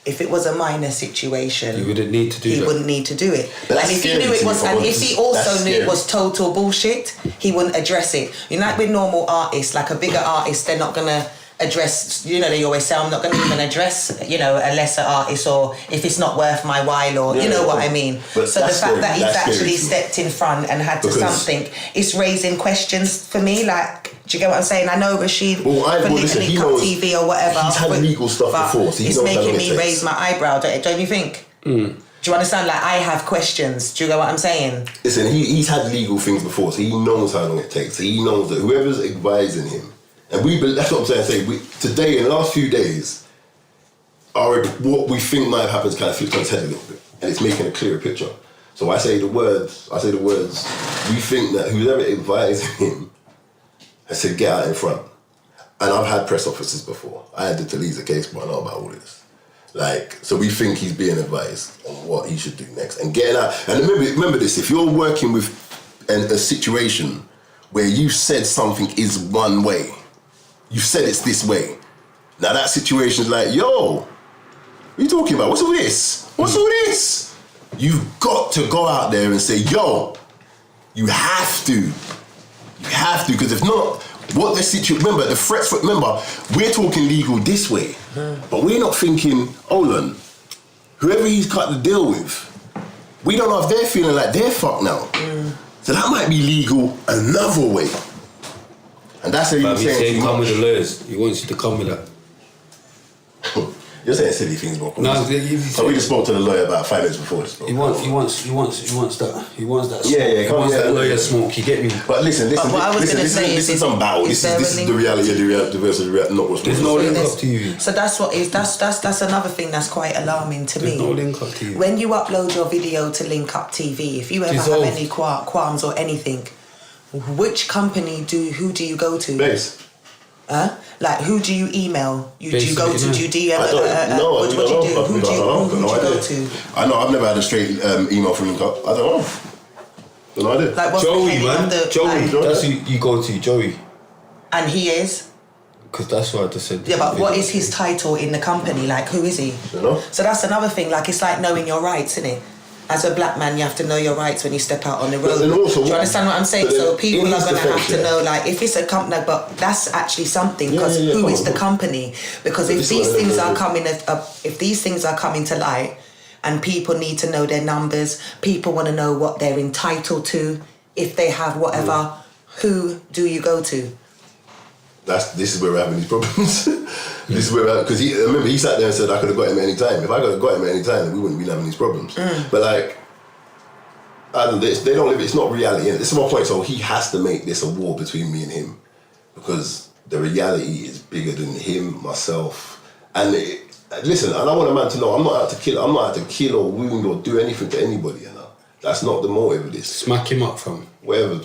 Speaker 3: if it was a minor situation,
Speaker 1: You wouldn't need to do
Speaker 3: he
Speaker 1: that.
Speaker 3: wouldn't need to do it.
Speaker 4: But
Speaker 3: And
Speaker 4: that's
Speaker 3: if he
Speaker 4: scary
Speaker 3: knew it
Speaker 4: to me,
Speaker 3: was,
Speaker 4: if I'm
Speaker 3: and if
Speaker 4: honest.
Speaker 3: he also
Speaker 4: That's
Speaker 3: knew it
Speaker 4: scary.
Speaker 3: was total bullshit, he wouldn't address it. You know, like with normal artists, like a bigger artist, they're not gonna address. You know, they always say, "I'm not gonna even address," you know, a lesser artist, or if it's not worth my while, or you know what I mean.
Speaker 4: But
Speaker 3: So the
Speaker 4: that's
Speaker 3: fact
Speaker 4: scary.
Speaker 3: that he's
Speaker 4: That's scary
Speaker 3: actually
Speaker 4: to me.
Speaker 3: stepped in front and had to
Speaker 4: Because-
Speaker 3: something, it's raising questions for me. Like, do you get what I'm saying? I know Rashid
Speaker 4: listen, he knows,
Speaker 3: TV or whatever.
Speaker 4: he's had legal stuff
Speaker 3: but
Speaker 4: before, so he
Speaker 3: it's
Speaker 4: knows how
Speaker 3: making
Speaker 4: long it
Speaker 3: me
Speaker 4: takes.
Speaker 3: raise my eyebrow. Don't you think? Do you understand? Like, I have questions. Do you get what I'm saying?
Speaker 4: Listen, he's had legal things before, so he knows how long it takes. So he knows that whoever's advising him, and that's what I'm saying. Today, in the last few days, what we think might have happened is kind of flipped on its head a little bit, and it's making a clearer picture. So I say the words. We think that whoever advising him has said get out in front. And I've had press officers before. I had the Taliza case, but I know about all this. Like, so we think he's being advised on what he should do next and getting out. And remember this: if you're working with a situation where you said something is one way, you said it's this way. Now that situation is like, yo, what are you talking about? What's all this? What's all this? You've got to go out there and say, yo, you have to, because if not, what the situation, remember, the threats, remember, we're talking legal this way, but we're not thinking, Olan, whoever he's cut the deal with, we don't know if they're feeling like they're fucked now. So that might be legal another way. And that's how you're
Speaker 1: But he's
Speaker 4: saying
Speaker 1: saying
Speaker 4: too
Speaker 1: come with
Speaker 4: much.
Speaker 1: the lawyers. He wants you to come with that.
Speaker 4: You're saying silly things, bro.
Speaker 1: No,
Speaker 4: So we just spoke to the lawyer about 5 minutes before this, bro.
Speaker 1: He wants that. He wants that. Smoke.
Speaker 4: Yeah,
Speaker 1: He wants
Speaker 4: yeah,
Speaker 1: that lawyer
Speaker 4: yeah.
Speaker 1: smoke. You get me?
Speaker 4: But listen,
Speaker 3: But what I was gonna say
Speaker 4: this
Speaker 3: is
Speaker 4: is some battle. This is the reality versus not what's
Speaker 1: There's
Speaker 4: wrong.
Speaker 1: no link up to you.
Speaker 3: So that's another thing that's quite alarming to
Speaker 1: There's
Speaker 3: me.
Speaker 1: no link up to you.
Speaker 3: When you upload your video to Link Up TV, if you ever
Speaker 1: Dissolve.
Speaker 3: have any qualms or anything, which company who do you go to?
Speaker 4: Base.
Speaker 3: Huh? Like, who do you email? Do you go to? Do you DM?
Speaker 4: I don't know.
Speaker 3: What do you do? Who do you go
Speaker 4: idea.
Speaker 3: to?
Speaker 4: I know. I've never had a straight email from Link Up. I don't know. No idea.
Speaker 3: Like, what's the
Speaker 1: Joey,
Speaker 3: heading
Speaker 1: man.
Speaker 3: of the,
Speaker 1: Joey.
Speaker 3: like-
Speaker 1: That's who you go to, Joey.
Speaker 3: and he is?
Speaker 1: Because that's what I just said.
Speaker 3: Yeah, but what is his title in the company? Like, who is he?
Speaker 4: You know?
Speaker 3: So that's another thing. Like, it's like knowing your rights, isn't it? As a black man, you have to know your rights when you step out on the road.
Speaker 4: then also,
Speaker 3: do you understand what I'm saying?
Speaker 4: but then
Speaker 3: So people
Speaker 4: in
Speaker 3: are
Speaker 4: his
Speaker 3: going to have
Speaker 4: defense,
Speaker 3: to
Speaker 4: yeah.
Speaker 3: know, like, if it's a company, but that's actually something, because
Speaker 4: Yeah,
Speaker 3: who
Speaker 4: come
Speaker 3: is
Speaker 4: on,
Speaker 3: the
Speaker 4: bro.
Speaker 3: company? Because
Speaker 4: But
Speaker 3: if
Speaker 4: this
Speaker 3: these
Speaker 4: is what
Speaker 3: things
Speaker 4: I
Speaker 3: are
Speaker 4: know.
Speaker 3: coming, if these things are coming to light, and people need to know their numbers, people want to know what they're entitled to, if they have whatever, who do you go to?
Speaker 4: This is where we're having these problems. This is where because I remember he sat there and said I could have got him at any time. If I could have got him at any time, then we wouldn't be having these problems. But like, I don't know, they don't live. It's not reality. This is my point. So he has to make this a war between me and him, because the reality is bigger than him, myself, And listen, and I want a man to know I'm not out to kill. I'm not out to kill or wound or do anything to anybody. You know, that's not the motive of this.
Speaker 1: Smack him up, fam.
Speaker 4: Whatever.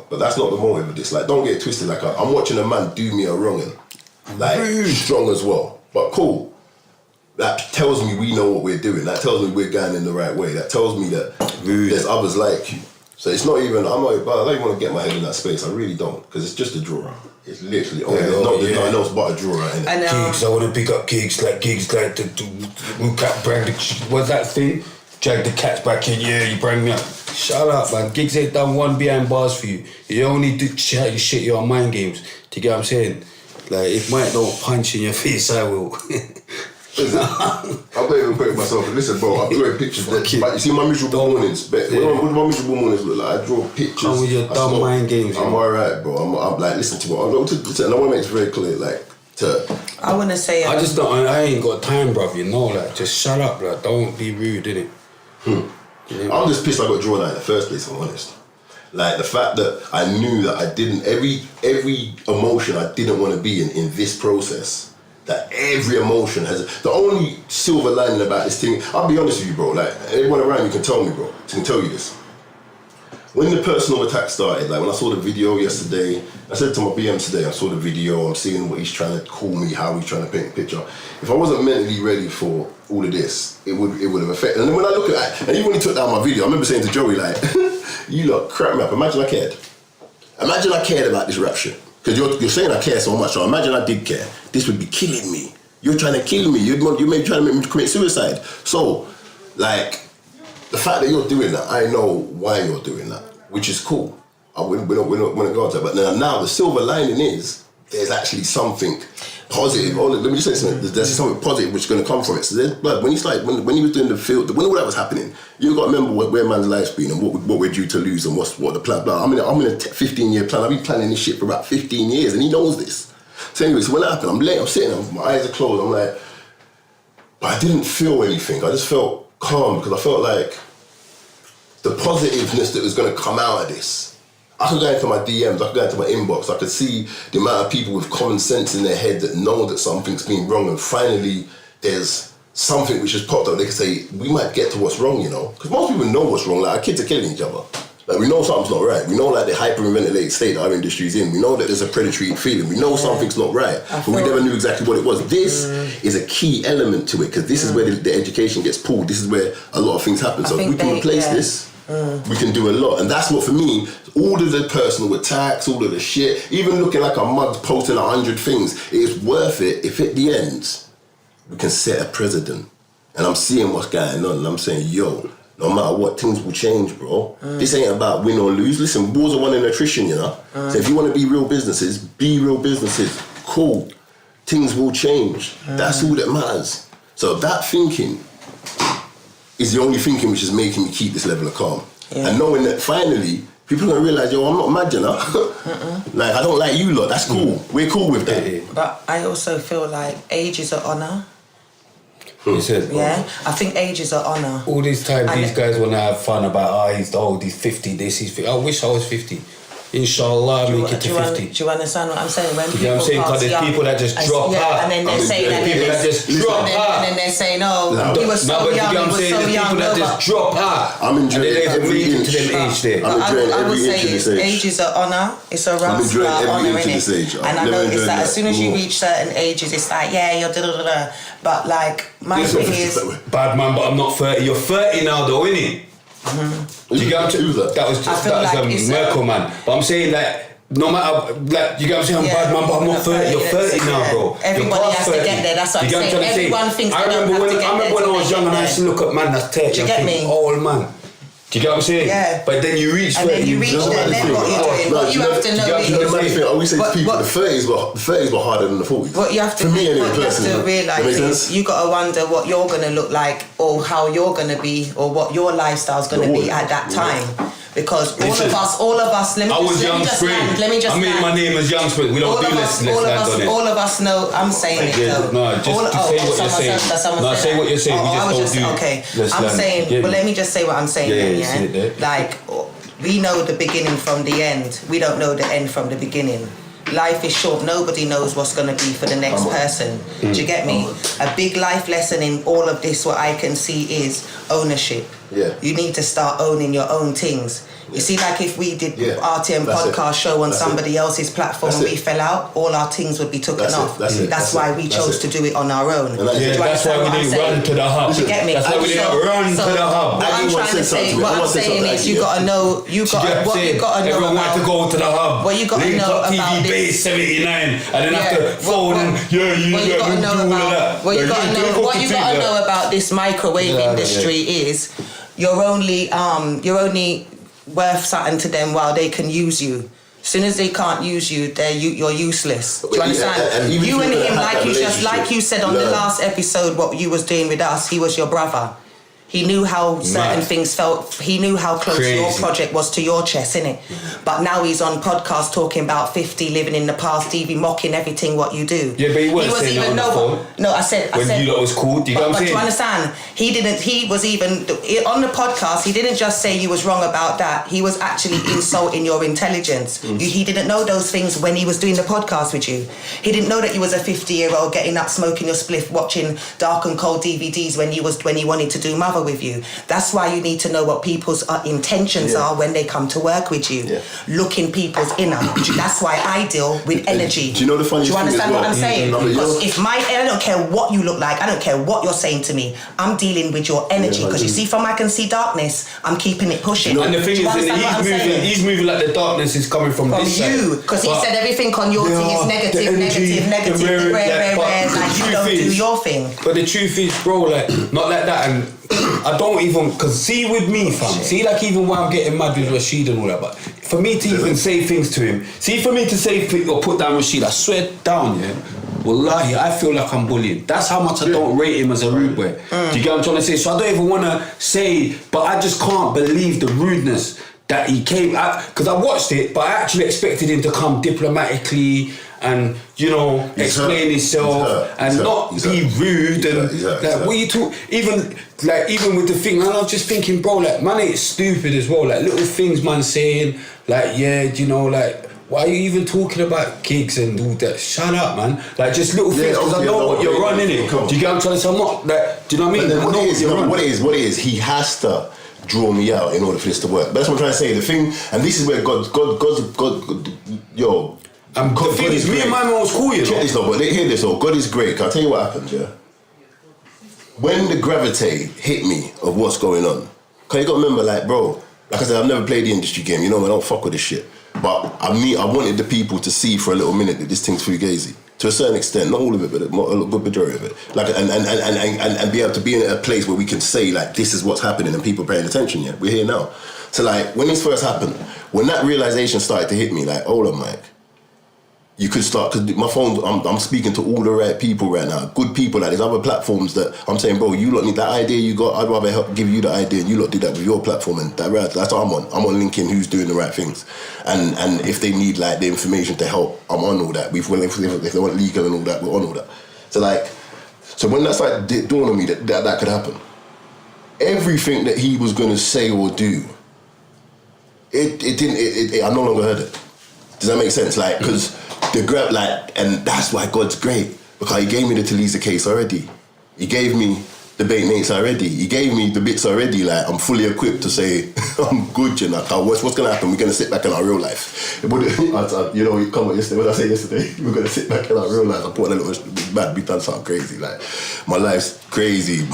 Speaker 4: But that's not the motive of this. Like, don't get it twisted. Like, I'm watching a man do me a wronging. Like, strong as well. But cool. That tells me we know what we're doing. That tells me we're going in the right way. That tells me that there's others like you. So it's not even, I don't even want to get my head in that space. I really don't. Because it's just a draw. It's literally, there's nothing else but a draw in it.
Speaker 1: Gigs, I want to pick up gigs like the cat brand. What's that thing? Drag the cats back in, yeah, you bring me up. Shut up, man. Gigs ain't done one behind bars for you. You only do shit your mind games. Do you get what I'm saying? Like, if Mike don't punch in your face, I will.
Speaker 4: I'm not even putting myself. Listen, bro, I'm drawing pictures. But you see my miserable mornings. What do my miserable mornings look like? I draw pictures.
Speaker 1: Come with your dumb mind games.
Speaker 4: I'm alright, bro. I'm like, listen to what I'm going to listen. And I want to make it very clear, like,
Speaker 3: I want to say.
Speaker 1: I just don't. I ain't got time, bruv. You know, like, just shut up, like, don't be rude, innit?
Speaker 4: I'm just pissed I got drawn out in the first place, if I'm honest. Like, the fact that I knew that I didn't, every emotion I didn't want to be in this process, that every emotion has, the only silver lining about this thing, I'll be honest with you, bro, like, everyone around me can tell me, bro, can tell you this. When the personal attack started, like when I saw the video yesterday, I said to my BM today, I saw the video, I'm seeing what he's trying to call me, how he's trying to paint a picture. If I wasn't mentally ready for all of this, it would have affected. And then when I look at that, and even when he took down my video, I remember saying to Joey, like, you lot crap me up, imagine I cared. Imagine I cared about this rap shit. Because you're saying I care so much, so imagine I did care. This would be killing me. You're trying to kill me. You may be trying to make me commit suicide. So, like, the fact that you're doing that, I know why you're doing that, which is cool. We're not going to that. But now the silver lining is there's actually something positive. Let me just say something. There's something positive which is going to come from it. So there's blood. When he was doing the field, when all that was happening, you got to remember where man's life's been and what we're due to lose and what the plan. Blah. I'm in a 15-year plan. I've been planning this shit for about 15 years, and he knows this. So anyway, so when that happened, I'm sitting, my eyes are closed. I'm like, but I didn't feel anything. I just felt calm because I felt like the positiveness that was going to come out of this. I could go into my DMs, I could go into my inbox, I could see the amount of people with common sense in their head that know that something's been wrong, and finally there's something which has popped up. They can say, we might get to what's wrong, you know? Because most people know what's wrong, like our kids are killing each other. Like, we know something's not right. We know, like, the hyper-ventilated state that our industry's in. We know that there's a predatory feeling. We know something's not right, but we never knew exactly what it was. This is a key element to it, because this is where the education gets pulled. This is where a lot of things happen. So if we can replace this, we can do a lot. And that's what, for me, all of the personal attacks, all of the shit, even looking like a mug posting 100 things, it is worth it if at the end we can set a precedent. And I'm seeing what's going on, and I'm saying, yo, no matter what, things will change, bro. This ain't about win or lose. Listen, wars are won in attrition, you know? So if you want to be real businesses, be real businesses. Cool. Things will change. That's all that matters. So that thinking is the only thinking which is making me keep this level of calm. Yeah. And knowing that finally, people are going to realise, yo, I'm not mad, you know? Like, I don't like you lot. That's cool. We're cool with that.
Speaker 3: But I also feel like age is an honour.
Speaker 1: You said,
Speaker 3: yeah, I think age is an honour.
Speaker 1: All this time, these guys want to have fun about, he's 50, this, he's 50. I wish I was 50. Inshallah, I make it to 50.
Speaker 3: Do you understand what I'm saying? When
Speaker 1: you know what I'm saying? Because there's people that just drop out.
Speaker 3: And then they're saying that
Speaker 1: people that just drop out.
Speaker 3: And then they're saying, oh, he was so young, he was so young.
Speaker 1: People that just drop out.
Speaker 4: I'm enjoying every inch.
Speaker 1: I'm
Speaker 4: enjoying every inch of this age.
Speaker 3: Age is an honour. It's a rough honour, innit? And I noticed that as soon as you reach certain ages, it's like, yeah, you're da-da-da-da. But like, my thing is...
Speaker 1: Bad man, but I'm not 30. You're 30 now though, innit? Do you get what I'm saying? That was Merkel, man. But I'm saying that no matter, like, you get what I'm saying? I'm bad man, but I'm not 30. You're 30 now, bro.
Speaker 3: Everybody has to get there. That's what I'm saying. Everyone thinks they don't have to get there.
Speaker 1: I remember when I was young and I used to look at man that's 30.
Speaker 3: Do you get me?
Speaker 1: Old man. Do you get what I'm saying?
Speaker 3: Yeah.
Speaker 1: But then you reach 30.
Speaker 3: And then you reach there, then what you're doing. What you have to know is...
Speaker 4: I always say to people, the 30s were harder than the 40s.
Speaker 3: What you have to realise is you got to wonder what you're going to look like, or how you're going to be, or what your lifestyle's going to be at that time. Because all of us, let me just
Speaker 1: I mean, my name is Young Spring. We don't do this.
Speaker 3: All of us know. I'm saying it though.
Speaker 1: No, just say what you're saying. No, say what you're saying. We just don't do.
Speaker 3: Okay, I'm saying. Well, let me just say what I'm saying. Yeah. Like, we know the beginning from the end. We don't know the end from the beginning. life is short. Nobody knows what's going to be for the next person. Do you get me? A big life lesson in all of this, what I can see, is ownership.
Speaker 4: Yeah.
Speaker 3: You need to start owning your own things. You see, like if we did RTM podcast show on somebody else's platform and we fell out, all our things would be taken off. That's why we chose to do it on our own.
Speaker 1: That's why we didn't run to the hub.
Speaker 3: Do you get me?
Speaker 1: That's why we didn't run to the hub.
Speaker 3: What I'm trying to say, what I'm saying is, you gotta know. You gotta know.
Speaker 1: Everyone wanted to go to the hub.
Speaker 3: What you gotta know about
Speaker 1: TV
Speaker 3: this.
Speaker 1: base 79, and then after phone and
Speaker 3: What you gotta know about this microwave industry is you're only worth something to them while they can use you. As soon as they can't use you, you're useless. Do you understand? You and him, like you said on the last episode, what you was doing with us, he was your brother. He knew how certain things felt. He knew how close your project was to your chest, innit? But now he's on podcast talking about 50, living in the past, even mocking everything what you do.
Speaker 1: Yeah, but he wasn't saying that on the phone.
Speaker 3: No, I said
Speaker 1: when you lot was cool. Do you know what I'm saying?
Speaker 3: But do you understand? He was even on the podcast. He didn't just say you was wrong about that. He was actually insulting your intelligence. He didn't know those things when he was doing the podcast with you. He didn't know that you was a 50-year-old getting up, smoking your spliff, watching dark and cold DVDs when you wanted to do Mother with you. That's why you need to know what people's intentions are when they come to work with you. Look in people's inner. That's why I deal with energy.
Speaker 4: Do you know the funny thing?
Speaker 3: Do you understand what I'm saying? Because I don't care what you look like. I don't care what you're saying to me. I'm dealing with your energy. Because you see, I can see darkness. I'm keeping it pushing.
Speaker 1: And the thing is, he's moving like the darkness is coming from this side.
Speaker 3: you. Because he said everything on your thing is negative, the rare, like you don't do your thing.
Speaker 1: But the truth is, bro, like, not like that. And I don't even, because see with me, fam, see like even when I'm getting mad with Rashid and all that, but for me to even say things to him, see for me to say things or put down Rashid, I swear down, wallahi, I feel like I'm bullying. That's how much I don't rate him as a rude boy. Do you get what I'm trying to say? So I don't even want to say, but I just can't believe the rudeness that he came at, because I watched it, but I actually expected him to come diplomatically and, you know, explain himself and not be rude and like what you talk, even with the thing, and I was just thinking, bro, like, man ain't stupid as well, like little things man saying, like, you know, like, why are you even talking about gigs and all that? Shut up, man. Like, just little things, because I know what you're running it. Do you get what I'm trying to say? I'm not, like, do you know what I mean?
Speaker 4: What it is, he has to draw me out in order for this to work. But that's what I'm trying to say. The thing, and this is where God, yo.
Speaker 1: The thing is, me and my mum was cool, you know.
Speaker 4: Check this though, but hear this though. God is great. I'll tell you what happened, when the gravity hit me of what's going on, cause you gotta remember, like, bro, like I said, I've never played the industry game, you know, I don't fuck with this shit. But I wanted the people to see for a little minute that this thing's fugazi. To a certain extent, not all of it, but a good majority of it. Like, and be able to be in a place where we can say, like, this is what's happening and people paying attention, we're here now. So, like, when this first happened, when that realization started to hit me, like, hold on, Mike, you could start, because my phone, I'm speaking to all the right people right now, good people, like there's other platforms that I'm saying, bro, you lot need that idea you got, I'd rather help give you the idea and you lot do that with your platform, and that's what I'm on. I'm on linking who's doing the right things. And if they need like the information to help, I'm on all that. If they want legal and all that, we're on all that. So when that started dawning on me that could happen, everything that he was going to say or do, it didn't, I no longer heard it. Does that make sense? Like, because the grab, like, and that's why God's great, because he gave me the Talisa case already. He gave me the bait mates already. He gave me the bits already. Like, I'm fully equipped to say, I'm good, you know. What's going to happen? We're going to sit back in our real life. You know, you come on yesterday, what did I say yesterday? We're going to sit back in our real life. I put on a little, man, we done something crazy. Like, my life's crazy.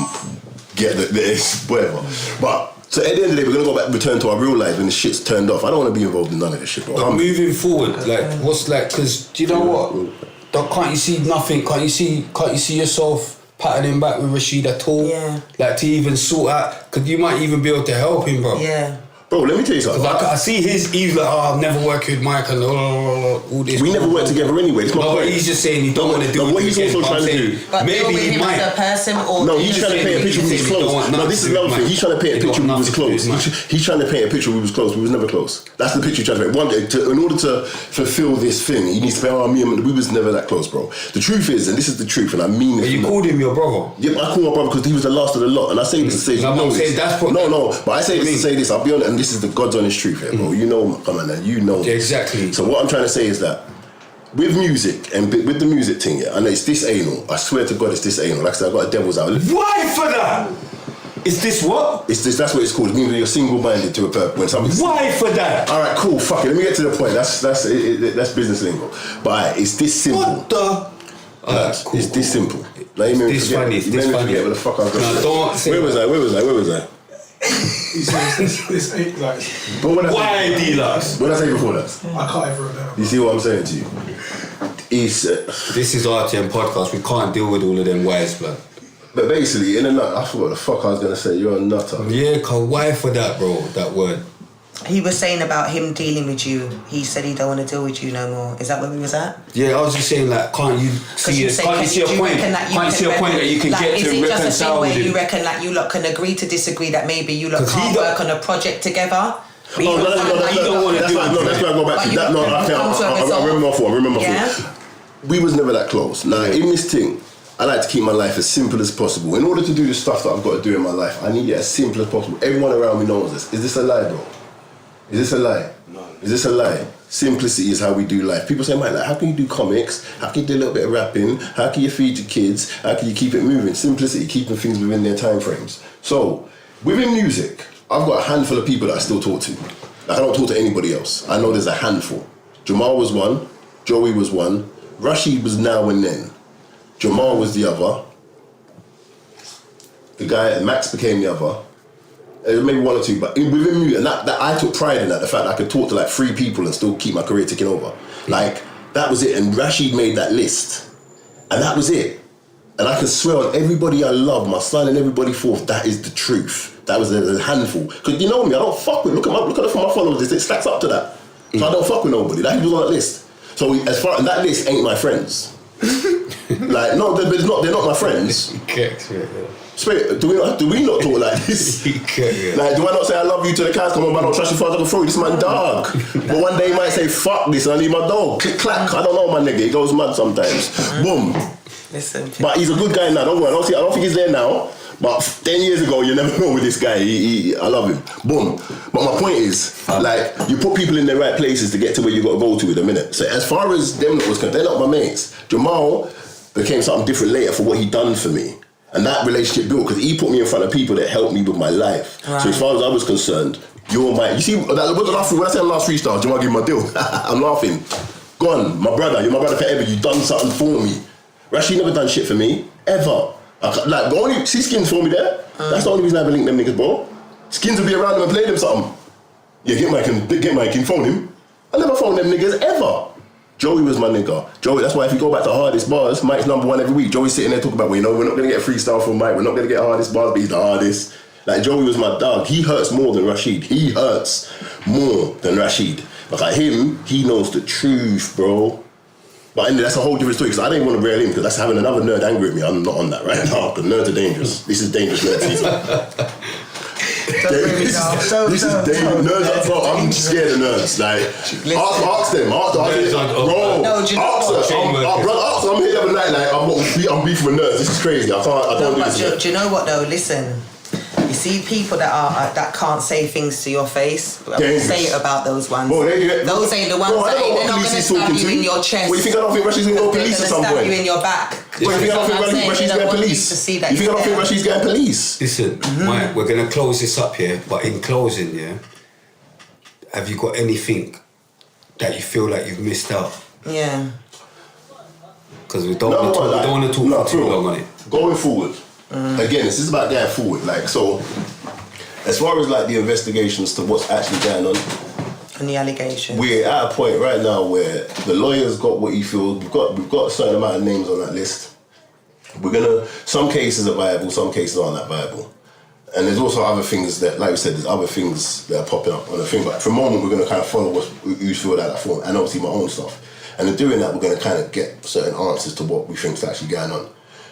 Speaker 4: Get this, whatever. But, so at the end of the day, we're going to go back, return to our real life when the shit's turned off. I don't want to be involved in none of this shit, bro.
Speaker 1: Moving forward, like, what's like, because, do you know what? Can't you see nothing? Can't you see yourself patterning back with Rashid at all?
Speaker 3: Yeah.
Speaker 1: Like, to even sort out, because you might even be able to help him, bro.
Speaker 3: Yeah.
Speaker 4: Bro, let me tell you something.
Speaker 1: I see he's like, I've never worked with Mike and all this.
Speaker 4: We never worked together anyway.
Speaker 1: But he's just saying he don't want to do it.
Speaker 4: What he's also trying to do.
Speaker 3: But maybe he might. As a person, or
Speaker 4: no, he's trying to paint a picture we was close. No, this is another thing. He's trying to paint a picture we was close. He's trying to paint a picture we was close. We was never close. That's the picture he's trying to paint. One day, in order to fulfill this thing, he needs to say, me and we was never that close, bro. The truth is, and this is the truth, and I mean it.
Speaker 1: But you called him your brother.
Speaker 4: Yeah, I call my brother because he was the last of the lot, and I say this to say but I say this to say this. I'll be honest, and this is the God's honest truth here, bro. You know, come on, you know.
Speaker 1: Exactly.
Speaker 4: So what I'm trying to say is that with music and with the music thing, yeah, I know it's this anal. I swear to God, it's this anal. Like I said, I got a devil's out.
Speaker 1: Why for that? Is this what?
Speaker 4: It's this. That's what it's called. It means when you're single-minded to a purpose. When something.
Speaker 1: Why for that?
Speaker 4: All right, cool. Fuck it. Let me get to the point. That's business lingo. But it's this simple.
Speaker 1: What the? Cool,
Speaker 4: it's this simple. Like,
Speaker 1: it's this funny. It's this funny.
Speaker 4: Where the fuck I was going?
Speaker 1: No, don't say.
Speaker 4: Where was I?
Speaker 5: He says this ain't like.
Speaker 1: Why deluxe?
Speaker 4: What did I say before that?
Speaker 5: I can't ever remember.
Speaker 4: You see what I'm saying to you? This
Speaker 1: is RTM podcast. We can't deal with all of them wires, blood.
Speaker 4: But basically, in a nut, I forgot what the fuck I was gonna say. You're a nutter.
Speaker 1: Yeah, cause why for that, bro? That word.
Speaker 3: He was saying about him dealing with you. He said he don't want to deal with you no more. Is that where we was at?
Speaker 1: Yeah, I was just saying, like, can't you see a point that you can get to reconcile with him? Is it just a thing where you reckon like you lot can agree to disagree that maybe you lot can't work on a project together?
Speaker 4: That's why I go back to that. No, I remember. We was never that close. Now, in this thing, I like to keep my life as simple as possible. In order to do the stuff that I've got to do in my life, I need it as simple as possible. Everyone around me knows this. Is this a lie, bro? Is this a lie? No. Is this a lie? Simplicity is how we do life. People say, man, like, how can you do comics? How can you do a little bit of rapping? How can you feed your kids? How can you keep it moving? Simplicity, keeping things within their time frames. So, within music, I've got a handful of people that I still talk to. Like, I don't talk to anybody else. I know there's a handful. Jamal was one. Joey was one. Rashid was now and then. Jamal was the other. The guy, Max became the other. Maybe one or two, but within music, and that I took pride in that, the fact that I could talk to like 3 people and still keep my career ticking over. Like, that was it, and Rashid made that list. And that was it. And I can swear on everybody I love, my son and everybody forth, that is the truth. That was a handful. Because you know me, I don't fuck with, look at my followers, it stacks up to that. So I don't fuck with nobody, that was on that list. So as far as that list ain't my friends. Like, no, they're not my friends. Spirit, do we not talk like this? Like, do I not say I love you to the cows come on, man, don't trust you far as I can throw you, this man dog. But one day he might say, fuck this, I need my dog. Click, clack, I don't know, my nigga, he goes mad sometimes. Boom. Listen. But he's a good guy now, don't worry, I don't think he's there now. But 10 years ago, you never know with this guy, I love him. Boom. But my point is, like, you put people in the right places to get to where you got to go to in a minute. So as far as them was concerned, they're not my mates. Jamal became something different later for what he done for me. And that relationship built because he put me in front of people that helped me with my life. Right. So as far as I was concerned, you're my... You see, when I say I'm last freestyle, Jamal gave me my deal. I'm laughing. Go on, my brother, you're my brother forever. You done something for me. Rashid never done shit for me, ever. Like, the only... See Skins for me there? That's the only reason I ever linked them niggas, bro. Skins will be around them and play them something. Yeah, get Mike and phone him. I never phoned them niggas, ever. Joey was my nigga. Joey, that's why if you go back to hardest bars, Mike's number 1 every week. Joey's sitting there talking about, well, you know, we're not going to get a freestyle from Mike, we're not going to get hardest bars, but he's the hardest. Like, Joey was my dog. He hurts more than Rashid. He hurts more than Rashid. Like him, he knows the truth, bro. But anyway, that's a whole different story, because I didn't want to rail him, because that's having another nerd angry at me. I'm not on that right now, because nerds are dangerous. This is dangerous nerd season. This is dangerous. Nerds, bro, I'm scared of nerds. Like, ask them. Bro, ask them. I'm here the other night, like, I'm beefing with nerds. This is crazy. I don't do this.
Speaker 3: Do you know what though? Listen. You see people that can't say things to your face. Say it about those ones. Bro, those ain't the ones that they're not going to stab you in your chest.
Speaker 4: What, you think I don't think Rashid's going to go police at some point?
Speaker 3: Stab you in your back.
Speaker 4: What, you think I don't think Rashid's getting police? You think I don't think Rashid's getting police?
Speaker 1: Listen, Mike, we're going to close this up here, but in closing, yeah, have you got anything that you feel like you've missed out?
Speaker 3: Yeah.
Speaker 1: Because we don't want to talk for too long on it.
Speaker 4: Going forward. Again, this is about going forward. Like, so, as far as like the investigations to what's actually going on,
Speaker 3: and the allegations,
Speaker 4: we're at a point right now where the lawyers got what you feel. We've got a certain amount of names on that list. Some cases are viable, some cases aren't that viable, and there's also other things that, like we said, there's other things that are popping up on the thing. But for the moment, we're going to kind of follow who's filled out that form, and obviously my own stuff. And in doing that, we're going to kind of get certain answers to what we think is actually going on.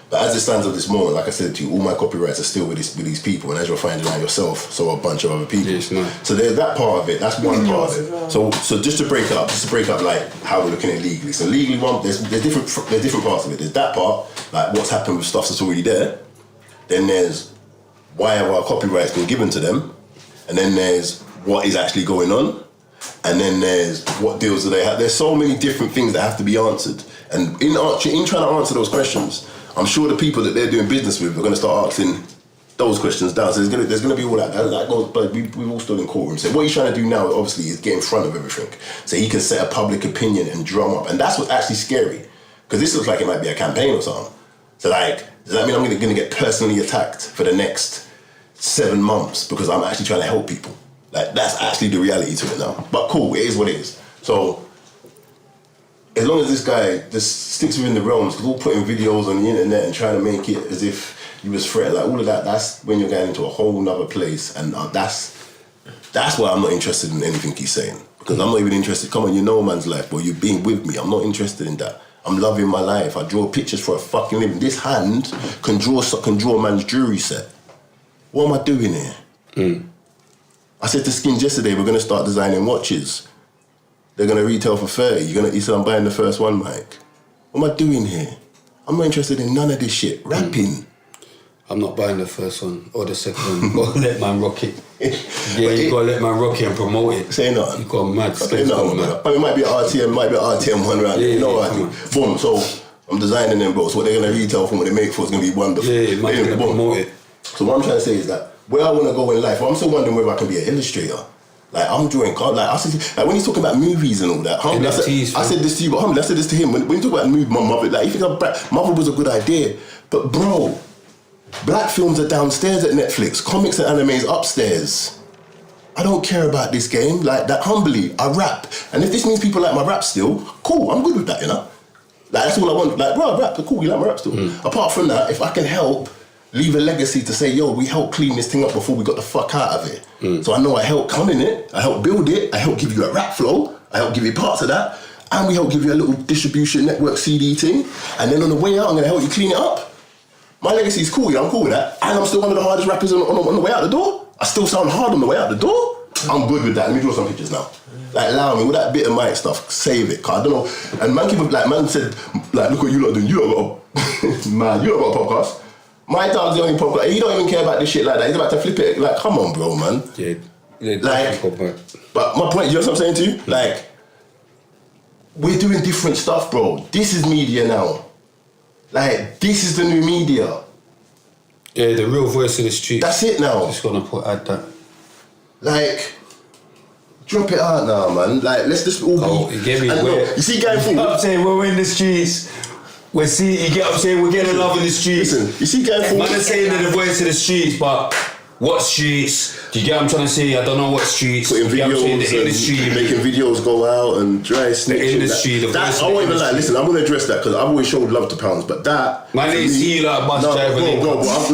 Speaker 4: But as it stands at this moment, like I said to you, all my copyrights are still with these people, and as you're finding out yourself, so are a bunch of other people.
Speaker 1: Yes, no.
Speaker 4: So there's that part of it. That's one part of it. So just to break up like how we're looking at legally. So legally, there's different parts of it. There's that part, like what's happened with stuff that's already there. Then there's why have our copyrights been given to them, and then there's what is actually going on. and then there's what deals do they have. There's so many different things that have to be answered, and in trying to answer those questions, I'm sure the people that they're doing business with are going to start asking those questions down. So there's going to be all that goes. But we've all stood in courtrooms. So what he's trying to do now, obviously, is get in front of everything, so he can set a public opinion and drum up, and that's what's actually scary, because this looks like it might be a campaign or something. So like, does that mean I'm going to get personally attacked for the next 7 months because I'm actually trying to help people? Like, that's actually the reality to it now. But cool, it is what it is. So as long as this guy just sticks within the realms, because we're putting videos on the internet and trying to make it as if you was threatened, like all of that, that's when you're getting into a whole nother place, and that's why I'm not interested in anything he's saying, because I'm not even interested. Come on, you know man's life, but you're being with me. I'm not interested in that. I'm loving my life. I draw pictures for a fucking living. This hand can draw a man's jewelry set. What am I doing here? I said to Skins yesterday, we're gonna start designing watches. They're gonna retail for 30. He said I'm buying the first one, Mike. What am I doing here? I'm not interested in none of this shit. Rapping.
Speaker 1: I'm not buying the first one or the second one. You gotta let man rock it. Yeah, you gotta let man rock it and promote it.
Speaker 4: Say nothing.
Speaker 1: You got mad.
Speaker 4: Say nothing, man. I mean, it might be RTM one round.
Speaker 1: Yeah,
Speaker 4: you know
Speaker 1: yeah,
Speaker 4: what? Boom. So I'm designing them, bro. So what they're gonna retail for, what they make for, is gonna be wonderful.
Speaker 1: Yeah, man, gonna promote it.
Speaker 4: So what I'm trying to say is that where I want to go in life, I'm still wondering whether I can be an illustrator. Like, I'm drawing cards. Like when he's talking about movies and all that, I said this to you, but I said this to him. When you talk about movie, my mother, like, you think Mother was a good idea, but bro, black films are downstairs at Netflix, comics and animes upstairs. I don't care about this game. Like, that humbly, I rap. And if this means people like my rap still, cool, I'm good with that, you know? Like, that's all I want. Like, bro, I rap, cool, you like my rap still. Apart from that, if I can help leave a legacy to say, yo, we helped clean this thing up before we got the fuck out of it. So I know I helped come in it, I helped build it, I helped give you a rap flow, I helped give you parts of that, and we helped give you a little distribution network CD thing, and then on the way out, I'm gonna help you clean it up. My legacy is cool, yeah, I'm cool with that, and I'm still one of the hardest rappers on the way out the door. I still sound hard on the way out the door. I'm good with that. Let me draw some pictures now. Like, allow me, with that bit of mic stuff, save it, cause I don't know. And man said, like, look what you lot doing, you lot got man, you lot got a podcast. My dog's the only podcast. He don't even care about this shit like that. He's about to flip it. Like, come on, bro, man.
Speaker 1: Yeah,
Speaker 4: like, but my point, you know what I'm saying to you? Like, we're doing different stuff, bro. This is media now. Like, this is the new media.
Speaker 1: Yeah, the real voice of the street.
Speaker 4: That's it now.
Speaker 1: Just gonna add that.
Speaker 4: Like, drop it out now, man. Like, let's just all be.
Speaker 1: You get me?
Speaker 4: You see, going forward.
Speaker 1: I'm saying we're in the streets. You get what I'm saying? We're getting love in the streets.
Speaker 4: Listen, you see, going forward.
Speaker 1: Man are saying they're the voice of the streets, but what streets? Do you get what I'm trying to say? I don't know what streets.
Speaker 4: Putting videos,
Speaker 1: the industry,
Speaker 4: making videos go out and dry snitching.
Speaker 1: The industry, the voice.
Speaker 4: I won't even lie. Listen, I'm gonna address that because I've always showed love to Pounds, but that.
Speaker 1: Man didn't see you like bus driver.
Speaker 4: I'm gonna address.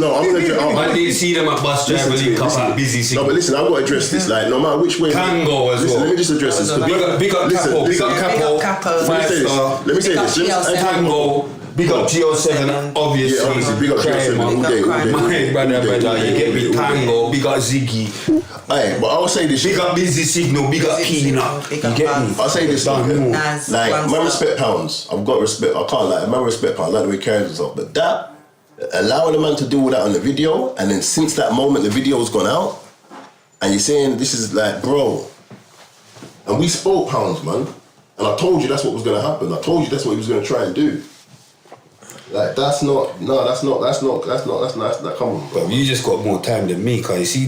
Speaker 1: Man didn't see them at bus driver link up at busy signal.
Speaker 4: No, but listen, I've got to address this. Like, no matter which way.
Speaker 1: Tango as well.
Speaker 4: Let me just address this.
Speaker 1: Big up Capo. 5-star.
Speaker 4: Let me say this.
Speaker 1: Tango. Big up GL7, obviously.
Speaker 4: Yeah, obviously, big up GL7 all day.
Speaker 1: My brother, you get me. Tango, big up Ziggy.
Speaker 4: Aye, but I'll say this.
Speaker 1: Big up Busy Signal, big up Kina. You get me?
Speaker 4: I'll say this. Like, man respect Pounds. I've got respect. I can't lie. Man respect Pounds. I like the way he carries himself. But that, allowing the man to do all that on the video, and then since that moment the video's gone out, and you're saying this is like, bro. And we spoke, Pounds, man. And I told you that's what was going to happen. I told you that's what he was going to try and do. Like, that's not, come on, bro.
Speaker 1: But you just got more time than me, cause you see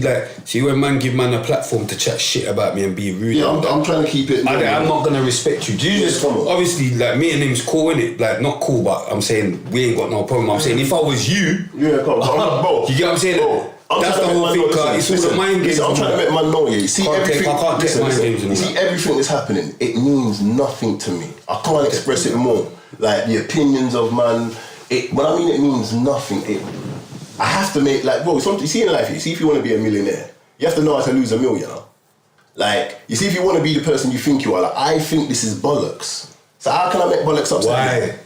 Speaker 1: when man give man a platform to chat shit about me and be rude.
Speaker 4: Yeah, I'm trying to keep it.
Speaker 1: I'm not gonna respect you. Do you just, obviously, like, me and him's cool, innit? Like, not cool, but I'm saying we ain't got no problem. I'm saying if I was you,
Speaker 4: come on, bro.
Speaker 1: You get what I'm saying?
Speaker 4: Bro,
Speaker 1: that's the whole thing, cause it's all the mind games.
Speaker 4: I'm trying to make man know, yeah. You see everything.
Speaker 1: I can't take mind games.
Speaker 4: You see everything that's happening. It means nothing to me. I can't express it more. Like, the opinions of man. When I mean it means nothing, I have to make, like, bro, you see in life, you see if you want to be a millionaire, you have to know how to lose $1 million. Like, you see if you want to be the person you think you are, like, I think this is bollocks. So how can I make bollocks upset?
Speaker 1: Why?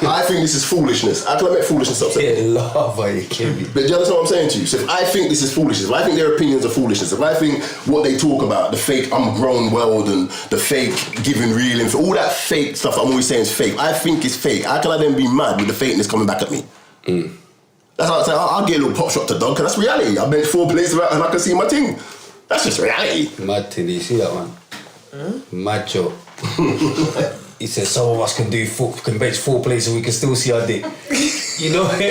Speaker 4: I think this is foolishness. How can I make foolishness upset?
Speaker 1: Yeah, lava, you kill me.
Speaker 4: But do you understand what I'm saying to you? So if I think this is foolishness, if I think their opinions are foolishness, if I think what they talk about, the fake I'm grown world and the fake giving real info, all that fake stuff I'm always saying is fake, I think it's fake. How can I then be mad with the fakeness coming back at me? That's what I'm saying. I'll get a little pop shot to dunk, and that's reality. I bench 4 plays and I can see my team. That's just reality.
Speaker 1: Mad thing, you see that one? Mad joke. He said some of us can bench 4 plates and we can still see our dick. You know?
Speaker 4: Right,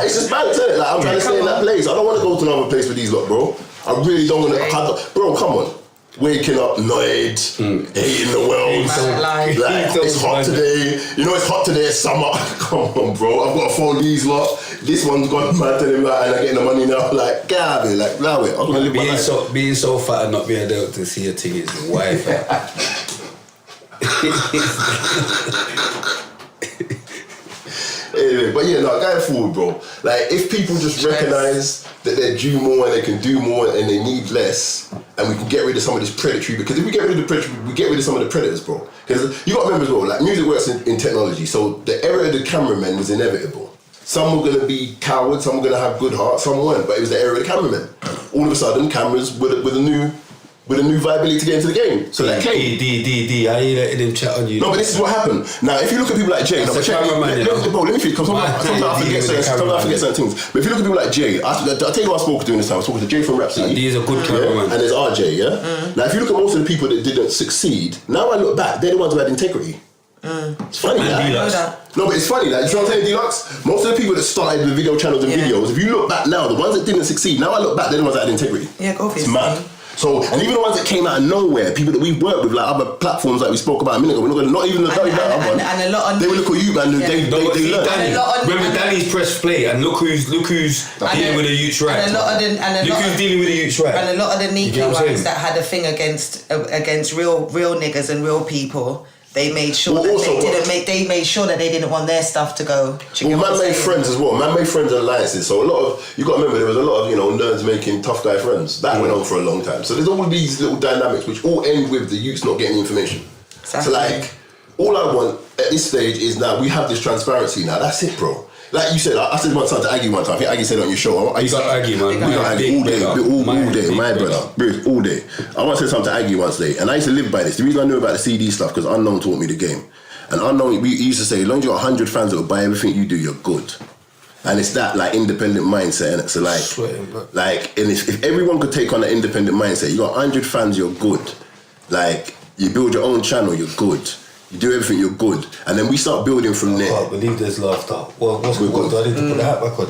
Speaker 4: it's just bad, isn't it? Like, I'm trying to stay in that place. I don't want to go to another place with these lot, bro. I really don't want to. Bro, come on. Waking up annoyed, hating the world. Like, it's hot today. You know it's hot today, it's summer. Come on, bro. I've got to phone these lot. This one's gone mad to him, like, and I'm getting the money now. Like, get out of here. Like, allow it. I'm going to live my life.
Speaker 1: Being so fat and not being able to see your thing is wife.
Speaker 4: Anyway, but yeah, no, going forward, bro. Like, if people just recognise that they're due more and they can do more and they need less, and we can get rid of some of this predatory, because if we get rid of the predatory, we get rid of some of the predators, bro. Because you got to remember as well, like, music works in technology, so the era of the cameramen was inevitable. Some were going to be cowards, some were going to have good hearts, some weren't, but it was the era of the cameramen. All of a sudden, cameras with a new viability to get into the game. So that came.
Speaker 1: D, I ain't letting him chat on you.
Speaker 4: No, but this is what happened. Now, if you look at people like Jay, bro, let me finish, because sometimes I forget certain things. But if you look at people like Jay, I'll tell you who I spoke to during this time. I was talking to Jay from Rhapsody.
Speaker 1: He's a good cameraman.
Speaker 4: And there's RJ, yeah? Now, if you look at most of the people that didn't succeed, now I look back, they're the ones who had integrity. It's funny, No, but it's funny, like, you know what I'm saying, Deluxe? Most of the people that started the video channels and videos, if you look back now, the ones that didn't succeed, now I look back, they're the ones that had integrity.
Speaker 3: Yeah, obviously.
Speaker 4: It's mad. So, and even the ones that came out of nowhere, people that we've worked with, like other platforms like we spoke about a minute ago, we're not even the one.
Speaker 3: And a lot of
Speaker 4: they will look at you, man. They learn.
Speaker 1: Remember, Danny's press play, and look who's dealing with the youths right. Look who's dealing with the youths right.
Speaker 3: And a lot of the Niki ones that had a thing against real niggas and real people. They made sure they made sure that they didn't want their stuff to go.
Speaker 4: Well, man made friends as well. Man made friends and alliances. So you got to remember, there was a lot of nerds making tough guy friends. That went on for a long time. So there's all these little dynamics which all end with the youths not getting information. Exactly. So like, all I want at this stage is now we have this transparency. Now that's it, bro. Like you said, I said one time to Aggie one time. I think Aggie said it on your show.
Speaker 1: You got Aggie, man.
Speaker 4: We got Aggie all day, my brother. Bruce, all day. I once said something to Aggie once day, and I used to live by this. The reason I knew about the CD stuff, because Unknown taught me the game. And Unknown, he used to say, as long as you got 100 fans that will buy everything you do, you're good. And it's that like independent mindset, innit? So like, and if everyone could take on that independent mindset, you got 100 fans, you're good. Like, you build your own channel, you're good. You do everything, you're good. And then we start building from there.
Speaker 1: I can't believe there's laughter. Well, what's good? Do I need to put the hat back on?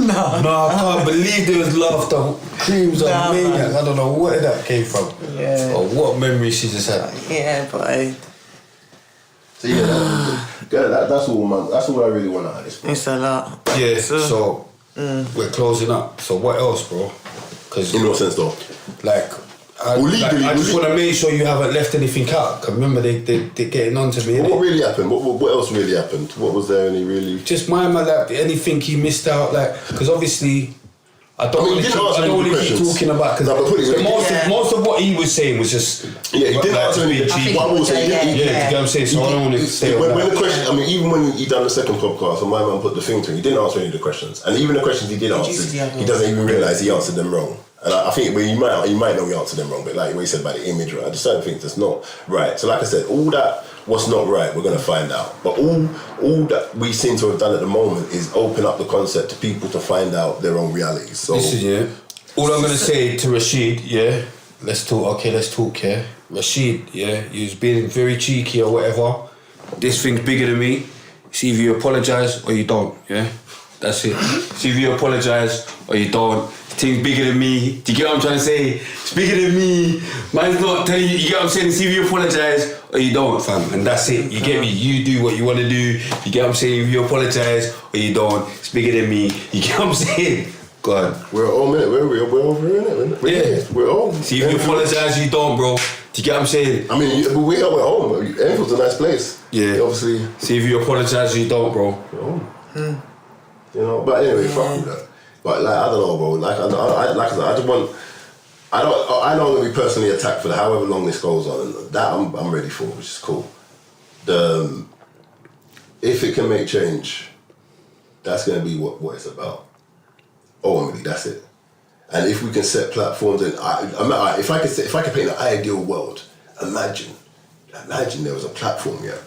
Speaker 1: No, I can't believe there was laughter. Creams are maniac. I don't know where that came from.
Speaker 3: Yeah.
Speaker 1: Or what memory she just had.
Speaker 3: Yeah, but
Speaker 4: So yeah, that's all, man. That's all I really want out of this, bro.
Speaker 3: It's a lot.
Speaker 1: Yeah, so we're closing up. So what else, bro? Because
Speaker 4: in what sense, though?
Speaker 1: Like, I just want to make sure you haven't left anything out. Cause remember, they're getting on to me.
Speaker 4: What really happened? What else really happened? What was there any really?
Speaker 1: Just my like anything he missed out, like, because obviously I don't want to keep talking about, because most of what he was saying was just
Speaker 4: he didn't answer any. What I will say,
Speaker 1: you get what I'm saying. So I don't want to say
Speaker 4: when the question. I mean, even when he done the second podcast and my man put the thing to him, he didn't answer any of the questions, and even the questions he did answer, he doesn't even realise he answered them wrong. And I think you might know you answered them wrong, but like what you said about the image, right? I just certain things that's not right. So like I said, all that what's not right, we're gonna find out. But all that we seem to have done at the moment is open up the concept to people to find out their own realities. So
Speaker 1: listen, all I'm gonna say to Rashid, let's talk, yeah. Rashid, he was being very cheeky or whatever. This thing's bigger than me. It's either you apologise or you don't, yeah? That's it. It's either you apologise or you don't. The thing's bigger than me. Do you get what I'm trying to say? It's bigger than me. Man's not telling you get what I'm saying? It's either you apologise or you don't, fam. And that's it. You get me? You do what you want to do. You get what I'm saying? If you apologise or you don't, it's bigger than me. You get what I'm saying? Go on.
Speaker 4: We're all in it. We're over in it. We're all.
Speaker 1: See, if you apologise, you don't, bro. Do you get what I'm saying?
Speaker 4: I mean, we're home. Enfield's a nice place.
Speaker 1: Yeah.
Speaker 4: Obviously.
Speaker 1: See, if you apologise, you don't, bro.
Speaker 4: We're home. But anyway, fuck with that. But like, I don't know, bro. Like I said, I just want. I don't want to be personally attacked for however long this goes on, and that I'm ready for, which is cool. If it can make change, that's going to be what it's about. Ultimately, that's it. And if we can set platforms, and if I could paint an ideal world, imagine there was a platform, that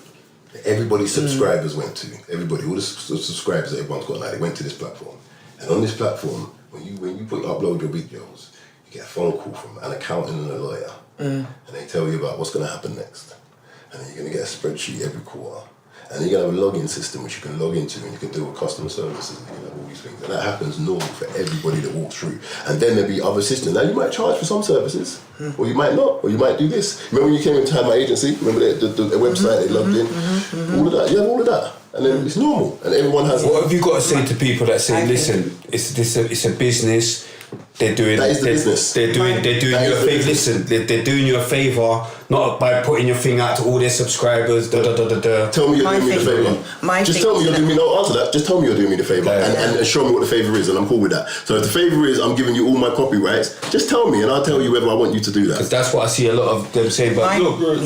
Speaker 4: everybody's subscribers went to. Everybody, all the subscribers that everyone's got now, they went to this platform. And on this platform, when you upload your videos, you get a phone call from an accountant and a lawyer, and they tell you about what's going to happen next, and then you're going to get a spreadsheet every quarter. And then you're going to have a login system which you can log into and you can deal with customer services and you can have all these things. And that happens normal for everybody that walks through. And then there'll be other systems. Now you might charge for some services, or you might not, or you might do this. Remember when you came into my agency? Remember the website they logged in? All of that. You have all of that. And then it's normal. And everyone has...
Speaker 1: What have you got to say to people that say, listen, it's a business, they're doing...
Speaker 4: That is the business.
Speaker 1: They're doing you a favour. Listen, they're doing you a favour, not by putting your thing out to all their subscribers,
Speaker 4: Tell me you're doing me the favour. Just tell me you're doing me... No, answer that. Just tell me you're doing me the favour and show me what the favour is, and I'm cool with that. So if the favour is I'm giving you all my copyrights, just tell me and I'll tell you whether I want you to do that.
Speaker 1: Because that's what I see a lot of them saying, but look...
Speaker 4: but I'm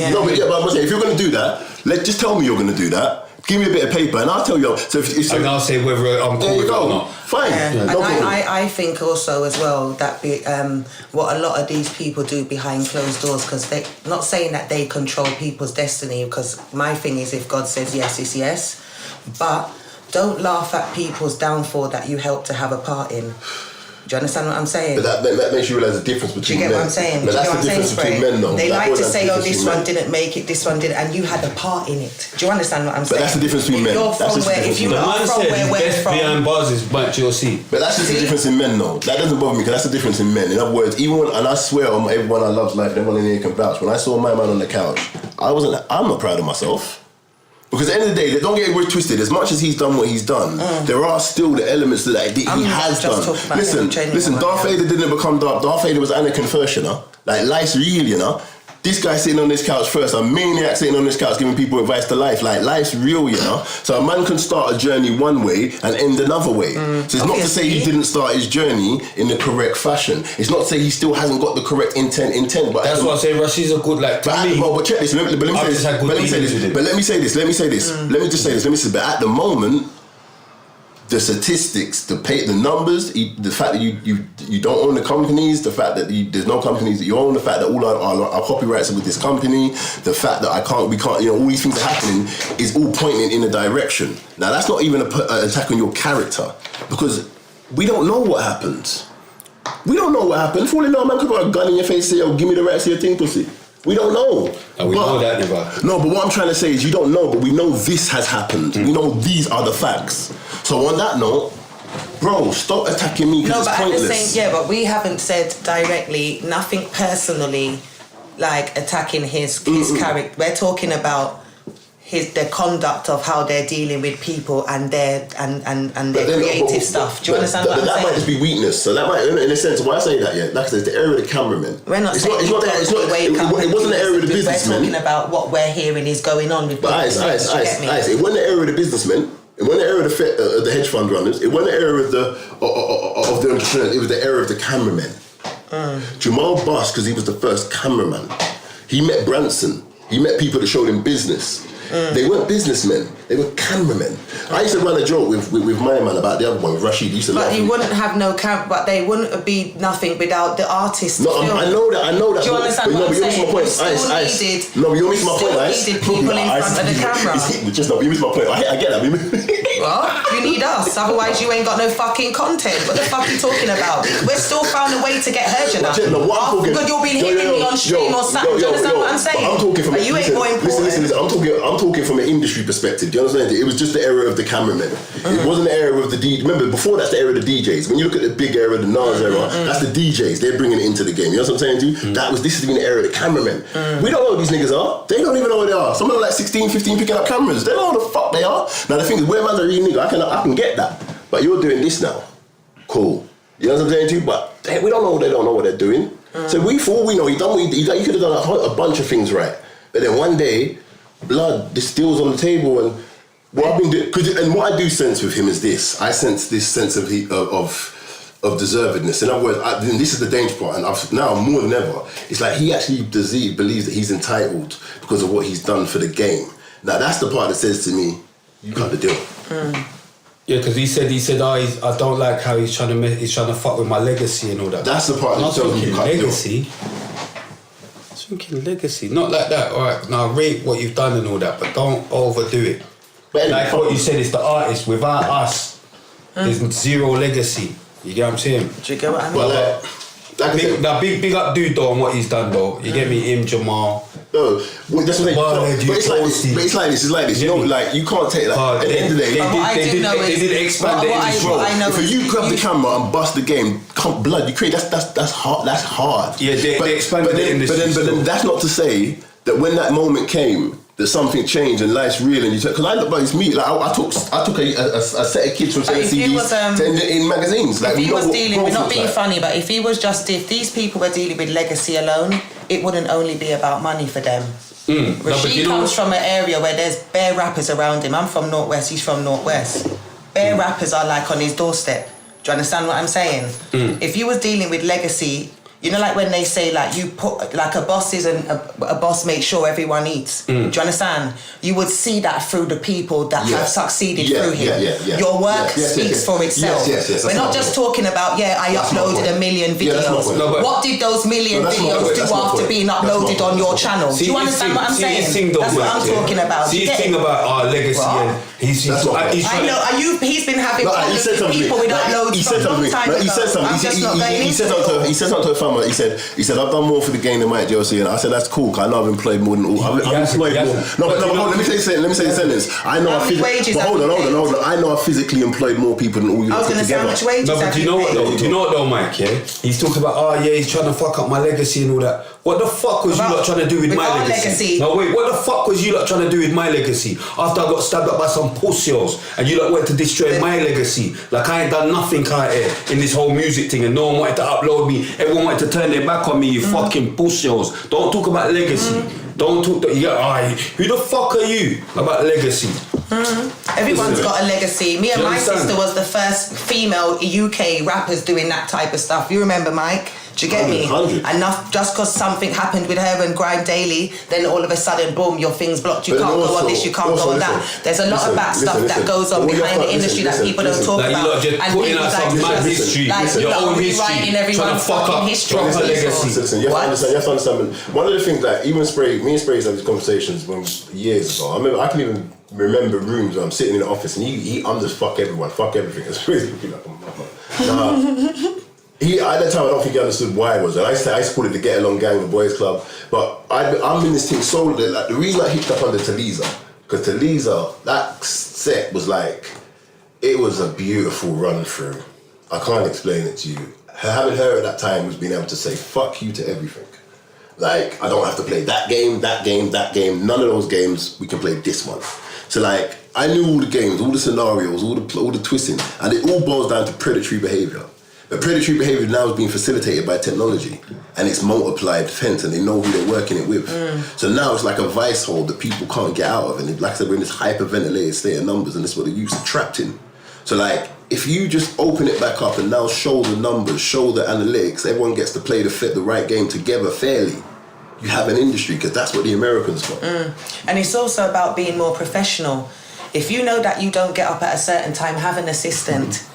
Speaker 4: saying, if you're going to do that, just tell me you're going to do that. Give me a bit of paper and I'll tell you. So if
Speaker 1: and I'll say whether I'm cool with it or not.
Speaker 4: Fine.
Speaker 3: Yeah.
Speaker 4: No problem.
Speaker 3: I think also as well that what a lot of these people do behind closed doors, because they're not saying that they control people's destiny, because my thing is if God says yes, it's yes. But don't laugh at people's downfall that you helped to have a part in. Do you understand what I'm saying?
Speaker 4: But that makes you realise the difference between men.
Speaker 3: Do you get what I'm saying?
Speaker 4: But that's the difference between men, though.
Speaker 3: They like to say, oh, this one didn't make it, this one didn't, and you had a part in it. Do you understand what I'm saying?
Speaker 4: But that's the difference between men.
Speaker 3: If you are from where we're from...
Speaker 1: behind bars is GLC.
Speaker 4: But that's just the difference in men, though. That doesn't bother me, because that's the difference in men. In other words, even when, and I swear on everyone I love's life, everyone in here can vouch, when I saw my man on the couch, I'm not proud of myself. Because at the end of the day, don't get it twisted. As much as he's done what he's done, there are still the elements that he has done. Listen. Darth Vader didn't become Darth. Darth Vader was Anakin first, you know. Like life's real, you know. This guy sitting on this couch first, a maniac sitting on this couch giving people advice to life. Like life's real, you know. So a man can start a journey one way and end another way. So it's not to say he didn't start his journey in the correct fashion. It's not to say he still hasn't got the correct intent. But
Speaker 1: that's what I say. Rashi's a good But
Speaker 4: check this. Let me say this. Let me just say this. But at the moment, the statistics, the numbers, the fact that you don't own the companies, the fact that there's no companies that you own, the fact that all our copyrights are with this company, the fact that we can't, all these things are happening is all pointing in a direction. Now that's not even an attack on your character, because we don't know what happens. We don't know what happened. For all you know, a man could put a gun in your face and say, "Oh, give me the rights to your thing, pussy." We don't know.
Speaker 1: And we know that never.
Speaker 4: No, but what I'm trying to say is you don't know, but we know this has happened. We know these are the facts. So on that note, bro, stop attacking me because it's pointless.
Speaker 3: But we haven't said directly, nothing personally, like attacking his character. We're talking about the conduct of how they're dealing with people and their creative stuff. Do you understand what I'm saying?
Speaker 4: That might just be weakness. So that might, in a sense, why I say that, like I said, the area of the cameramen.
Speaker 3: We're not saying it
Speaker 4: wasn't the area of the businessmen.
Speaker 3: We're talking about what we're hearing is going on with people.
Speaker 4: But it wasn't the area of the businessmen. It wasn't the area of the hedge fund runners. It wasn't the area of the entrepreneurs. It was the area of the cameramen. Jamal Buss, because he was the first cameraman. He met Branson. He met people that showed him business. They weren't businessmen, they were cameramen. I used to run a joke with my man about the other one, with Rashid.
Speaker 3: But you wouldn't have but they wouldn't be nothing without the artist.
Speaker 4: No, I know that.
Speaker 3: Do you understand what I'm saying?
Speaker 4: You missed my point.
Speaker 3: You needed people in front of the camera.
Speaker 4: You missed my point. I get that.
Speaker 3: Well, you need us, otherwise you ain't got no fucking content. What the fuck are you talking about? We're still found a way to get heard, you know. Good, you'll be hearing me on stream or something. Do you understand what I'm saying?
Speaker 4: I'm talking from listen, I'm talking from an industry perspective. Do you understand? It was just the era of the cameramen. It wasn't the era of the DJ. Remember, before that's the era of the DJs. When you look at the big era, the Nas era, that's the DJs. They're bringing it into the game. You know what I'm saying to you? This has been the era of the cameramen. We don't know who these niggas are. They don't even know who they are. Some of them are like 16, 15 picking up cameras. They don't know who the fuck they are. Now the thing is, where man's a real nigga, I can get that. But you're doing this now. Cool. You know what I'm saying to you? But we don't know. They don't know what they're doing. So for all we know, he could have done a bunch of things right. But then one day, blood, this deal's on the table, and what I've been doing, and what I do sense with him is this. I sense this sense of deservedness. In other words, this is the danger part, and now more than ever, it's like he actually believes that he's entitled because of what he's done for the game. Now that's the part that says to me, you got the deal.
Speaker 1: Yeah, because he said, I don't like how he's trying to fuck with my legacy and all that.
Speaker 4: That's the part that tells me you can't
Speaker 1: legacy. Thinking legacy, not like that. All right, now rate what you've done and all that, but don't overdo it. But anyway, like what you said, it's the artist. Without us, there's zero legacy. You get what I'm saying?
Speaker 3: Do you get what I mean?
Speaker 4: Well, like I said,
Speaker 1: Big up dude though on what he's done though. You get me? Him, Jamal.
Speaker 4: no, well, that's what but it's like this. You know, like you can't take that. At the end of the day,
Speaker 1: they did expand it in this role.
Speaker 4: If you grab the camera and bust the game, blood, you create. That's hard. That's hard.
Speaker 1: Yeah, they expanded it in this.
Speaker 4: But then that's not to say that when that moment came, that something changed and life's real and you took. Because I look, but it's me. Like I took a set of kids from selling CDs in magazines. Like
Speaker 3: if he was dealing, we're not being funny, but if these people were dealing with legacy alone, it wouldn't only be about money for them. Rashid comes from an area where there's bare rappers around him. I'm from Northwest, he's from Northwest. Bare rappers are like on his doorstep. Do you understand what I'm saying? If you was dealing with legacy, you know, like when they say like you put like a boss makes sure everyone eats. Do you understand? You would see that through the people that have succeeded through him. Your work speaks for itself. We're not just talking about I uploaded 1 million videos. What did those million videos do after being uploaded on your channel? Do you understand what I'm saying? That's what I'm talking about.
Speaker 1: See his thing about our legacy and he's
Speaker 3: I know. He's been having problems with people with uploads from a long time ago.
Speaker 4: He said something to a family. He said, I've done more for the game than Mike GLC, and I said, that's cool, because I know I've employed more than all. I've employed more. Let me say the sentence. I know hold on. I know I physically employed more people than all you put together.
Speaker 1: No, but do you know what though, Mike? Yeah, he's talking about he's trying to fuck up my legacy and all that. What the fuck was you lot trying to do with my legacy? No, wait, what the fuck was you lot trying to do with my legacy? After I got stabbed up by some pussies and you lot went to destroy my legacy. Like I ain't done nothing kind of in this whole music thing and no one wanted to upload me. Everyone wanted to turn their back on me, you fucking pussies. Don't talk about legacy. Don't talk who the fuck are you about legacy?
Speaker 3: Everyone's got a legacy. Me and my sister was the first female UK rappers doing that type of stuff. You remember, Mike? Do you get me? 100. And just because something happened with her and Grime Daily, then all of a sudden, boom, your thing's blocked. You can't go on this, you can't go on that. There's a lot of bad stuff that goes on behind the industry that people don't talk about.
Speaker 1: You lot just putting out some mad history, your own history, trying to fuck up proper legacy.
Speaker 4: You have to understand. One of the things that me and Sprays had these conversations years ago. I can even remember rooms where I'm sitting in the office and I'm just fuck everything. It's crazy. At that time, I don't think he understood why it was. And I used to call it the Get Along Gang, the Boys Club. But I'm in this thing solely. Like, the reason I hipped up under Talisa, because Talisa, that set was like, it was a beautiful run through. I can't explain it to you. Having her at that time was being able to say fuck you to everything. Like, I don't have to play that game. None of those games, we can play this one. So like, I knew all the games, all the scenarios, all the twisting, and it all boils down to predatory behaviour. But predatory behaviour now is being facilitated by technology, and it's multiplied hence, and they know who they're working it with. So now it's like a vice hold that people can't get out of, and like I said, we're in this hyperventilated state of numbers, and this is what they're used to, trapped in. So like, if you just open it back up and now show the numbers, show the analytics, everyone gets to play the right game together fairly, you have an industry, because that's what the Americans got.
Speaker 3: And it's also about being more professional. If you know that you don't get up at a certain time, have an assistant.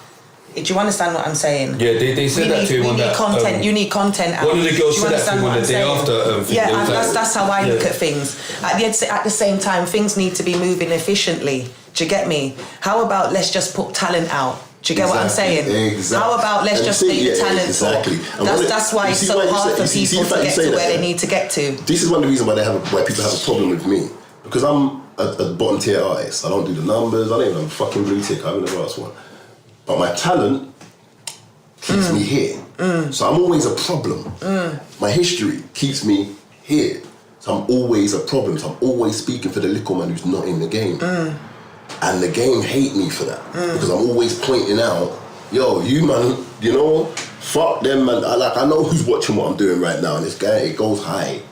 Speaker 3: Do you understand what I'm saying?
Speaker 1: Yeah, they said that to him on that.
Speaker 3: You need content out.
Speaker 1: One of the girls said that to him on the day after.
Speaker 3: That's how I look at things. At the same time, things need to be moving efficiently. Do you get me? How about let's just put talent out? Do you get what I'm saying?
Speaker 4: Exactly.
Speaker 3: How about let's just pay the talent for? That's why it's so hard for people to get to where they need to get to.
Speaker 4: This is one of the reasons why people have a problem with me. Because I'm a bottom tier artist. I don't do the numbers, I don't even have a fucking blue tick, I haven't never asked one. But my talent keeps me here. So I'm always a problem. My history keeps me here. So I'm always a problem. So I'm always speaking for the little man who's not in the game. And the game hate me for that. Because I'm always pointing out, yo, you man, fuck them man. I know who's watching what I'm doing right now. And it goes high.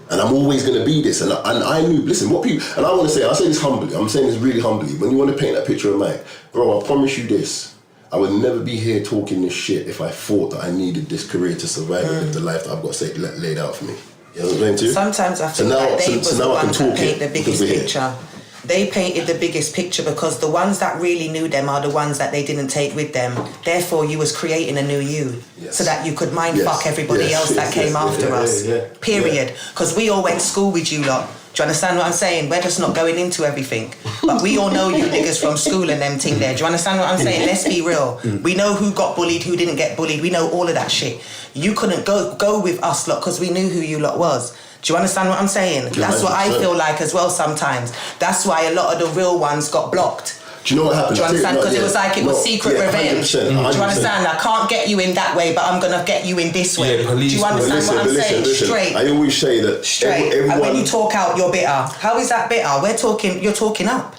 Speaker 4: And I'm always going to be this. And I knew, listen, what people, and I say this humbly, I'm saying this really humbly. When you want to paint that picture of Mike, bro, I promise you this, I would never be here talking this shit if I thought that I needed this career to survive and live the life that I've got laid out for me. You know what I'm saying to you?
Speaker 3: Sometimes I feel like they was the ones that paint the biggest picture. They painted the biggest picture because the ones that really knew them are the ones that they didn't take with them. Therefore, you was creating a new you so that you could mind fuck everybody else that came after us. Period. Because we all went to school with you lot. Do you understand what I'm saying? We're just not going into everything. But we all know you niggas from school and them thing there. Do you understand what I'm saying? Let's be real. We know who got bullied, who didn't get bullied. We know all of that shit. You couldn't go with us lot because we knew who you lot was. Do you understand what I'm saying? That's what I feel like as well sometimes. That's why a lot of the real ones got blocked.
Speaker 6: Do you know what happened?
Speaker 3: Do you understand? Because it was like it was secret revenge.
Speaker 6: 100%.
Speaker 3: Do you understand? I can't get you in that way, but I'm gonna get you in this way.
Speaker 1: Yeah, police.
Speaker 3: Do you understand what I'm saying? Straight.
Speaker 6: I always say that
Speaker 3: Straight.
Speaker 6: everyone.
Speaker 3: And when you talk out, you're bitter. How is that bitter? You're talking up.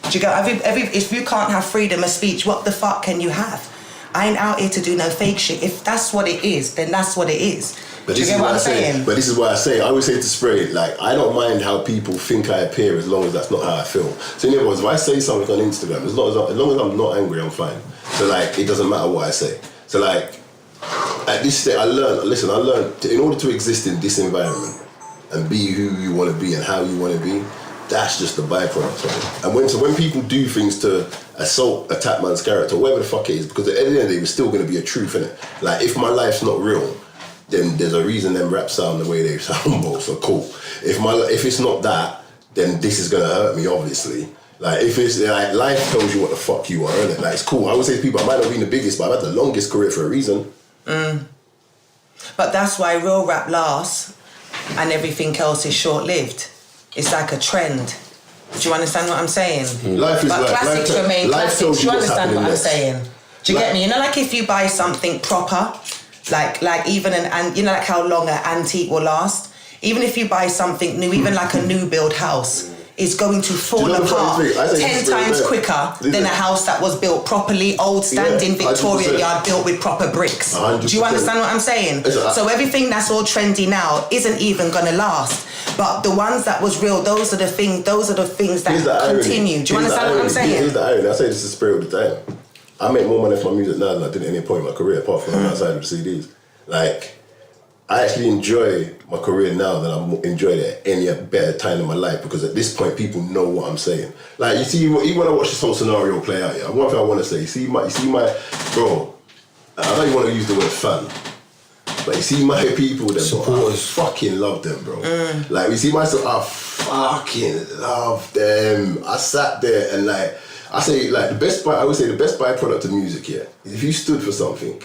Speaker 3: Do you go? If you can't have freedom of speech, what the fuck can you have? I ain't out here to do no fake shit. If that's what it is, then that's what it is.
Speaker 6: But
Speaker 3: do you get what I'm saying?
Speaker 6: But this is what I say. I always say to Spray, like, I don't mind how people think I appear as long as that's not how I feel. So in other words, if I say something on Instagram, as long as I'm not angry, I'm fine. So like, it doesn't matter what I say. So like, at this stage, I learned, in order to exist in this environment and be who you want to be and how you want to be, that's just the byproduct of it. And when people do things to assault a tap man's character, whatever the fuck it is, because at the end of the day, there's still going to be a truth in it. Like, if my life's not real, then there's a reason them raps sound the way they sound, bro, so cool. If it's not that, then this is gonna hurt me, obviously. Like, if it's, like, life tells you what the fuck you are, innit? Like, it's cool. I would say to people, I might not be the biggest, but I've had the longest career for a reason.
Speaker 3: But that's why real rap lasts and everything else is short-lived. It's like a trend. Do you understand what I'm saying?
Speaker 6: Life is
Speaker 3: but
Speaker 6: like,
Speaker 3: classics remain
Speaker 6: life
Speaker 3: classics.
Speaker 6: tells
Speaker 3: Do
Speaker 6: you
Speaker 3: you
Speaker 6: what's
Speaker 3: understand what
Speaker 6: happening
Speaker 3: I'm
Speaker 6: next.
Speaker 3: saying? Do you get me? You know, like if you buy something proper, like even you know, like how long an antique will last. Even if you buy something new, even like a new build house, it's going to fall apart 10 times quicker than a house that was built properly, old standing Victorian
Speaker 6: 100%.
Speaker 3: yard built with proper bricks.
Speaker 6: 100%.
Speaker 3: Do you understand what I'm saying? So everything that's all trendy now isn't even gonna last. But the ones that was real, those are the things that continue. Do you understand what I'm saying?
Speaker 6: Here's the irony. I say this is the spirit of the time. I make more money from my music now than I did at any point in my career, apart from outside of the CDs. Like, I actually enjoy my career now than I enjoyed it at any better time in my life, because at this point people know what I'm saying. Like, you see, even when I watch this whole scenario play out, yeah, one thing I want to say, you see my bro, I don't even want to use the word fan, but you see my people, them supporters, I fucking love them, bro. Like, you see myself, I fucking love them. I sat there and like, I say, like, I would say the best byproduct of music, yeah, is if you stood for something,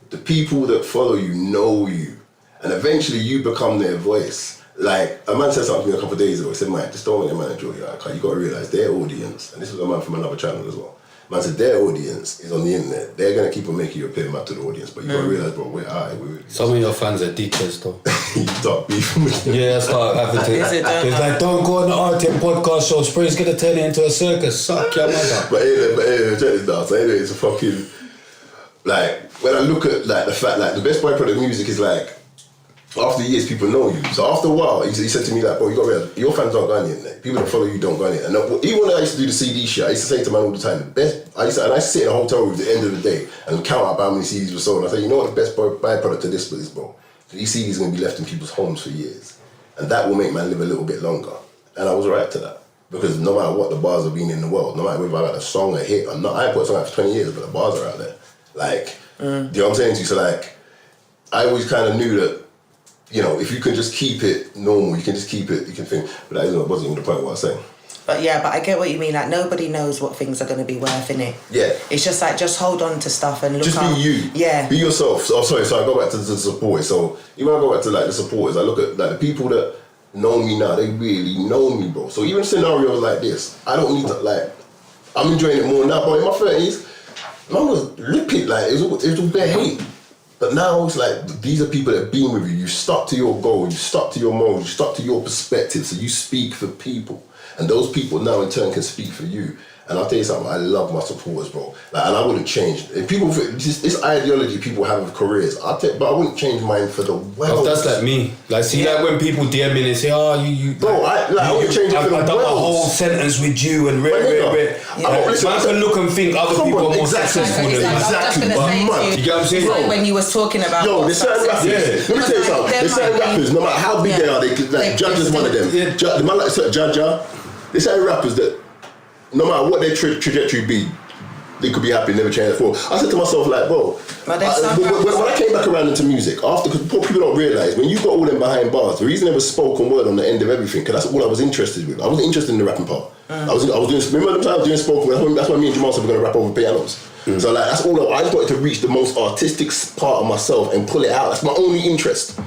Speaker 6: the people that follow you know you, and eventually you become their voice. Like, a man said something to me a couple of days ago. He said, "Mate, just don't want your manager. You got to realise their audience," and this was a man from another channel as well. Man said their audience is on the internet. They're going to keep on making you appear mad to the audience, but you got to realise, bro, we're
Speaker 1: Some of your fans are dickheads, though.
Speaker 6: you start beefing with them.
Speaker 1: Yeah, I start having to. It's like, don't go on the RTM podcast show. Spray's going to turn it into a circus. Suck your mother.
Speaker 6: But check this out. So anyway, it's a fucking, like, when I look at like the fact, like, the best byproduct of music is like, after years, people know you. So after a while, he said to me, like, bro, you got to realize, your fans don't go on the internet. People that follow you don't go on the internet. And even when I used to do the CD shit, I used to say to man all the time, I used to sit in a hotel room at the end of the day and count up how many CDs were sold. And I say, you know what the best byproduct of this is, bro? So these CDs are going to be left in people's homes for years. And that will make man live a little bit longer. And I was right to that. Because no matter what the bars have been in the world, no matter whether I got a song, a hit or not, I ain't put a song out for 20 years, but the bars are out there. Like, do you know what I'm saying to you? So like, I always kind of knew that, you know, if you can just keep it normal, you can just keep it, you can think, but that wasn't even the point of what I was saying.
Speaker 3: But yeah, but I get what you mean. Like, nobody knows what things are going to be worth, innit?
Speaker 6: Yeah.
Speaker 3: It's just like, just hold on to stuff and look
Speaker 6: just
Speaker 3: up.
Speaker 6: be you.
Speaker 3: Yeah.
Speaker 6: Be yourself. So I go back to the supporters. So even when I go back to like the supporters, I look at like the people that know me now, they really know me, bro. So even scenarios like this, I don't need to, like, I'm enjoying it more now, but in my 30s, man was lipping, like, it was all bare hate. But now it's like, these are people that have been with you. You stuck to your goal, you stuck to your morals, you stuck to your perspective, so you speak for people. And those people now in turn can speak for you. And I'll tell you something, I love my supporters, bro. Like, and I wouldn't change. If people, this ideology people have of careers, but I wouldn't change mine for the world.
Speaker 1: That's like me. Like, see, like when people DM me and they say, "Oh, you."
Speaker 6: Bro, I wouldn't change it for the world.
Speaker 1: I done a whole sentence with you and man can look and think other people are more successful than me.
Speaker 6: Exactly.
Speaker 1: You get what I'm saying?
Speaker 3: Like when you was talking about.
Speaker 6: Yo, there's certain rappers.
Speaker 1: Yeah.
Speaker 6: Let me tell you something. There's certain rappers, no matter how big they are, like Judge is one of them.
Speaker 1: Yeah.
Speaker 6: The man like Judge, there's certain rappers that, no matter what their trajectory be, they could be happy, never change it for. I said to myself, like, bro, when I came back around into music, after, because people don't realise, when you got all them behind bars, the reason there was spoken word on the end of everything, because that's all I was interested with. I wasn't interested in the rapping part. I was doing, remember the time I was doing spoken word, that's why me and Jamal said we're going to rap over pianos. So like, that's all, I just wanted to reach the most artistic part of myself and pull it out. That's my only interest.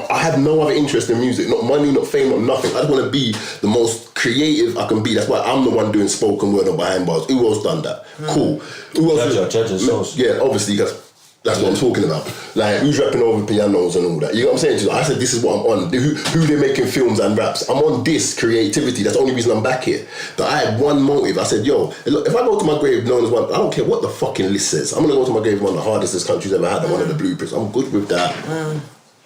Speaker 6: I have no other interest in music, not money, not fame, not nothing. I just want to be the most creative I can be. That's why I'm the one doing spoken word on behind bars. Who else done that? Cool. Who else? Judges. Yeah, obviously, that's what I'm talking about. Like, who's rapping over pianos and all that? You know what I'm saying? I said, this is what I'm on. Who they're making films and raps. I'm on this creativity. That's the only reason I'm back here. That I had one motive. I said, yo, look, if I go to my grave known as one, I don't care what the fucking list says. I'm going to go to my grave one of the hardest this country's ever had and one of the blueprints. I'm good with that.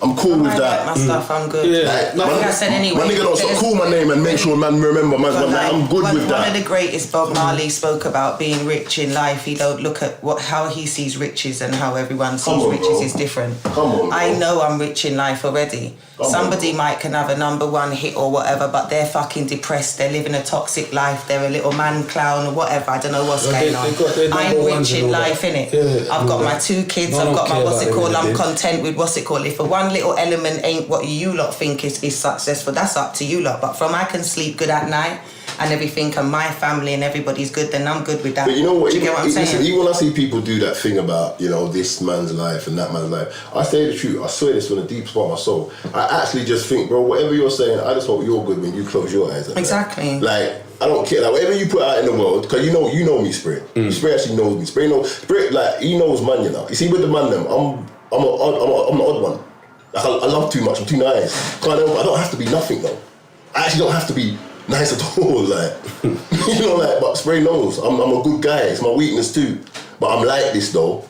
Speaker 6: I'm cool with that.
Speaker 3: My stuff, I'm good.
Speaker 6: Yeah.
Speaker 3: Like I said anyway.
Speaker 6: My nigga don't call my name and make sure man remember man. I'm good with that.
Speaker 3: One of the greatest, Bob Marley, spoke about being rich in life. He don't look at how he sees riches and how everyone sees riches is different. I know I'm rich in life already. Somebody can have a #1 hit or whatever, but they're fucking depressed. They're living a toxic life. They're a little man clown or whatever. I don't know what's going on. I'm rich in life, innit? Yeah, I've got my 2 kids. I've got my I'm content with If for one little element ain't what you lot think is successful, that's up to you lot. But from I can sleep good at night and everything and my family and everybody's good, then I'm good with that.
Speaker 6: But you know what?
Speaker 3: Do you get what I'm saying?
Speaker 6: Listen, even when I see people do that thing about, you know, this man's life and that man's life, I say the truth. I swear this from the deep spot of my soul. I actually just think, bro, whatever you're saying, I just hope you're good when you close your eyes.
Speaker 3: Exactly.
Speaker 6: Like, I don't care. Like, whatever you put out in the world, because you know me, Spirit. Spirit actually knows me. Spirit, like, he knows man, you know. You see, with the man, them, I'm the odd one. Like, I love too much. I'm too nice. I don't have to be nothing though. I actually don't have to be nice at all. Like, you know, like, but Spray knows I'm a good guy. It's my weakness too. But I'm like this though.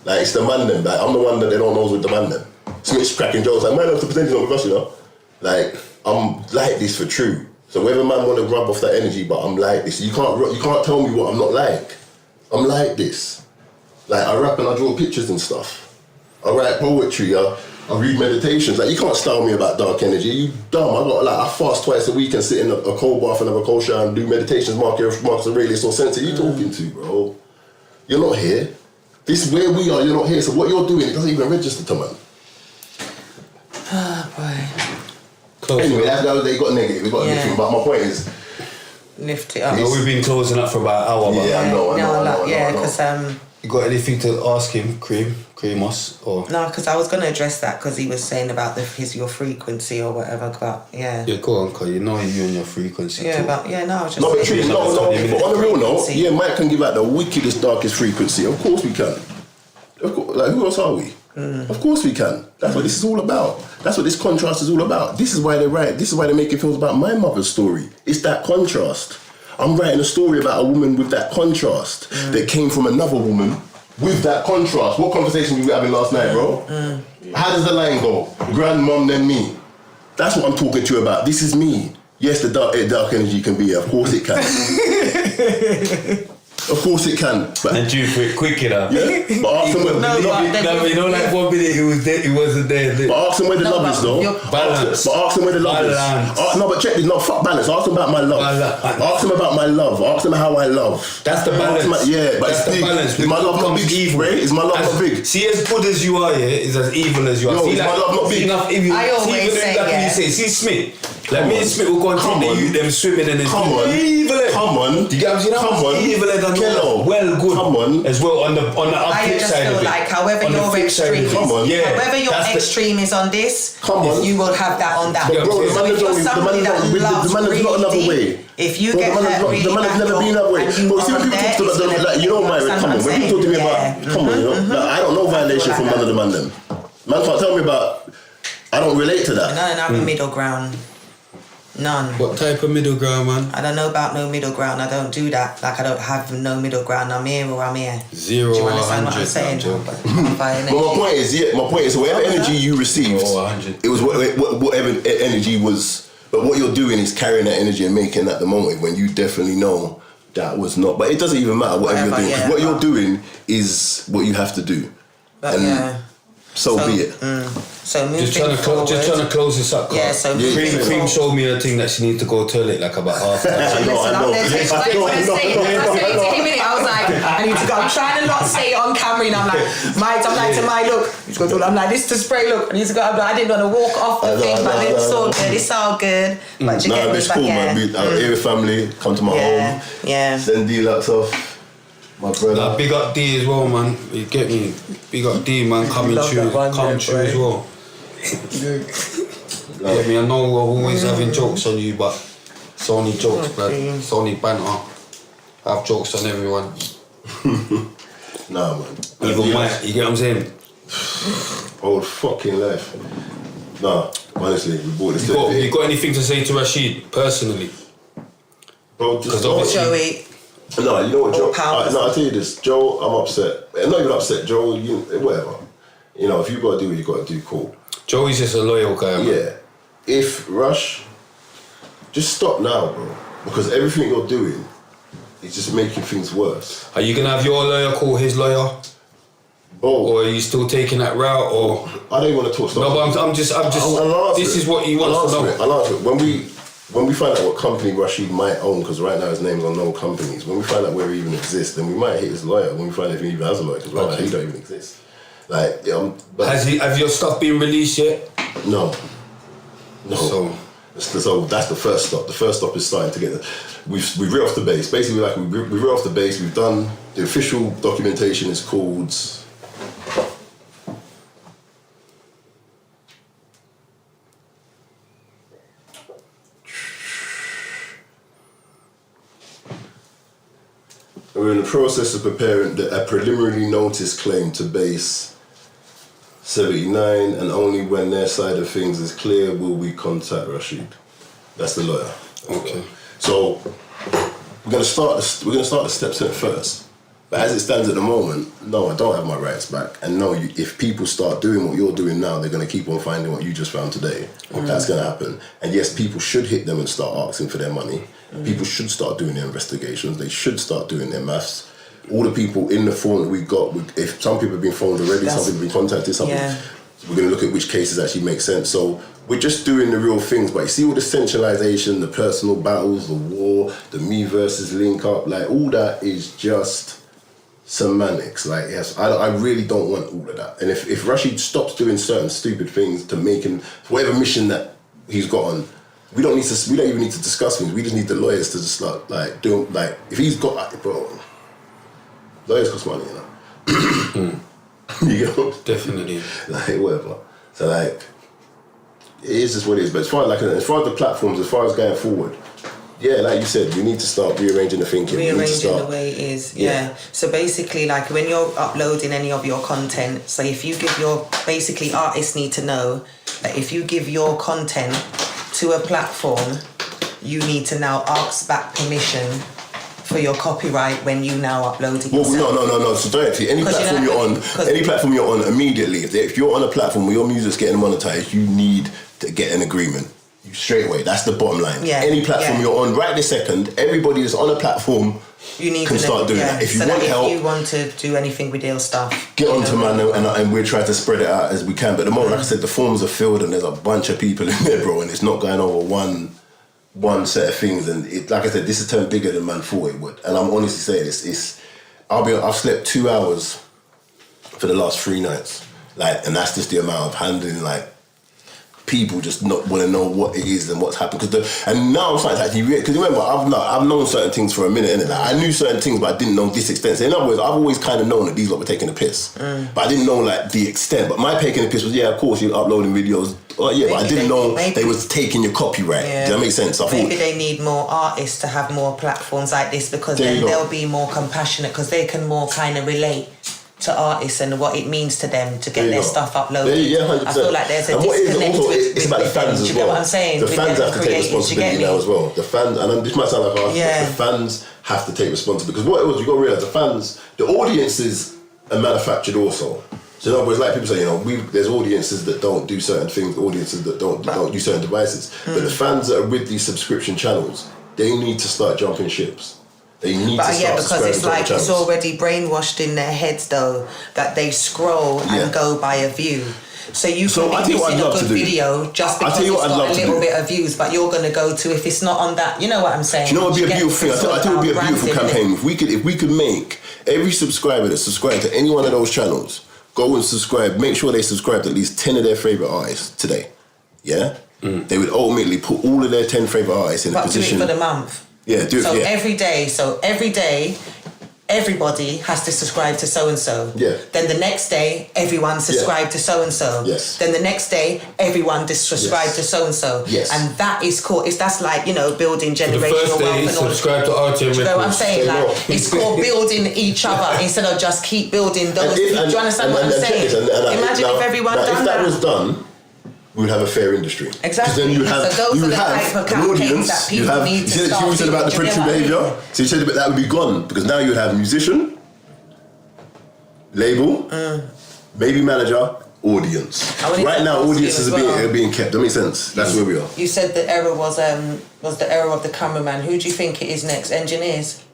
Speaker 6: Like, it's the man them. Like, I'm the one that they don't know with the man them. Smith's cracking jokes. Like, man, I have to pretend he's not with us, you know. Like, I'm like this for true. So whether man want to grab off that energy, but I'm like this. You can't tell me what I'm not like. I'm like this. Like, I rap and I draw pictures and stuff. I write poetry. I read meditations. Like, you can't style me about dark energy. You dumb. I fast twice a week and sit in a cold bath and have a cold shower and do meditations. Marcus Aurelius or Sensei. You talking to, bro? You're not here. This is where we are. You're not here. So what you're doing, it doesn't even register to man.
Speaker 3: Oh boy.
Speaker 6: Close anyway, they got negative. They got everything. But my point is,
Speaker 3: lift it up.
Speaker 1: We've been closing up for about an hour.
Speaker 6: Yeah, I know.
Speaker 3: Because
Speaker 1: you got anything to ask him, Creamos, or
Speaker 3: no? Because I was going to address that because he was saying about your frequency or whatever. But yeah.
Speaker 1: Yeah, go on, cause you know you and your frequency.
Speaker 3: Yeah,
Speaker 1: too.
Speaker 3: but yeah, no, I was just.
Speaker 6: No, but true. No. But on the real note, yeah, Mike can give out the wickedest, darkest frequency. Of course we can. Of course, like, who else are we? Of course we can. That's what this is all about. That's what this contrast is all about. This is why they write. This is why they're making films about my mother's story. It's that contrast. I'm writing a story about a woman with that contrast that came from another woman with that contrast. What conversation we were having last night, bro? How does the line go? Grandmom, then me. That's what I'm talking to you about. This is me. Yes, the dark energy can be here. Of course it can. Of course it can. But
Speaker 1: and you quick, you know.
Speaker 6: Yeah. But ask them where
Speaker 1: you know, like 1 minute he was dead, he wasn't there.
Speaker 6: But ask them where the love is, though.
Speaker 1: Balance.
Speaker 6: But ask them where the love is. No, but check this. No, fuck balance. Ask them about my love. Ask them about my love. Ask them how I love.
Speaker 1: That's the balance.
Speaker 6: But
Speaker 1: that's
Speaker 6: it's
Speaker 1: the balance.
Speaker 6: Is my love not big?
Speaker 1: Evil.
Speaker 6: Right? Is my love not big?
Speaker 1: See, as good as you are, yeah, is as evil as you are.
Speaker 6: No,
Speaker 1: see,
Speaker 6: is my love not big?
Speaker 3: I always say, yeah.
Speaker 1: See, Smith. Like me and Smith will go and take you them swimming and
Speaker 6: come on,
Speaker 1: come on. Do you get what I'm saying?
Speaker 6: Come on,
Speaker 1: evil and well good.
Speaker 6: Come on,
Speaker 1: as well on the upflip side of it.
Speaker 3: Like however your extreme is, however your extreme is on this, you will have that on that.
Speaker 6: But bro,
Speaker 3: so if you're somebody that loves really, if you get hurt really
Speaker 6: the man has never been that way. But see when people talk to me, like, you know, Myra, come on. When people talk to me about, come on, you know, like, I don't know violation from none of the man them. Man can't tell me about. I don't relate to that.
Speaker 3: No, I have a middle ground. None.
Speaker 1: What type of middle ground, man?
Speaker 3: I don't know about no middle ground. I don't do that. Like, I don't have no middle ground. I'm here or I'm here.
Speaker 1: 0
Speaker 3: do you
Speaker 1: or
Speaker 3: understand
Speaker 1: 100?
Speaker 3: What I'm saying?
Speaker 6: But my point is, whatever energy you received, it was whatever energy was. But what you're doing is carrying that energy and making that the moment when you definitely know that was not. But it doesn't even matter whatever you're doing.
Speaker 3: Yeah,
Speaker 6: what you're doing is what you have to do.
Speaker 3: But and
Speaker 6: so be it.
Speaker 3: So moving
Speaker 1: just trying to close this up.
Speaker 3: Yeah, so
Speaker 1: Cream showed me a thing that she needs to go to toilet like about half an hour.
Speaker 3: I was like, I need to go. I'm trying to not say it on camera, and I'm like, I'm like to my look. I'm like, this to spray, look. I need to go. I didn't want to walk off the thing, but it's all good. It's all good. But you get me,
Speaker 6: it's cool, man. Our area family, come to my home.
Speaker 3: Yeah.
Speaker 6: Send D-Lux off. My brother.
Speaker 1: Nah, big up D as well, man. You get me? Big up D, man. Coming true as well. Get me? I know we're always having jokes on you, but it's only jokes, blood. It's only banter. I have jokes on everyone.
Speaker 6: Nah, man.
Speaker 1: Even Mike, you get what I'm saying?
Speaker 6: Old fucking life. Nah, honestly, we bought this.
Speaker 1: You got anything to say to Rashid personally?
Speaker 6: Bro, just
Speaker 3: Joey.
Speaker 6: No, you know what, Joe?
Speaker 3: Powers.
Speaker 6: No, I'll tell you this, Joe. I'm upset. I'm not even upset, Joe. Whatever. You know, if you gotta do what you gotta do, cool.
Speaker 1: Joey's just a loyal guy, man.
Speaker 6: Yeah. If Rush, just stop now, bro. Because everything you're doing is just making things worse.
Speaker 1: Are you gonna have your lawyer call his lawyer?
Speaker 6: Bro.
Speaker 1: Or are you still taking that route? Or
Speaker 6: I don't even want to talk stuff.
Speaker 1: No, but I'm just. This is what he wants to know.
Speaker 6: I'll answer it. When we find out what company Rashid might own, because right now his name's on no companies, when we find out where he even exists, then we might hit his lawyer when we find out if he even has a lawyer, because right now he don't even exist. Like,
Speaker 1: Have your stuff been released yet?
Speaker 6: No.
Speaker 1: So
Speaker 6: that's the first stop. The first stop is starting to get we've read off the base. Basically, like we read off the base, we've done the official documentation is called we're in the process of preparing a preliminary notice claim to base 79, and only when their side of things is clear will we contact Rashid. That's the lawyer.
Speaker 1: Okay.
Speaker 6: So we're gonna start the steps in it first. But as it stands at the moment, no, I don't have my rights back. And no, if people start doing what you're doing now, they're gonna keep on finding what you just found today. That's gonna happen. And yes, people should hit them and start asking for their money. People should start doing their investigations. They should start doing their maths. All the people in the phone that we got, if some people have been phoned already, some people have been contacted, we're going to look at which cases actually make sense. So we're just doing the real things. But you see all the centralisation, the personal battles, the war, the me versus link up, like all that is just semantics. Like, yes, I really don't want all of that. And if Rashid stops doing certain stupid things to make him, whatever mission that he's got on, we don't even need to discuss things. We just need the lawyers to just like do, like, if he's got, bro, lawyers cost money, you know. You know?
Speaker 1: Definitely.
Speaker 6: Like, whatever. So, like, it is just what it is. But as far as the platforms, as far as going forward, yeah, like you said, we need to start rearranging the thinking.
Speaker 3: Rearranging the way it is, yeah. So basically, like, when you're uploading any of your content, so if you give basically artists need to know that if you give your content to a platform, you need to now ask back permission for your copyright when you now upload it yourself.
Speaker 6: No. So directly, any platform you're on, immediately, if you're on a platform where your music's getting monetized, you need to get an agreement. Straight away, that's the bottom line. Yeah, any platform you're on right this second, everybody that's on a platform can start doing that. If you want help,
Speaker 3: if you want to do anything with your stuff,
Speaker 6: get onto man, and we're trying to spread it out as we can. But at the moment, like I said, the forms are filled and there's a bunch of people in there, bro, and it's not going over one set of things. And like I said, this has turned bigger than man thought it would. And I'm honestly saying this, I've slept 2 hours for the last 3 nights, like, and that's just the amount of handling, like. People just not want to know what it is and what's happened. And now I'm starting to actually because remember, I've known certain things for a minute, innit? Like, I knew certain things, but I didn't know this extent. So in other words, I've always kind of known that these lot were taking the piss, but I didn't know like the extent. But my taking the piss was, yeah, of course you're uploading videos, but I didn't know they was taking your copyright. Yeah. Does that make sense?
Speaker 3: Maybe they need more artists to have more platforms like this, because then they'll be more compassionate, because they can more kind of relate to artists and what it means to them to get their stuff uploaded.
Speaker 6: Yeah, 100%.
Speaker 3: I feel like there's a disconnect
Speaker 6: it's about the fans as well.
Speaker 3: Do you get what I'm saying?
Speaker 6: The fans have to take responsibility now as well. The fans, and this might sound like harsh, but the fans have to take responsibility, because what it was, you got to realise, the audiences are manufactured also. So in other words, like people say, there's audiences that don't do certain things, audiences that don't use certain devices, but the fans that are with these subscription channels, they need to start jumping ships. They need to start
Speaker 3: because it's like it's already brainwashed in their heads though that they scroll and go by a view. So you can be missing a good video just because it's got a little bit of views, but you're going to go to, if it's not on that, you know what I'm saying?
Speaker 6: Do you know what would be a beautiful thing? I think it would be a beautiful campaign if we could make Every subscriber that's subscribed to any one of those channels, go and subscribe. Make sure they subscribe to at least 10 of their favourite artists today. Yeah? They would ultimately put all of their 10 favourite artists in a position.
Speaker 3: Do it for the month.
Speaker 6: Yeah, do it.
Speaker 3: So
Speaker 6: yeah.
Speaker 3: every day, everybody has to subscribe to so and so.
Speaker 6: Yeah.
Speaker 3: Then the next day, everyone subscribed to so and so.
Speaker 6: Yes.
Speaker 3: Then the next day, everyone subscribed to so and so.
Speaker 6: Yes.
Speaker 3: And that is cool. That's like, you know, building
Speaker 1: The
Speaker 3: generational
Speaker 1: first
Speaker 3: wealth
Speaker 1: day,
Speaker 3: and all.
Speaker 1: subscribe to RTM.
Speaker 3: Do you know what I'm saying?
Speaker 6: Say
Speaker 3: Like,
Speaker 6: no.
Speaker 3: it's called building each other instead of just keep building those. Do you understand what I'm saying? Imagine if everyone done that.
Speaker 6: If that was done, we would have a fair industry.
Speaker 3: Exactly.
Speaker 6: Then you have,
Speaker 3: So those
Speaker 6: you
Speaker 3: are
Speaker 6: would
Speaker 3: the
Speaker 6: have
Speaker 3: type of
Speaker 6: an
Speaker 3: campaigns
Speaker 6: audience.
Speaker 3: that
Speaker 6: You
Speaker 3: people
Speaker 6: have.
Speaker 3: need
Speaker 6: You
Speaker 3: to
Speaker 6: see
Speaker 3: start
Speaker 6: what you said about the
Speaker 3: doing,
Speaker 6: predatory
Speaker 3: do you know what I
Speaker 6: behaviour. So you said that would be gone because now you have musician, label, maybe manager, audience. Right now, audiences are being kept. That makes sense. That's where we are.
Speaker 3: You said the era was the era of the cameraman. Who do you think it is next? Engineers?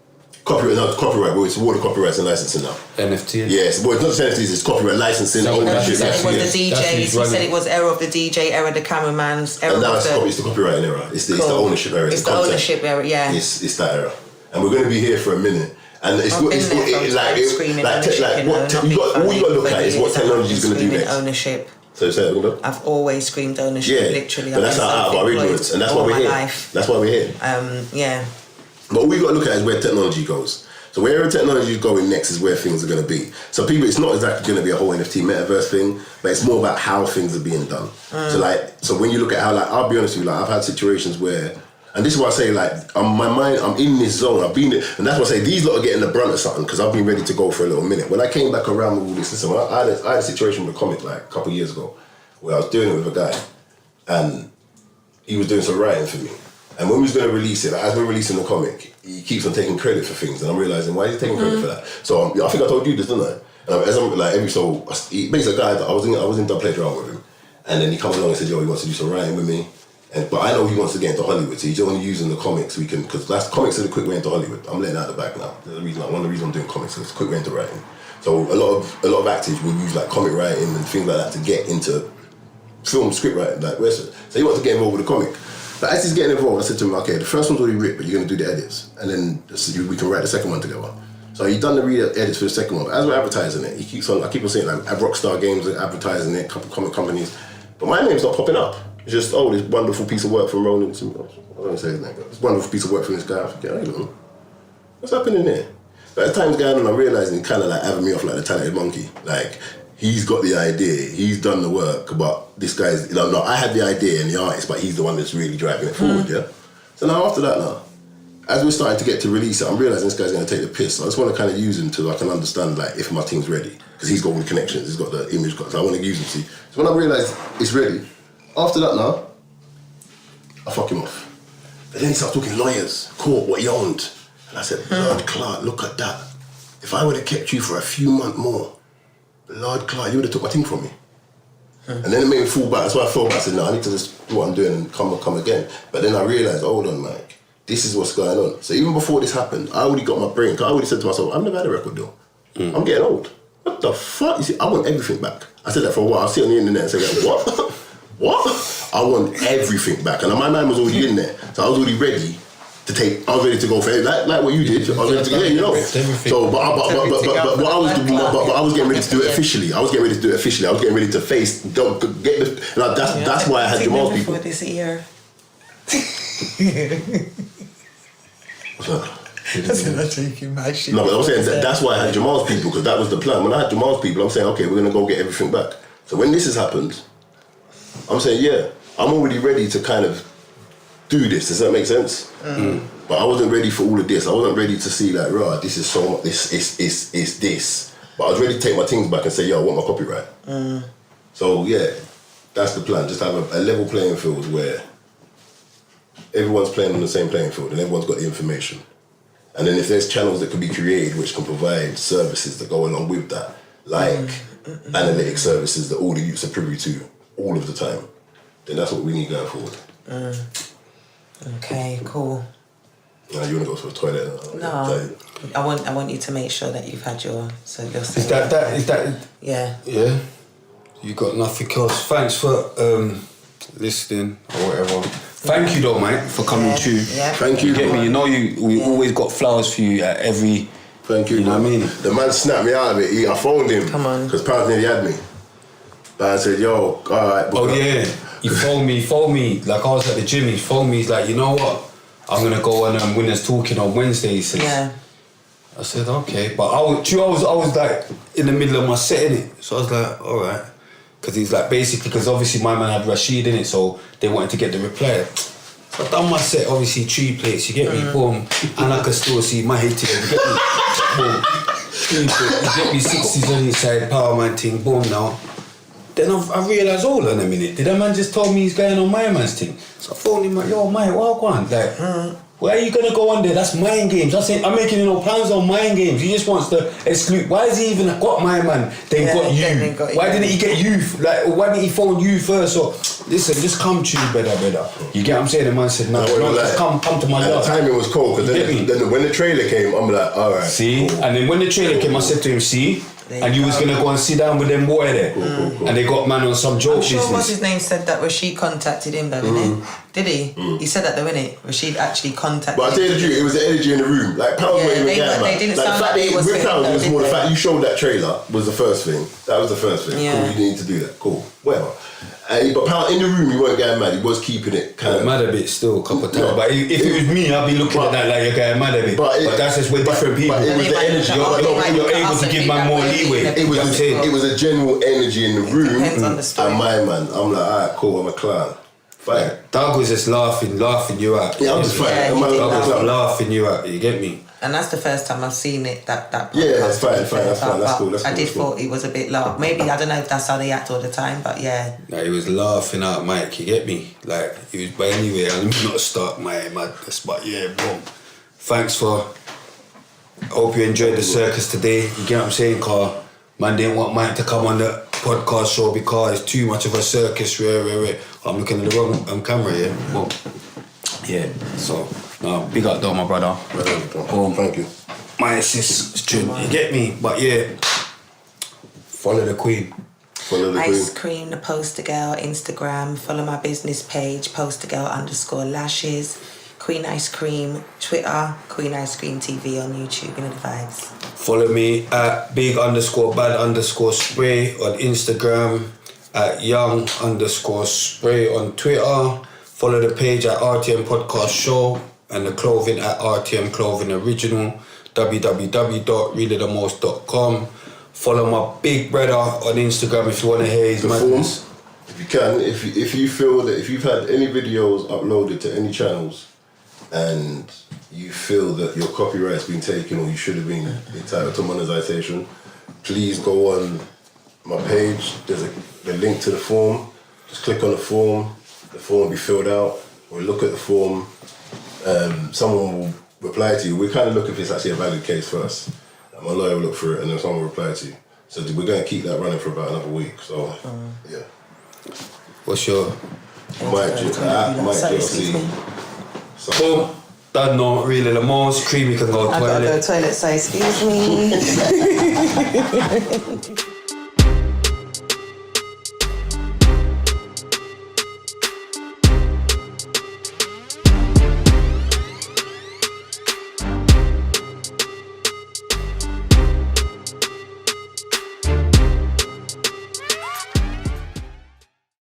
Speaker 6: Copyright, but it's more the copyrights and licensing now.
Speaker 1: NFT.
Speaker 6: Yes, but it's not just NFTs, it's copyright licensing,
Speaker 1: So
Speaker 6: ownership.
Speaker 3: You said it was the
Speaker 1: That's
Speaker 3: DJs.
Speaker 1: who's
Speaker 3: You said
Speaker 1: running.
Speaker 3: it was era of the DJ, era of the cameraman's, era
Speaker 6: And now
Speaker 3: of
Speaker 6: it's the copyright era. It's the ownership era.
Speaker 3: It's the
Speaker 6: content.
Speaker 3: ownership era, yeah.
Speaker 6: It's that era. And we're going to be here for a minute. And it's
Speaker 3: I've been there from
Speaker 6: like
Speaker 3: screaming ownership,
Speaker 6: like
Speaker 3: you know,
Speaker 6: what
Speaker 3: not
Speaker 6: you got.
Speaker 3: being
Speaker 6: All you got to look
Speaker 3: funny,
Speaker 6: at is
Speaker 3: but
Speaker 6: what technology is going to do
Speaker 3: screaming
Speaker 6: next.
Speaker 3: ownership.
Speaker 6: So say that again.
Speaker 3: I've always screamed ownership,
Speaker 6: Yeah,
Speaker 3: literally.
Speaker 6: but that's out of our ignorance, and that's why we're here.
Speaker 3: Life.
Speaker 6: That's why we're here.
Speaker 3: Yeah.
Speaker 6: But all we got to look at is where technology goes. So wherever technology is going next is where things are going to be. So people, it's not exactly going to be a whole NFT metaverse thing, but it's more about how things are being done. So when you look at how, like, I'll be honest with you, like, I've had situations where, and this is why I say, like, my mind, I'm in this zone. I've been, and that's why I say these lot are getting the brunt of something because I've been ready to go for a little minute. When I came back around with all this, listen, I had a situation with a comic like a couple of years ago where I was doing it with a guy, and he was doing some writing for me. And when we was going to release it, like, as we're releasing the comic, he keeps on taking credit for things, and I'm realizing why is he taking credit for that? So I think I told you this, didn't I? And as I'm like basically a guy that I was in dub play drama with him, and then he comes along and said, "Yo, he wants to do some writing with me," but I know he wants to get into Hollywood, so he's only using the comics because comics are the quick way into Hollywood. I'm letting out the back now. One of the reasons I'm doing comics is a quick way into writing. So a lot of actors will use like comic writing and things like that to get into film script writing, like Western. So he wants to get involved with the comic. But as he's getting involved, I said to him, okay, the first one's already written, but you're going to do the edits. And then we can write the second one together. So he done the edits for the second one. But as we're advertising it, I keep on saying, like, Rockstar Games are advertising it, a couple comic companies. But my name's not popping up. It's just, this wonderful piece of work from Roland. I don't want to say his name, but it's a wonderful piece of work from this guy. I forget, what's happening there? But as time's going on, I'm realising he's kind of like having me off like the talented monkey. Like, he's got the idea, he's done the work, but this guy's, no, I had the idea and the artist, but he's the one that's really driving it forward, yeah? So now after that now, as we're starting to get to release it, I'm realising this guy's going to take the piss. So I just want to kind of use him so I can understand, like, if my team's ready. Because he's got all the connections, he's got the image, so I want to use him, see. So when I realise it's ready, after that now, I fuck him off. But then he starts talking lawyers, court, what he owned. And I said, Lord Clark, look at that. If I would have kept you for a few months more, Lord Clark, you would have took my thing from me. And then it made me fall back. That's why I fell back. I said, no, I need to just do what I'm doing and come again. But then I realised, hold on, Mike, this is what's going on. So even before this happened, I already got my brain, because I already said to myself, I've never had a record deal. I'm getting old. What the fuck? You see, I want everything back. I said that for a while. I sit on the internet and say, like, what? What? I want everything back. And my mind was already in there. So I was already ready to take, I was ready to go for it, like what you did. I was ready to get, you know. So, but I was getting ready to do it officially. I was getting ready to face, that's why I had Jamal's people.
Speaker 3: For this year.
Speaker 5: That's taking my shit.
Speaker 6: No, but I'm saying that's why I had Jamal's people, because that was the plan. When I had Jamal's people, I'm saying, okay, we're gonna go get everything back. So when this has happened, I'm saying, yeah, I'm already ready to kind of do this. Does that make sense? But I wasn't ready for all of this. I wasn't ready to see like, right, this is so much. This is this. But I was ready to take my things back and say, yo, I want my copyright. So yeah, that's the plan. Just have a level playing field where everyone's playing on the same playing field and everyone's got the information. And then if there's channels that can be created which can provide services that go along with that, like analytic services that all the youths are privy to all of the time, then that's what we need going forward.
Speaker 3: Okay, cool.
Speaker 6: Now you want to go to the toilet?
Speaker 3: No, I want you to make sure that you've had your
Speaker 1: Is that
Speaker 3: yeah.
Speaker 1: Yeah. You got nothing else. Thanks for listening or whatever. Thank you though, mate, for coming to.
Speaker 3: Yeah.
Speaker 6: Thank you.
Speaker 1: You get me? You know we always got flowers for you at every
Speaker 6: Thank you.
Speaker 1: You know what I mean?
Speaker 6: The man snapped me out of it. I phoned him.
Speaker 3: Come on.
Speaker 6: Because Pounds nearly had me. But I said, yo, alright.
Speaker 1: Oh yeah, he phoned me. Like I was at the gym, he phoned me. He's like, you know what? I'm gonna go on Winners Talking on Wednesday. He says.
Speaker 3: Yeah.
Speaker 1: I said okay, but I was like in the middle of my set in it, so I was like, all right, because he's like basically because obviously my man had Rashid in it, so they wanted to get the reply. So I done my set, obviously 3 plates, you get me, boom, and I could still see my hit it, you get me, boom, 3 plates, you get me 60s on his side, power man thing, boom now. Then I realised, hold on a minute, did that man just told me he's going on my man's thing? So I phoned him like, yo mate, what on? Like, why are you gonna go on there? That's mind games. I'm making plans on mind games. He just wants to exclude. Why has he even got my man? Then got you. Why didn't he get you? Like, why didn't he phone you first? Or listen, just come to you, brother. You get what I'm saying? The man said, no, just come to my yard.
Speaker 6: The timing was cold because then when the trailer came, I'm like, all right.
Speaker 1: See, cool. And then when the trailer came, I said to him, see. And you was gonna go and sit down with them boy there, cool. And they got man on some joke business.
Speaker 3: I'm sure what's his name said that Rashid contacted him though, innit? Did he? He said that though, innit? Rashid actually contacted.
Speaker 6: But I tell you the truth, it was the energy in the room. Like Pounds weren't even getting
Speaker 3: they didn't sound like it was
Speaker 6: with Pounds, it was more the
Speaker 3: they?
Speaker 6: fact you showed that trailer was the first thing. That was the first thing.
Speaker 3: Yeah.
Speaker 6: Cool, you need to do that. Cool, whatever. But Pound in the room, he weren't getting mad. He was keeping it kind of
Speaker 1: mad a bit still, a couple of times. No, but if it was me, I'd be looking at that like you're getting mad a bit. But that's just we're different people.
Speaker 6: But it was the energy.
Speaker 1: You're able to give man more leeway.
Speaker 6: It was a general energy in the room.
Speaker 3: Depends on the story.
Speaker 6: And my man, I'm like, alright, cool, I'm a clown. Fine.
Speaker 1: Doug was just laughing you out.
Speaker 6: Yeah, I'm just fine.
Speaker 3: Yeah,
Speaker 1: Doug was laughing you out. You get me?
Speaker 3: And that's the first time I've seen it. That podcast.
Speaker 6: Yeah, that's fine. That's cool.
Speaker 3: I did thought it was a bit laugh. Maybe I don't know if that's how they act all the time, but yeah.
Speaker 1: Like he was laughing out, Mike. You get me? Like he was. But anyway, I'm not start my madness. But yeah, boom. Thanks for. Hope you enjoyed the circus today. You get what I'm saying, Carl? Man didn't want Mike to come on the podcast show because it's too much of a circus. I'm looking at the wrong camera, yeah. Well, yeah. So, big up though, my brother.
Speaker 6: Thank you.
Speaker 1: My assist, you get me? But yeah, follow the queen.
Speaker 3: Ice Cream, the Poster Girl, Instagram. Follow my business page, postergirl_lashes. Queen Ice Cream, Twitter, Queen Ice Cream TV on YouTube, you know the vibes.
Speaker 1: Follow me at big_bad_spray on Instagram, at young_spray on Twitter. Follow the page at RTM Podcast Show and the clothing at RTM Clothing Original, www.reallythemost.com. Follow my big brother on Instagram if you want to hear his madness.
Speaker 6: If you can, if you feel that if you've had any videos uploaded to any channels and you feel that your copyright's been taken or you should have been entitled to monetization, please go on my page. There's a link to the form. Just click on the form will be filled out. We'll look at the form. Someone will reply to you. We're kind of looking if it's actually a valid case first. My lawyer will look for it and then someone will reply to you. So we're going to keep that running for about another week. So, yeah.
Speaker 1: What's your...
Speaker 6: Mike GLC.
Speaker 1: Boom. Done not really the most. Creamy can go
Speaker 3: I
Speaker 1: toilet.
Speaker 3: gotta go toilet, so excuse me.